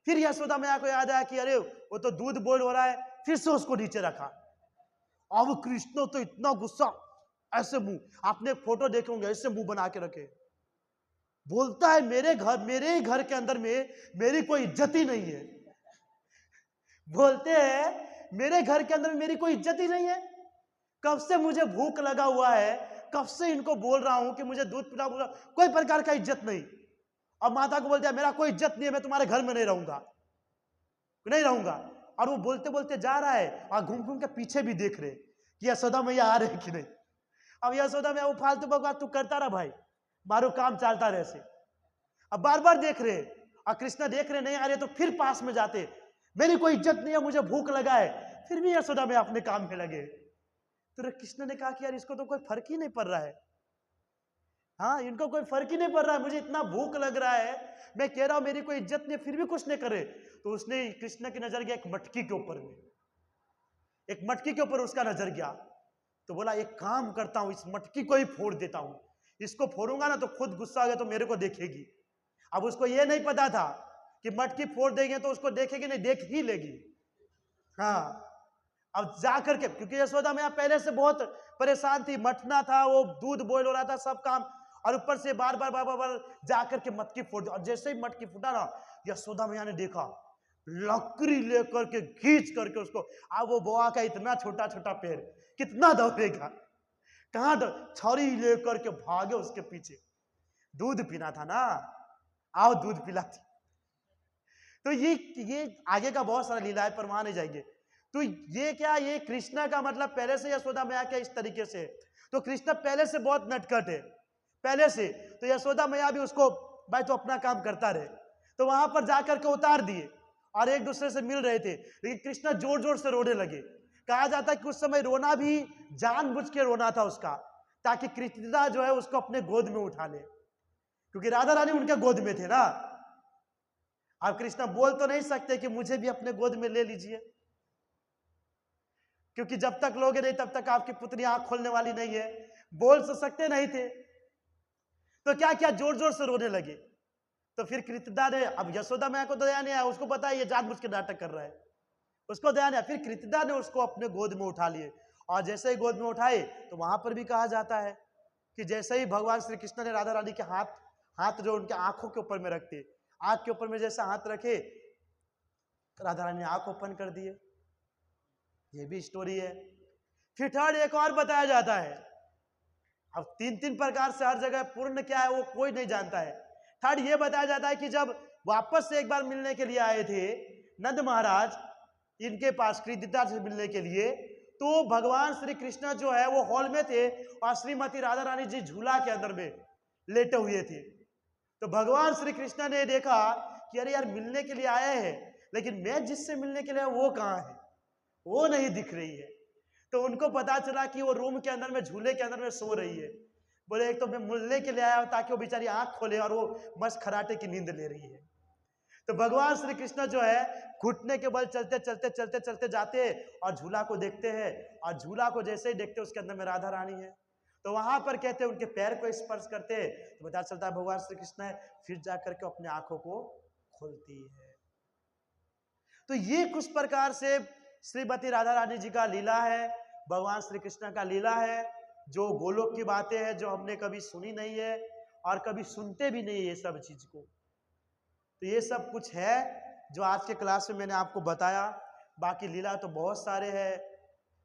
S1: फिर यशोदा मैया को याद आया कि अरे वो तो दूध बॉईल हो रहा है, फिर से उसको नीचे रखा। अब कृष्ण तो इतना गुस्सा, ऐसे मुंह, आपने फोटो देखे होंगे, ऐसे मुंह बना के रखे, बोलता है मेरे ही घर के अंदर में मेरी कोई इज्जत ही नहीं है। बोलते हैं मेरे घर के अंदर मेरी कोई इज्जत ही नहीं है, कब से मुझे भूख लगा हुआ है, कब से इनको बोल रहा हूं कि मुझे दूध पिला, बोला कोई प्रकार का इज्जत नहीं। अब माता को बोलते हैं मेरा कोई इज्जत नहीं है, मैं तुम्हारे घर में नहीं रहूंगा, नहीं रहूंगा। और वो बोलते बोलते जा रहा है, और घूम घूम के पीछे भी देख रहे कि यशोदा मैया आ रहे कि नहीं। अब यशोदा मैया वो फालतू बकवास तू करता रहा भाई, मारो काम चलता रहे से। अब बार बार देख रहे, और कृष्ण देख रहे नहीं आ रहे, तो फिर पास में जाते, मेरी कोई इज्जत नहीं है, मुझे भूख लगा है, फिर भी यशोदा मैया अपने काम में लगे। तो कृष्ण ने कहा कि यार इसको तो कोई फर्क ही नहीं पड़ रहा है, हाँ, इनको कोई फर्क ही नहीं पड़ रहा है, मुझे इतना भूख लग रहा है, मैं कह रहा हूं मेरी कोई इज्जत नहीं, फिर भी कुछ नहीं करे। तो उसने कृष्ण की नजर गया एक मटकी के ऊपर में, एक मटकी के ऊपर उसका नजर गया। तो बोला एक काम करता हूं, इस मटकी को ही फोड़ देता हूं, इसको फोड़ूंगा ना तो खुद गुस्सा आ गया तो मेरे को देखेगी। अब उसको यह नहीं पता था कि मटकी फोड़ देंगे तो उसको देखेगी नहीं, देख ही लेगी। हाँ, अब जा करके, क्योंकि यशोदा मैया पहले से बहुत परेशान थी, मथना था, वो दूध बॉयल हो रहा था, सब काम, और ऊपर से बार बार बार बार जा करके मटकी फोड़ दी। और जैसे ही मटकी फूटा ना, यशोदा मैया ने देखा, लकड़ी लेकर के खींच करके उसको, अब वो बुआ का इतना छोटा छोटा पैर, कितना दौड़ेगा, कहां छड़ी लेकर के भागे उसके पीछे। दूध पीना था ना, आओ दूध पिलाती। तो ये आगे का बहुत सारा लीला है, पर वहां नहीं जाएंगे। तो ये क्या, ये कृष्णा का मतलब पहले से यशोदा मैया क्या इस तरीके से, तो कृष्णा पहले से बहुत नटखट है पहले से, तो यशोदा मैया भी उसको भाई तो अपना काम करता रहे, तो वहां पर जाकर के उतार दिए और एक दूसरे से मिल रहे थे। लेकिन कृष्णा जोर जोर से रोने लगे। कहा जाता है कि उस समय रोना भी जानबूझ के रोना था उसका, ताकि कृष्णा जो है उसको अपने गोद में उठा ले, क्योंकि राधा रानी उनके गोद में थे ना। अब कृष्णा बोल तो नहीं सकते कि मुझे भी अपने गोद में ले लीजिए, क्योंकि जब तक लोगे नहीं तब तक आपकी पुत्री आंख खोलने वाली नहीं है, बोल तो सकते नहीं थे। तो क्या क्या जोर जोर से रोने लगे। तो फिर कृतदा ने, अब यशोदा मैया को दया नहीं आया, उसको पता है ये जानबूझ के नाटक कर रहा है, उसको दया नहीं आया। फिर कृतदा ने उसको अपने गोद में उठा लिए, और जैसे ही गोद में उठाए तो वहां पर भी कहा जाता है कि जैसे ही भगवान श्री कृष्ण ने राधा रानी के हाथ जो उनके आंखों के ऊपर में रखते, आंख के ऊपर में जैसा हाथ रखे, राधा रानी ने आंख ओपन कर दिए। ये भी स्टोरी है। फिर थर्ड एक और बताया जाता है, अब तीन तीन प्रकार से हर जगह पूर्ण क्या है वो कोई नहीं जानता है। थर्ड ये बताया जाता है कि जब वापस से एक बार मिलने के लिए आए थे नंद महाराज इनके पास कृतिका से मिलने के लिए, तो भगवान श्री कृष्ण जो है वो हॉल में थे और श्रीमती राधा रानी जी झूला के अंदर में लेटे हुए थे। तो भगवान श्री कृष्ण ने देखा कि अरे यार मिलने के लिए आए हैं, लेकिन मैं जिससे मिलने के लिए वो कहाँ है, वो नहीं दिख रही है। तो उनको पता चला कि वो रूम के अंदर में झूले के अंदर में सो रही है। बोले एक तो मैं मिलने के लिए आया हूं ताकि वो बेचारी आंख खोले, और वो मस्त खराटे की नींद ले रही है। तो भगवान श्री कृष्ण जो है घुटने के बल चलते चलते चलते चलते जाते और झूला को देखते हैं, और झूला को जैसे ही देखते उसके अंदर में राधा रानी है। तो वहां पर कहते हैं उनके पैर को स्पर्श करते तो पता चलता है भगवान श्री कृष्ण है। फिर जाकर के अपने आंखों को खोलती है। तो ये कुछ प्रकार से श्रीमती राधा रानी जी का लीला है, भगवान श्री कृष्ण का लीला है, जो गोलोक की बातें हैं, जो हमने कभी सुनी नहीं है और कभी सुनते भी नहीं ये सब चीज को। तो ये सब कुछ है जो आज के क्लास में मैंने आपको बताया। बाकी लीला तो बहुत सारे हैं,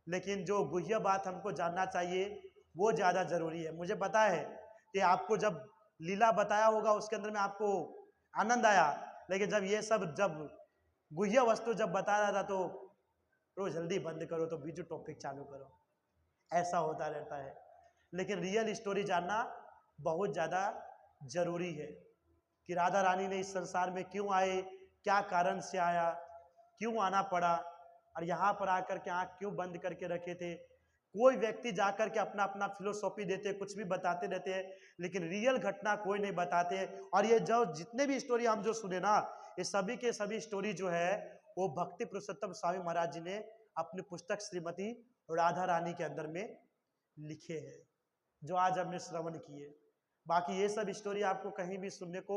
S1: लेकिन जो गुह्य बात हमको जानना चाहिए वो ज़्यादा जरूरी है। मुझे पता है कि आपको जब लीला बताया होगा उसके अंदर में आपको आनंद आया, लेकिन जब ये सब जब गुह्य वस्तु जब बता रहा था तो जल्दी बंद करो तो बीजू टॉपिक चालू करो, ऐसा होता रहता है। लेकिन रियल स्टोरी जानना बहुत ज़्यादा जरूरी है कि राधा रानी ने इस संसार में क्यों आए, क्या कारण से आया, क्यों आना पड़ा, और यहाँ पर आकर के आँख क्यों बंद करके रखे थे। कोई व्यक्ति जाकर के अपना अपना फिलोसॉफी देते, कुछ भी बताते रहते हैं, लेकिन रियल घटना कोई नहीं बताते। और ये जो जितने भी स्टोरी हम जो सुने ना, ये सभी के सभी स्टोरी जो है वो भक्ति पुरुषोत्तम स्वामी महाराज जी ने अपनी पुस्तक श्रीमती राधा रानी के अंदर में लिखे हैं, जो आज हमने श्रवण किए। बाकी ये सब स्टोरी आपको कहीं भी सुनने को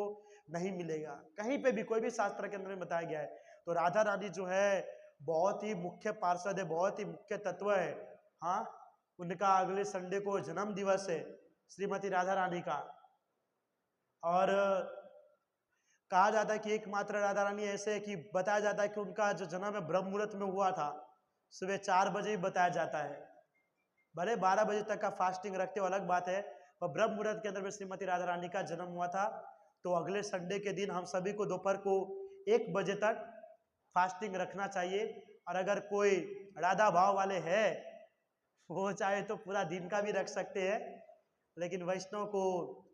S1: नहीं मिलेगा, कहीं पे भी कोई भी शास्त्र के अंदर में बताया गया है। तो राधा रानी जो है बहुत ही मुख्य पार्षद है, बहुत ही मुख्य तत्व है। हाँ, उनका अगले संडे को जन्म दिवस है श्रीमती राधा रानी का, और कहा जाता है कि एकमात्र राधा रानी ऐसे है कि बताया जाता है कि उनका जो जन्म है ब्रह्म मुहूर्त में हुआ था, सुबह 4 बजे ही बताया जाता है। भले 12 बजे तक का फास्टिंग रखते हो अलग बात है, पर ब्रह्म मुहूर्त के अंदर में श्रीमती राधा रानी का जन्म हुआ था। तो अगले संडे के दिन हम सभी को दोपहर को 1 बजे तक फास्टिंग रखना चाहिए। और अगर कोई राधा भाव वाले है वो चाहे तो पूरा दिन का भी रख सकते हैं, लेकिन वैष्णव को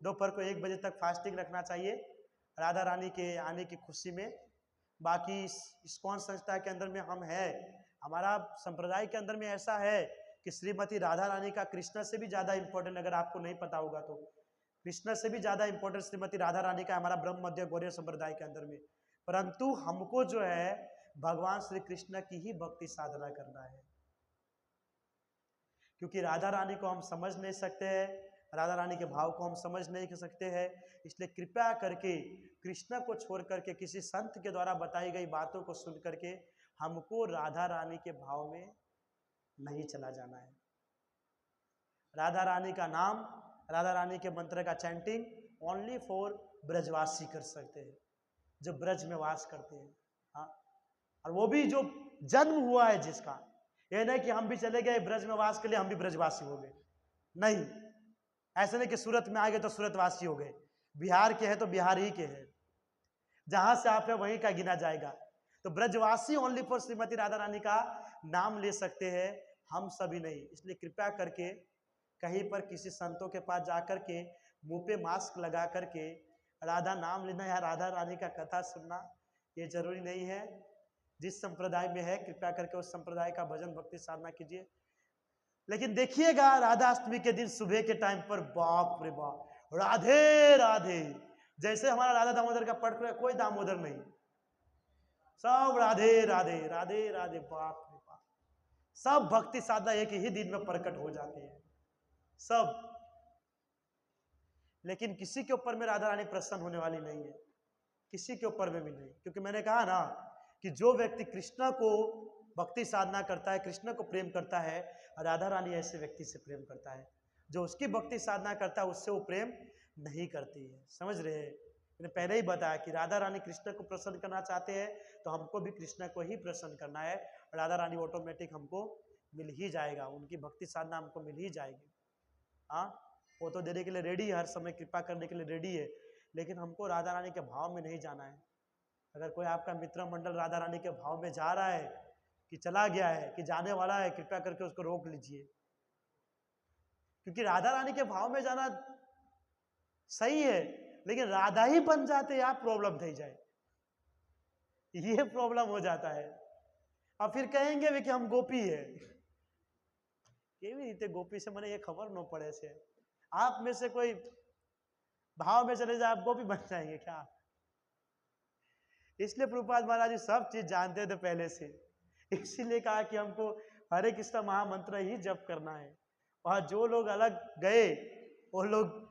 S1: दोपहर को 1 बजे तक फास्टिंग रखना चाहिए राधा रानी के आने की खुशी में। बाकी इस्कॉन संस्था के अंदर में हम है, हमारा संप्रदाय के अंदर में ऐसा है कि श्रीमती राधा रानी का कृष्ण से भी ज़्यादा इम्पोर्टेंट, अगर आपको नहीं पता होगा तो कृष्ण से भी ज्यादा इंपॉर्टेंट श्रीमती राधा रानी का हमारा ब्रह्म मध्य गौड़ीय संप्रदाय के अंदर में। परंतु हमको जो है भगवान श्री कृष्ण की ही भक्ति साधना करना है, क्योंकि राधा रानी को हम समझ नहीं सकते हैं, राधा रानी के भाव को हम समझ नहीं कर सकते हैं। इसलिए कृपया करके कृष्ण को छोड़ करके किसी संत के द्वारा बताई गई बातों को सुन करके हमको राधा रानी के भाव में नहीं चला जाना है। राधा रानी का नाम, राधा रानी के मंत्र का चैंटिंग ओनली फॉर ब्रजवासी कर सकते हैं, जो ब्रज में वास करते हैं। हाँ, और वो भी जो जन्म हुआ है जिसका, ये नहीं कि हम भी चले गए ब्रज में वास के लिए हम भी ब्रजवासी हो गए, नहीं। ऐसे नहीं कि सूरत में आ गए तो सूरतवासी हो गए, बिहार के हैं तो बिहार ही के हैं, जहां से आप है वहीं का गिना जाएगा। तो ब्रजवासी ओनली फॉर श्रीमती राधा रानी का नाम ले सकते हैं, हम सभी नहीं। इसलिए कृपया करके कहीं पर किसी संतों के पास जाकर के मुंह पे मास्क लगा करके राधा नाम लेना या राधा रानी का कथा सुनना ये जरूरी नहीं है। जिस संप्रदाय में है कृपया करके उस संप्रदाय का भजन भक्ति साधना कीजिए। लेकिन देखिएगा राधाष्टमी के दिन सुबह के टाइम पर बाप रे बाप, राधे राधे, जैसे हमारा राधा दामोदर का पट है, कोई दामोदर नहीं, सब राधे राधे राधे राधे, बाप रे बाप। सब भक्ति साधना एक ही दिन में प्रकट हो जाती है सब। लेकिन किसी के ऊपर में राधा रानी प्रसन्न होने वाली नहीं है, किसी के ऊपर में भी नहीं। क्योंकि मैंने कहा ना कि जो व्यक्ति कृष्ण को भक्ति साधना करता है, कृष्ण को प्रेम करता है, राधा रानी ऐसे व्यक्ति से प्रेम करता है। जो उसकी भक्ति साधना करता है उससे वो प्रेम नहीं करती है। समझ रहे हैं? मैंने पहले ही बताया कि राधा रानी कृष्ण को प्रसन्न करना चाहते हैं तो हमको भी कृष्ण को ही प्रसन्न करना है। राधा रानी ऑटोमेटिक हमको मिल ही जाएगा, उनकी भक्ति साधना हमको मिल ही जाएगी। हाँ, वो तो देने के लिए रेडी है, हर समय कृपा करने के लिए रेडी है, लेकिन हमको राधा रानी के भाव में नहीं जाना है। अगर कोई आपका मित्र मंडल राधा रानी के भाव में जा रहा है कि चला गया है कि जाने वाला है, कृपया करके उसको रोक लीजिए। क्योंकि राधा रानी के भाव में जाना सही है, लेकिन राधा ही बन जाते आप प्रॉब्लम थी जाए, ये प्रॉब्लम हो जाता है। और फिर कहेंगे भी कि हम गोपी है, केवी रीते गोपी से मैंने ये खबर न पड़े से आप में से कोई भाव में चले जाए आप गोपी बन जाएंगे क्या? इसलिए प्रभुपाद महाराज जी सब चीज जानते थे पहले से, इसीलिए कहा कि हमको हरे कृष्ण महामंत्र ही जप करना है। और जो लोग अलग गए वो लोग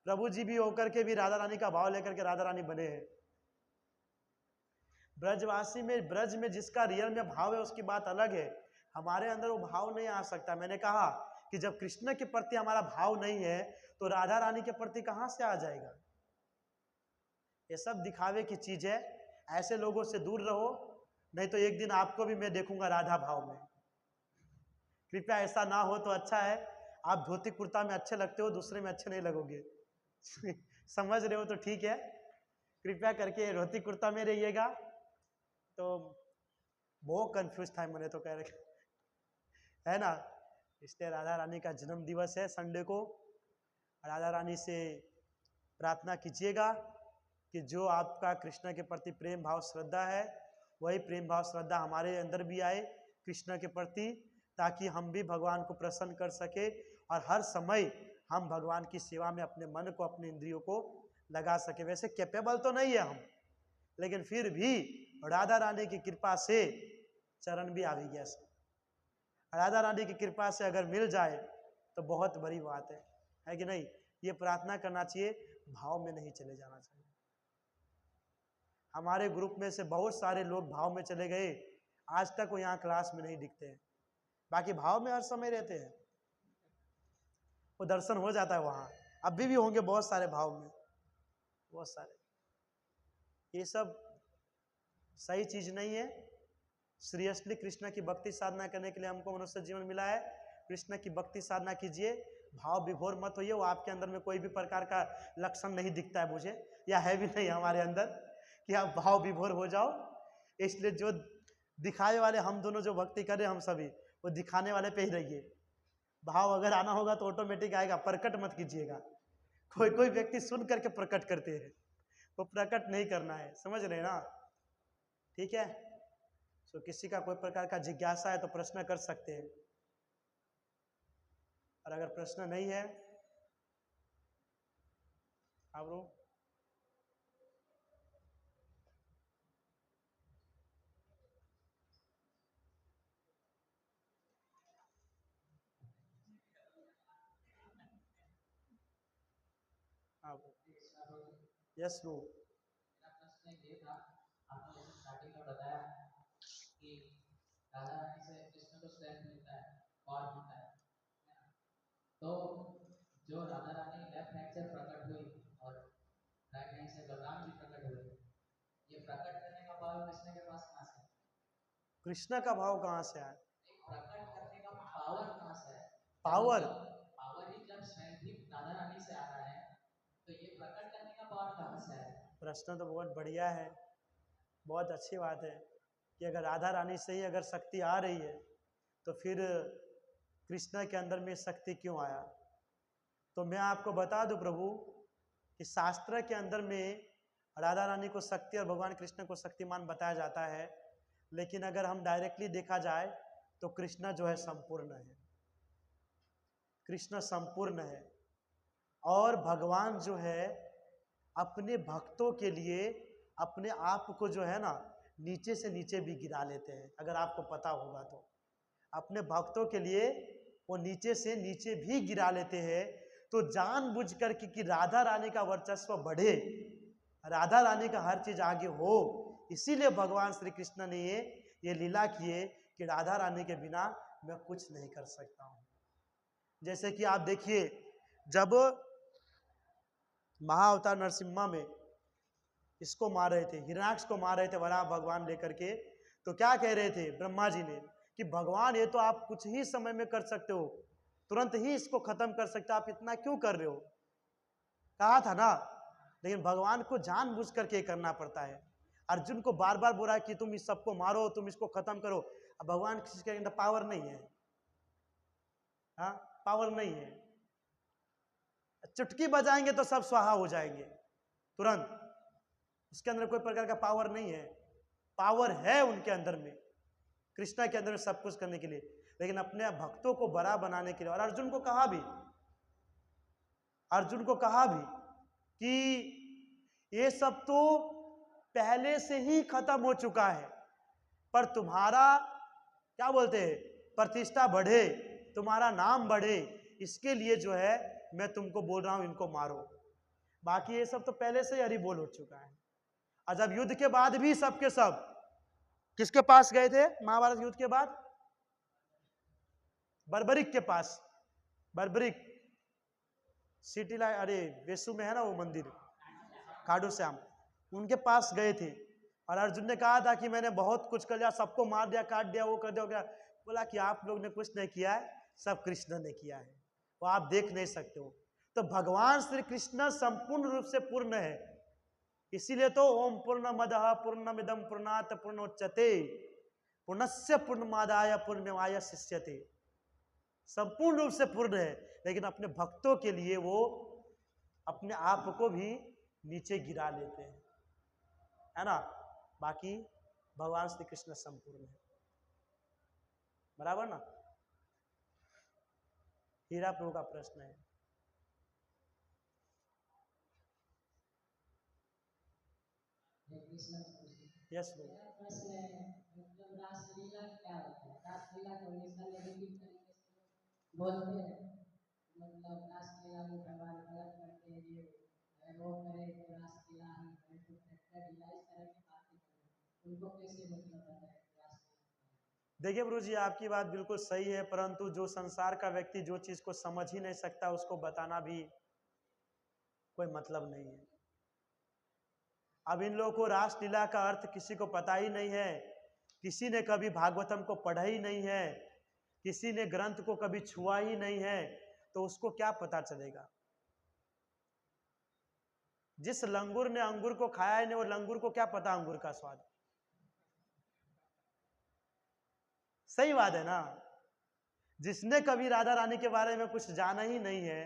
S1: प्रभु जी भी होकर के भी राधा रानी का भाव लेकर के राधा रानी बने हैं। ब्रजवासी में, ब्रज में जिसका रियल में भाव है उसकी बात अलग है, हमारे अंदर वो भाव नहीं आ सकता। मैंने कहा कि जब कृष्ण के प्रति हमारा भाव नहीं है तो राधा रानी के प्रति कहां से आ जाएगा? ये सब दिखावे की चीज है, ऐसे लोगों से दूर रहो, नहीं तो एक दिन आपको भी मैं देखूंगा राधा भाव में। कृपया ऐसा ना हो तो अच्छा है। आप धोती कुर्ता में अच्छे लगते हो, दूसरे में अच्छे नहीं लगोगे समझ रहे हो तो ठीक है, कृपया करके धोती कुर्ता में रहिएगा। तो बहुत कंफ्यूज था मैंने तो कह रहे है ना। इसलिए राधा रानी का जन्म दिवस है संडे को, राधा रानी से प्रार्थना कीजिएगा कि जो आपका कृष्ण के प्रति प्रेम भाव श्रद्धा है वही प्रेम भाव श्रद्धा हमारे अंदर भी आए कृष्ण के प्रति, ताकि हम भी भगवान को प्रसन्न कर सके और हर समय हम भगवान की सेवा में अपने मन को, अपने इंद्रियों को लगा सके। वैसे कैपेबल तो नहीं है हम, लेकिन फिर भी राधा रानी की कृपा से चरण भी आ भी गया। राधा रानी की कृपा से अगर मिल जाए तो बहुत बड़ी बात है कि नहीं? ये प्रार्थना करना चाहिए, भाव में नहीं चले जाना चाहिए। हमारे ग्रुप में से बहुत सारे लोग भाव में चले गए, आज तक वो यहाँ क्लास में नहीं दिखते हैं, बाकी भाव में हर समय रहते हैं, वो दर्शन हो जाता है वहाँ। अभी भी होंगे बहुत सारे भाव में, बहुत सारे। ये सब सही चीज नहीं है। सीरियसली कृष्ण की भक्ति साधना करने के लिए हमको मनुष्य जीवन मिला है, कृष्ण की भक्ति साधना कीजिए, भाव विभोर मत होइए। वो आपके अंदर में कोई भी प्रकार का लक्षण नहीं दिखता है मुझे, या है भी नहीं हमारे अंदर कि आप भाव विभोर हो जाओ। इसलिए जो दिखाए वाले हम दोनों जो भक्ति कर रहे हैं हम सभी, वो दिखाने वाले पे ही रहिए। भाव अगर आना होगा तो ऑटोमेटिक आएगा, प्रकट मत कीजिएगा। कोई कोई व्यक्ति सुन करके प्रकट करते हैं, वो प्रकट नहीं करना है, समझ रहे ना? ठीक है। सो किसी का कोई प्रकार का जिज्ञासा है तो प्रश्न कर सकते हैं, और अगर प्रश्न नहीं है हाँ ब्रो। हाँ ब्रो। Yes bro.
S2: मेरा प्रश्न ये था, आपने जैसे स्टार्टिंग में बताया कि राधा रानी से कृष्ण को स्ट्रेंथ मिलता है, पावर मिलता है ना? तो जो राधा रानी लेफ्ट हैंड से प्रकट हुई और राइट हैंड से बलराम जी प्रकट हुए, ये प्रकट करने का पावर कृष्ण के पास कहाँ से है?
S1: कृष्ण का भाव कहाँ से आया?
S2: प्रकट करने का पावर कहाँ से है?
S1: पावर?
S2: पावर ही जब स्ट्रेंथ ही राधा रानी से आ रहा है, तो ये प्रकट करने का पावर कहाँ से है?
S1: प्रश्न तो बहुत बढ़िया है, बहुत अच्छी बात है कि अगर राधा रानी से ही अगर शक्ति आ रही है तो फिर कृष्ण के अंदर में शक्ति क्यों आया? तो मैं आपको बता दूं प्रभु कि शास्त्र के अंदर में राधा रानी को शक्ति और भगवान कृष्ण को शक्तिमान बताया जाता है, लेकिन अगर हम डायरेक्टली देखा जाए तो कृष्ण जो है संपूर्ण है, कृष्ण संपूर्ण है। और भगवान जो है अपने भक्तों के लिए अपने आप को जो है ना नीचे से नीचे भी गिरा लेते हैं। अगर आपको पता होगा तो अपने भक्तों के लिए वो नीचे से नीचे भी गिरा लेते हैं। तो जानबूझ कर कि राधा रानी का वर्चस्व बढ़े, राधा रानी का हर चीज आगे हो, इसीलिए भगवान श्री कृष्ण ने ये लीला किए कि राधा रानी के बिना मैं कुछ नहीं कर सकता हूँ। जैसे कि आप देखिए, जब महाअवतार नरसिम्हा में इसको मार रहे थे, हिरण्याक्ष को मार रहे थे वराह भगवान लेकर के, तो क्या कह रहे थे ब्रह्मा जी ने कि भगवान ये तो आप कुछ ही समय में कर सकते हो, तुरंत ही इसको खत्म कर सकते हो, आप इतना क्यों कर रहे हो? कहा था ना। लेकिन भगवान को जानबूझ करके करना पड़ता है। अर्जुन को बार बार बोला कि तुम इस सबको मारो, तुम इसको खत्म करो। अब भगवान किसी के अंदर पावर नहीं है, हाँ पावर नहीं है। चुटकी बजाएंगे तो सब स्वाहा हो जाएंगे तुरंत, उसके अंदर कोई प्रकार का पावर नहीं है। पावर है उनके अंदर में, कृष्णा के अंदर में सब कुछ करने के लिए, लेकिन अपने भक्तों को बड़ा बनाने के लिए। और अर्जुन को कहा भी, अर्जुन को कहा भी कि ये सब तो पहले से ही खत्म हो चुका है, पर तुम्हारा क्या बोलते हैं प्रतिष्ठा बढ़े, तुम्हारा नाम बढ़े, इसके लिए जो है मैं तुमको बोल रहा हूं इनको मारो। बाकी ये सब तो पहले से ही हरि बोल हो चुका है। और जब युद्ध के बाद भी सबके सब किसके पास गए थे? महाभारत युद्ध के बाद बर्बरिक के पास, बर्बरिक सिटी लाइट, अरे वेसु में है ना वो मंदिर, खाटू श्याम, उनके पास गए थे। और अर्जुन ने कहा था कि मैंने बहुत कुछ कर दिया, सबको मार दिया, काट दिया, वो कर दिया, क्या? बोला कि आप लोग ने कुछ नहीं किया है, सब कृष्ण ने किया है, वो आप देख नहीं सकते हो। तो भगवान श्री कृष्ण संपूर्ण रूप से पूर्ण है, इसीलिए तो ओम पूर्णमदः पूर्णमिदं पूर्णात् पूर्णोच्यते पूर्णस्य पूर्णमादाय पूर्णमेवाय शिष्यते। संपूर्ण रूप से पूर्ण है, लेकिन अपने भक्तों के लिए वो अपने आप को भी नीचे गिरा लेते हैं, है ना। बाकी भगवान श्री कृष्ण संपूर्ण है, बराबर ना। हीरा प्रभु का प्रश्न है। यस प्रभु।
S2: मेरा प्रश्न है, मतलब रासलीला क्या होता है? रासलीला को हमेशा नेगेटिव तरीके से बोलते हैं, मतलब रासलीला में भगवान गलत करते हैं, ये वो करे तो रासलीला ही करे तो ट्रैक्टर ढीला, इस तरह की बातें करते हैं, उनको कैसे मतलब पता है रासलीला?
S1: देखिए गुरु जी, आपकी बात बिल्कुल सही है, परंतु जो संसार का व्यक्ति जो चीज को समझ ही नहीं सकता, उसको बताना भी कोई मतलब नहीं है। अब इन लोगों को रासलीला का अर्थ किसी को पता ही नहीं है, किसी ने कभी भागवतम को पढ़ा ही नहीं है, किसी ने ग्रंथ को कभी छुआ ही नहीं है, तो उसको क्या पता चलेगा? जिस लंगूर ने अंगूर को खाया ही नहीं, वो लंगूर को क्या पता अंगूर का स्वाद? सही बात है ना। जिसने कभी राधा रानी के बारे में कुछ जाना ही नहीं है,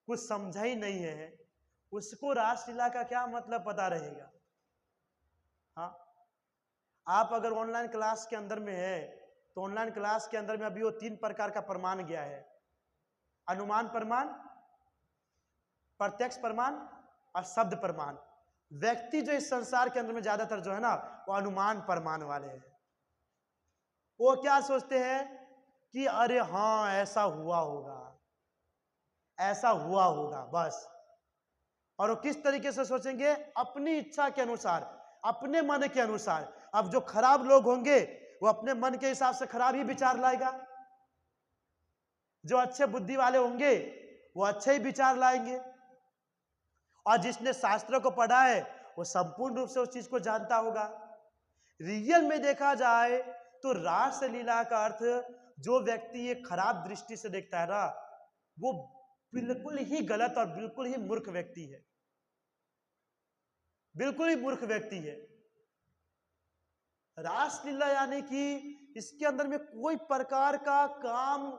S1: कुछ समझा ही नहीं है, उसको रासलीला का क्या मतलब पता रहेगा? हाँ, आप अगर ऑनलाइन क्लास के अंदर में है तो ऑनलाइन क्लास के अंदर में अभी वो 3 प्रकार का प्रमाण गया है: अनुमान प्रमाण, प्रत्यक्ष प्रमाण और शब्द प्रमाण। व्यक्ति जो इस संसार के अंदर में ज्यादातर जो है ना, वो अनुमान प्रमाण वाले हैं। वो क्या सोचते हैं कि अरे हाँ ऐसा हुआ होगा, ऐसा हुआ होगा, बस। और वो किस तरीके से सोचेंगे? अपनी इच्छा के अनुसार, अपने मन के अनुसार। अब जो खराब लोग होंगे वो अपने मन के हिसाब से खराब ही विचार लाएगा, जो अच्छे बुद्धि वाले होंगे वो अच्छे ही विचार लाएंगे। और जिसने शास्त्रों को पढ़ा है वो संपूर्ण रूप से उस चीज को जानता होगा। रियल में देखा जाए तो रासलीला का अर्थ जो व्यक्ति ये खराब दृष्टि से देखता है ना, वो बिल्कुल ही गलत और बिल्कुल ही मूर्ख व्यक्ति है, बिल्कुल ही मूर्ख व्यक्ति है। रासलीला यानी कि इसके अंदर में कोई प्रकार का काम,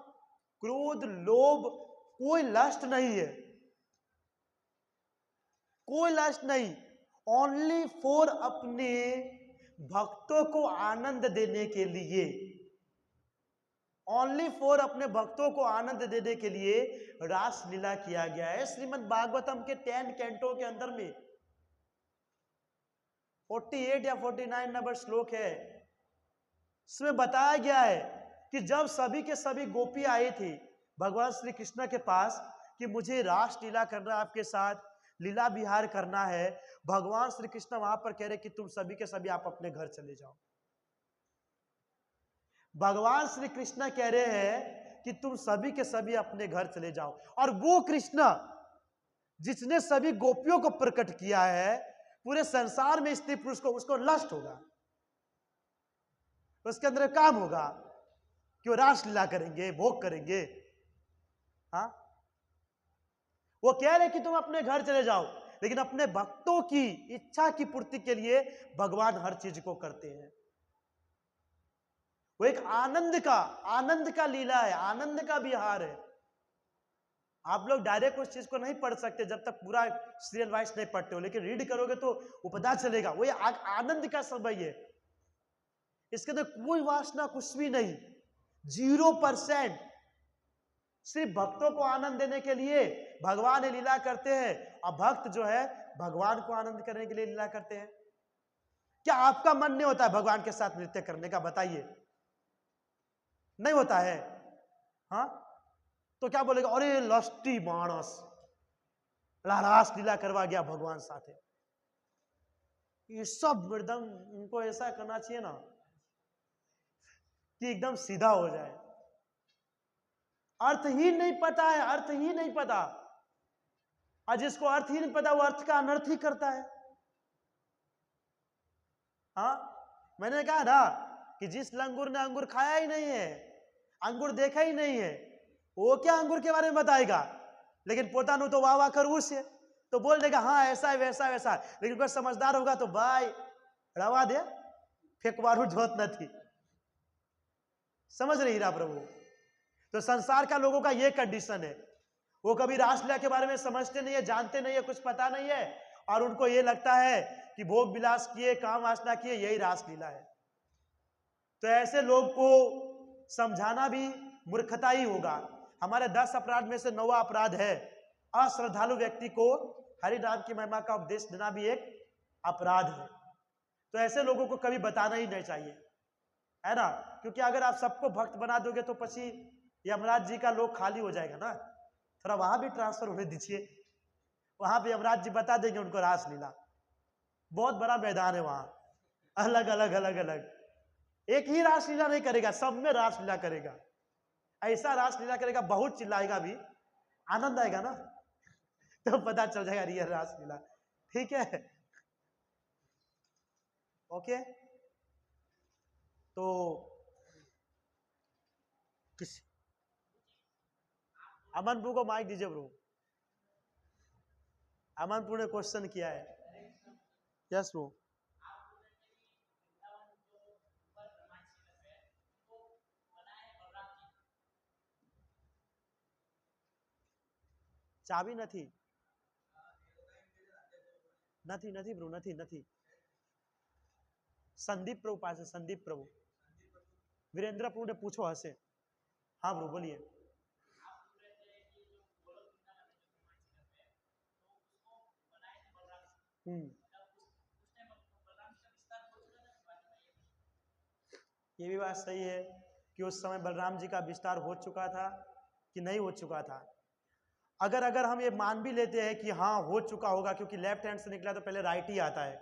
S1: क्रोध, लोभ, कोई लस्ट नहीं है, कोई लस्ट नहीं। ओनली फॉर अपने भक्तों को आनंद देने के लिए, ओनली फॉर अपने भक्तों को आनंद देने के लिए रासलीला किया गया है। श्रीमद् भागवतम के 10 कैंटों के अंदर में 48 या 49 नंबर श्लोक है, इसमें बताया गया है कि जब सभी के सभी गोपी आए थे भगवान श्री कृष्ण के पास कि मुझे रासलीला करना, आपके साथ लीला विहार करना है, भगवान श्री कृष्ण वहां पर कह रहे कि तुम सभी के सभी आप अपने घर चले जाओ। भगवान श्री कृष्ण कह रहे हैं कि तुम सभी के सभी अपने घर चले जाओ। और वो कृष्ण जिसने सभी गोपियों को प्रकट किया है, पूरे संसार में स्त्री पुरुष को, उसको लस्ट होगा, उसके अंदर काम होगा कि वो रासलीला करेंगे, भोग करेंगे। हाँ, वो कह रहे कि तुम अपने घर चले जाओ, लेकिन अपने भक्तों की इच्छा की पूर्ति के लिए भगवान हर चीज को करते हैं। वो एक आनंद का लीला है, आनंद का विहार है। आप लोग डायरेक्ट उस चीज को नहीं पढ़ सकते जब तक पूरा सीरियल वाइज नहीं पढ़ते हो, लेकिन रीड करोगे तो वो पता चलेगा। वो आनंद का समय है, इसके अंदर कोई वासना कुछ भी नहीं, 0%। सिर्फ भक्तों को आनंद देने के लिए भगवान लीला करते हैं, और भक्त जो है भगवान को आनंद करने के लिए लीला करते हैं। क्या आपका मन नहीं होता है भगवान के साथ नृत्य करने का? बताइए, नहीं होता है? हाँ, तो क्या बोलेगा? अरे लस्टी मानस, रास लीला करवा गया भगवान साथ है। ये सब मृदंग, उनको ऐसा करना चाहिए ना कि एकदम सीधा हो जाए। अर्थ ही नहीं पता है, अर्थ ही नहीं पता, और जिसको अर्थ ही नहीं पता वो अर्थ का अनर्थ ही करता है। हाँ, मैंने कहा ना कि जिस लंगूर ने अंगूर खाया ही नहीं है, अंगूर देखा ही नहीं है, वो क्या अंगूर के बारे में बताएगा? लेकिन पोतानु तो वाह वाह करू से तो बोल देगा हाँ ऐसा है वैसा है वैसा। लेकिन कोई समझदार होगा तो भाई रवा दे, फेंकवारू जोत न थी। समझ रही हीरा प्रभु? तो संसार का लोगों का ये कंडीशन है, वो कभी रासलीला के बारे में समझते नहीं है, जानते नहीं है, कुछ पता नहीं है, और उनको ये लगता है कि भोग विलास किए, काम वासना किए, यही रासलीला है। तो ऐसे लोग को समझाना भी मूर्खता ही होगा। हमारे 10 अपराध में से 9वां अपराध है अश्रद्धालु व्यक्ति को हरि नाम की महिमा का उपदेश देना भी एक अपराध है। तो ऐसे लोगों को कभी बताना ही नहीं चाहिए, है ना? क्योंकि अगर आप सबको भक्त बना दोगे तो पची यमराज जी का लोग खाली हो जाएगा ना। थोड़ा वहां भी ट्रांसफर होने दीजिए, वहां पे यमराज जी बता देंगे उनको रासलीला। बहुत बड़ा मैदान है वहां, अलग अलग अलग अलग। एक ही रासलीला नहीं करेगा, सब में रासलीला करेगा। ऐसा रासलीला करेगा, बहुत चिल्लाएगा भी, आनंद आएगा ना, तो पता चल जाएगा रियल रासलीला। ठीक है, ओके। तो किस अमनपुर को माइक दीजिए ब्रो। अमनपुर ने क्वेश्चन किया है। Yes bro. चाबी નથી નથી નથી ब्रो, નથી નથી। संदीप प्रभु पास है, संदीप प्रभु। वीरेंद्र प्रभु ने पूछो हसे। हाँ ब्रो बोलिए। ये भी बात सही है कि उस समय बलराम जी का विस्तार हो चुका था कि नहीं हो चुका था। अगर हम ये मान भी लेते हैं कि हाँ हो चुका होगा, क्योंकि लेफ्ट हैंड से निकला तो पहले राइट ही आता है,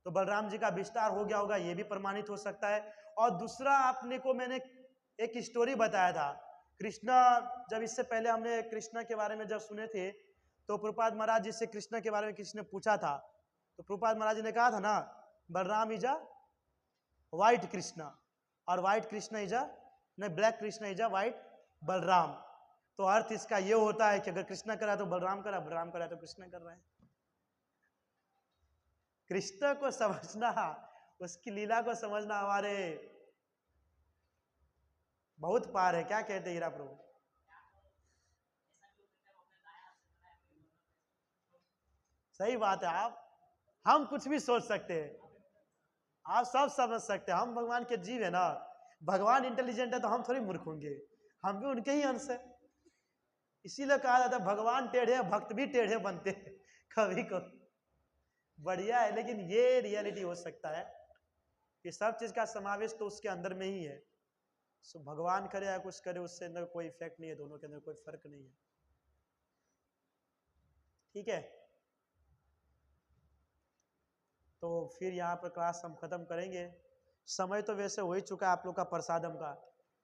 S1: तो बलराम जी का विस्तार हो गया होगा, ये भी प्रमाणित हो सकता है। और दूसरा, आपने को मैंने एक स्टोरी बताया था, कृष्णा, जब इससे पहले हमने कृष्णा के बारे में जब सुने थे तो प्रभुपाद महाराज जी से कृष्णा के बारे में किसी ने पूछा था, तो प्रभुपाद महाराज जी ने कहा था ना, Balram is a white Krishna और व्हाइट कृष्णा इज अ नहीं, black Krishna is a white Balram. तो अर्थ इसका ये होता है कि अगर कृष्णा करा तो बलराम करा, बलराम करा तो कृष्णा कर रहा है। कृष्ण को समझना, उसकी लीला को समझना हमारे बहुत पार है। क्या कहते हीरा प्रभु? सही बात है। हम कुछ भी सोच सकते हैं, आप सब समझ सकते हैं, हम भगवान के जीव है ना। भगवान इंटेलिजेंट है तो हम थोड़ी मूर्ख होंगे, हम भी उनके ही अंश है। इसीलिए कहा जाता है भगवान टेढ़े भक्त भी टेढ़े बनते हैं कभी कभी। बढ़िया है, लेकिन ये रियलिटी हो सकता है कि सब चीज का समावेश तो उसके अंदर में ही है। सो भगवान करे या कुछ करे, उससे अंदर कोई इफेक्ट नहीं है, दोनों के अंदर कोई फर्क नहीं है। ठीक है, तो फिर यहाँ पर क्लास हम खत्म करेंगे। समय तो वैसे हो ही चुका है आप लोग का प्रसादम का,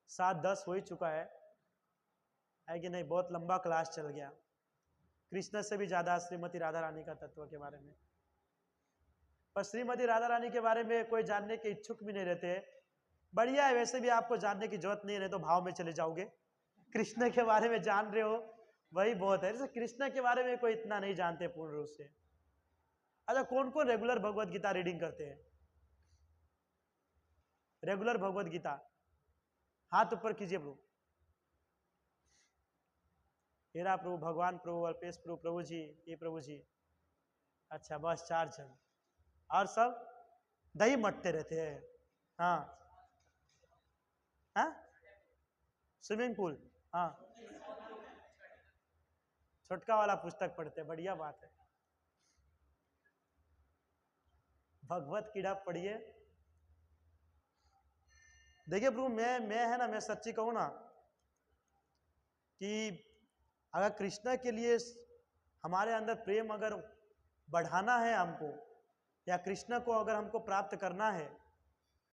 S1: 7:10 हो ही चुका है कि नहीं? बहुत लंबा क्लास चल गया, कृष्ण से भी ज्यादा श्रीमती राधा रानी का तत्व के बारे में। पर श्रीमती राधा रानी के बारे में कोई जानने के इच्छुक भी नहीं रहते। बढ़िया है, वैसे भी आपको जानने की जरूरत नहीं है, तो भाव में चले जाओगे। कृष्ण के बारे में जान रहे हो वही बहुत है। जैसे कृष्ण के बारे में कोई इतना नहीं जानते पूर्ण रूप से। अच्छा, कौन कौन रेगुलर भगवत गीता रीडिंग करते हैं? रेगुलर भगवत गीता हाथ ऊपर कीजिए प्रभु। हेरा प्रभु, भगवान प्रभु, अल्पेश प्रभु, प्रभु जी, ये प्रभु जी। अच्छा, बस 4 जन, और सब दही मटते रहते हैं। हाँ हाँ, स्विमिंग पूल, हाँ, छोटका वाला पुस्तक पढ़ते हैं, बढ़िया बात है। भगवत कीड़ा पढ़िए। देखिए प्रभु, मैं है ना, मैं सच्ची कहूँ ना कि अगर कृष्ण के लिए हमारे अंदर प्रेम अगर बढ़ाना है हमको, या कृष्ण को अगर हमको प्राप्त करना है,